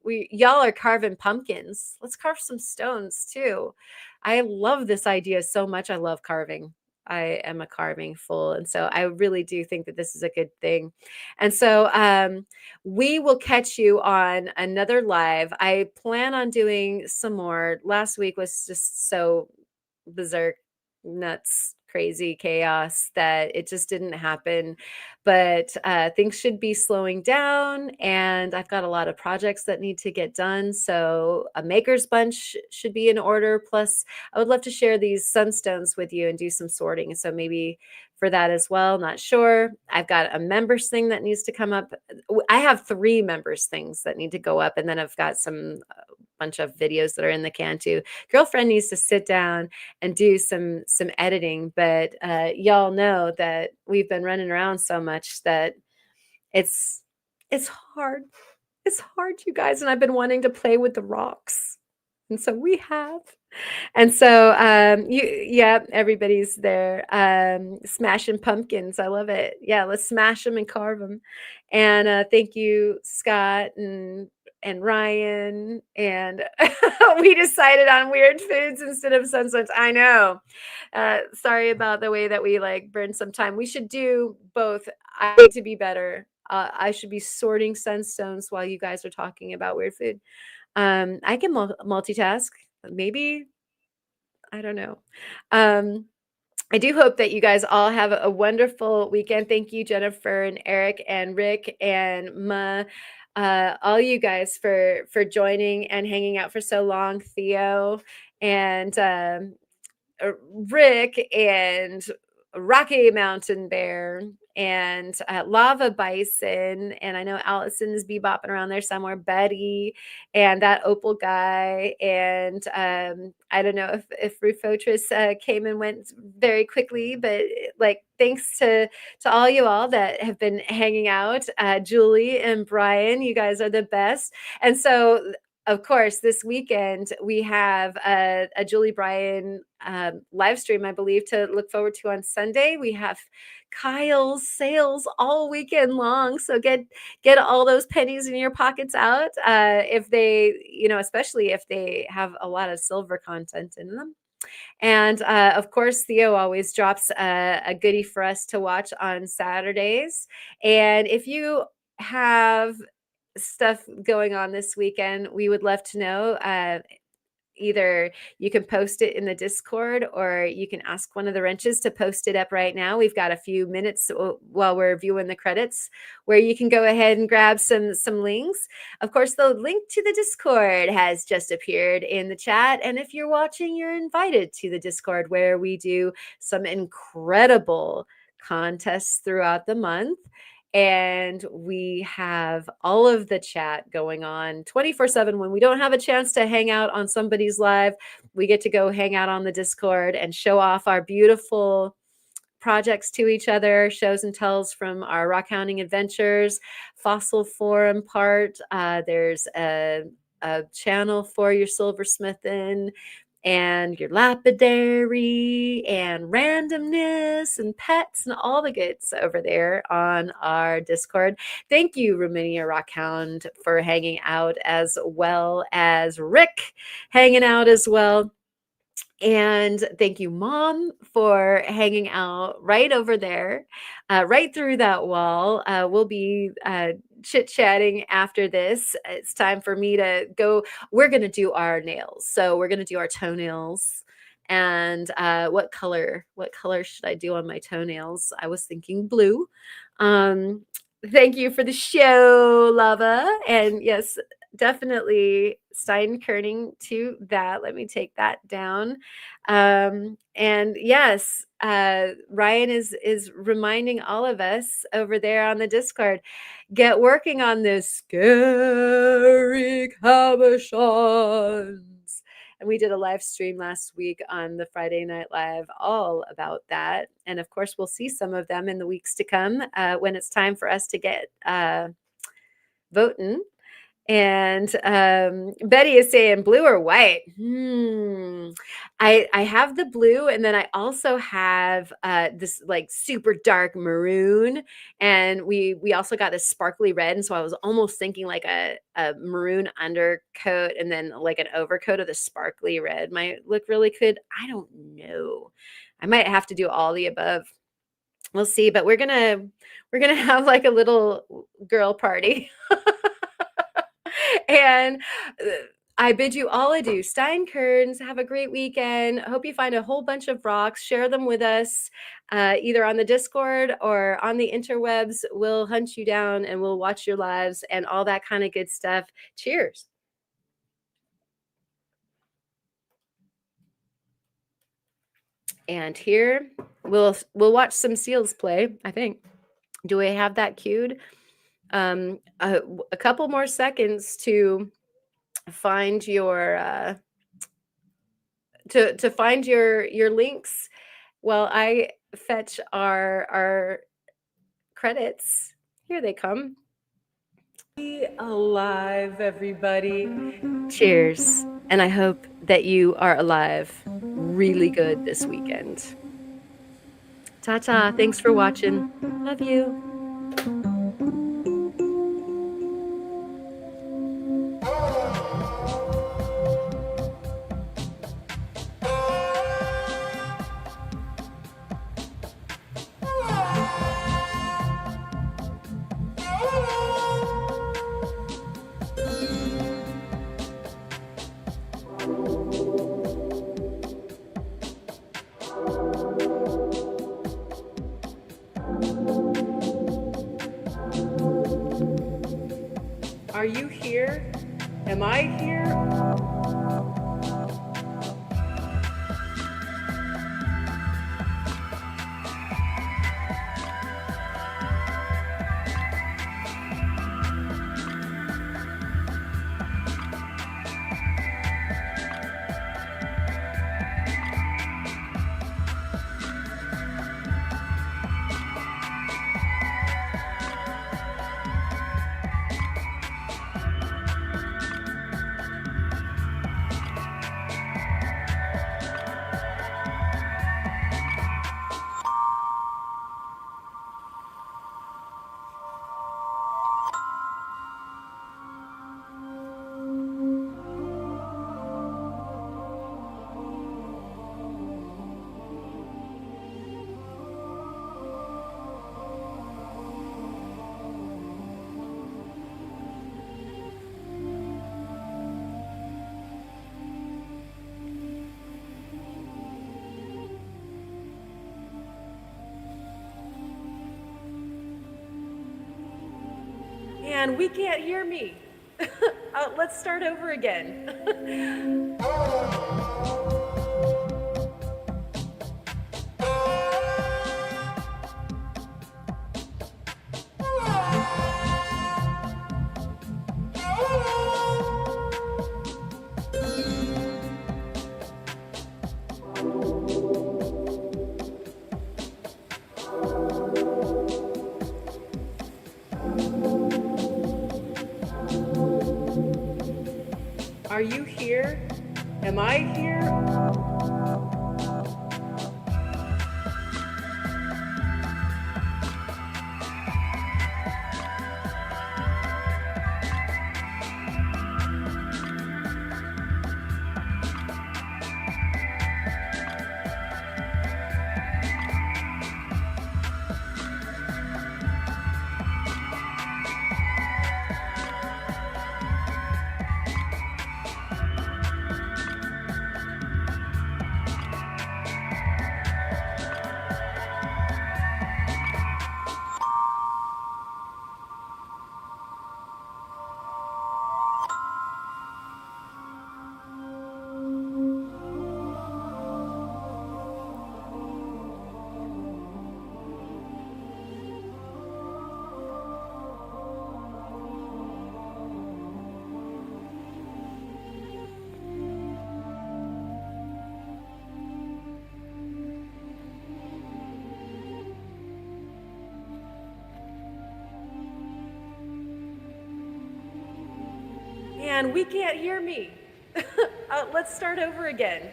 y'all are carving pumpkins. Let's carve some stones too. I love this idea so much. I love carving. I am a carving fool. And so I really do think that this is a good thing. And so we will catch you on another live. I plan on doing some more. Last week was just so berserk, nuts, crazy chaos that it just didn't happen. But things should be slowing down, and I've got a lot of projects that need to get done. So a maker's bunch should be in order. Plus, I would love to share these sunstones with you and do some sorting. So maybe for that as well. Not sure. I've got a members thing that needs to come up. I have 3 members things that need to go up, and then I've got some bunch of videos that are in the can too. Girlfriend needs to sit down and do some editing, but y'all know that we've been running around so much that it's it's hard. It's hard, you guys, and I've been wanting to play with the rocks. And so we have. And so, yeah, everybody's there, smashing pumpkins. I love it. Yeah, let's smash them and carve them. And thank you, Scott and Ryan. And we decided on weird foods instead of sunstones. I know. Sorry about the way that we like burn some time. We should do both. I need to be better. I should be sorting sunstones while you guys are talking about weird food. I can multitask. Maybe I don't know. Um, I do hope that you guys all have a wonderful weekend. Thank you, Jennifer and Eric and Rick and Ma, all you guys for joining and hanging out for so long. Theo and Rick and Rocky Mountain Bear and Lava Bison. And I know Allison is bebopping around there somewhere. Betty and that Opal guy. And I don't know if Rufotris came and went very quickly, but like thanks to all you all that have been hanging out. Julie and Brian, you guys are the best. And so of course, this weekend we have a Julie Bryan live stream, I believe, to look forward to on Sunday. We have Kyle's sales all weekend long, so get all those pennies in your pockets out if they, especially if they have a lot of silver content in them. And of course, Theo always drops a goodie for us to watch on Saturdays. And if you have stuff going on this weekend, we would love to know. Either you can post it in the Discord or you can ask one of the wrenches to post it up right now. We've got a few minutes while we're viewing the credits where you can go ahead and grab some links. Of course, the link to the Discord has just appeared in the chat. And if you're watching, you're invited to the Discord where we do some incredible contests throughout the month. And we have all of the chat going on 24/7. When we don't have a chance to hang out on somebody's live, we get to go hang out on the Discord and show off our beautiful projects to each other, shows and tells from our rock hounding adventures, fossil forum part. There's a channel for your silversmithing and your lapidary and randomness and pets and all the goods over there on our Discord. Thank you, Ruminia Rockhound, for hanging out, as well as Rick hanging out as well. And thank you, Mom, for hanging out right over there, right through that wall. We'll be chit-chatting after this. It's time for me to go. We're going to do our nails. So we're going to do our toenails. And what color should I do on my toenails? I was thinking blue. Thank you for the show, Lava. And yes, definitely Stein Kerning to that. Let me take that down. And yes, Ryan is reminding all of us over there on the Discord, get working on this scary cabochons. And we did a live stream last week on the Friday Night Live all about that. And of course, we'll see some of them in the weeks to come when it's time for us to get voting. And Betty is saying blue or white. I have the blue, and then I also have this like super dark maroon, and we also got this sparkly red. And so I was almost thinking like a maroon undercoat and then like an overcoat of the sparkly red might look really good. I don't know. I might have to do all the above. We'll see, but we're gonna have like a little girl party. And I bid you all adieu. Stein Kearns, have a great weekend. I hope you find a whole bunch of rocks. Share them with us, either on the Discord or on the interwebs. We'll hunt you down and we'll watch your lives and all that kind of good stuff. Cheers. And here we'll watch some seals play, I think. Do we have that queued? A couple more seconds to find your to find your links while I fetch our credits. Here they come. Be alive, everybody. Cheers. And I hope that you are alive really good this weekend. Ta-ta. Thanks for watching. Love you. Are you here? Am I here? And we can't hear me. Let's start over again. Are you here? Am I here? And we can't hear me. Let's start over again.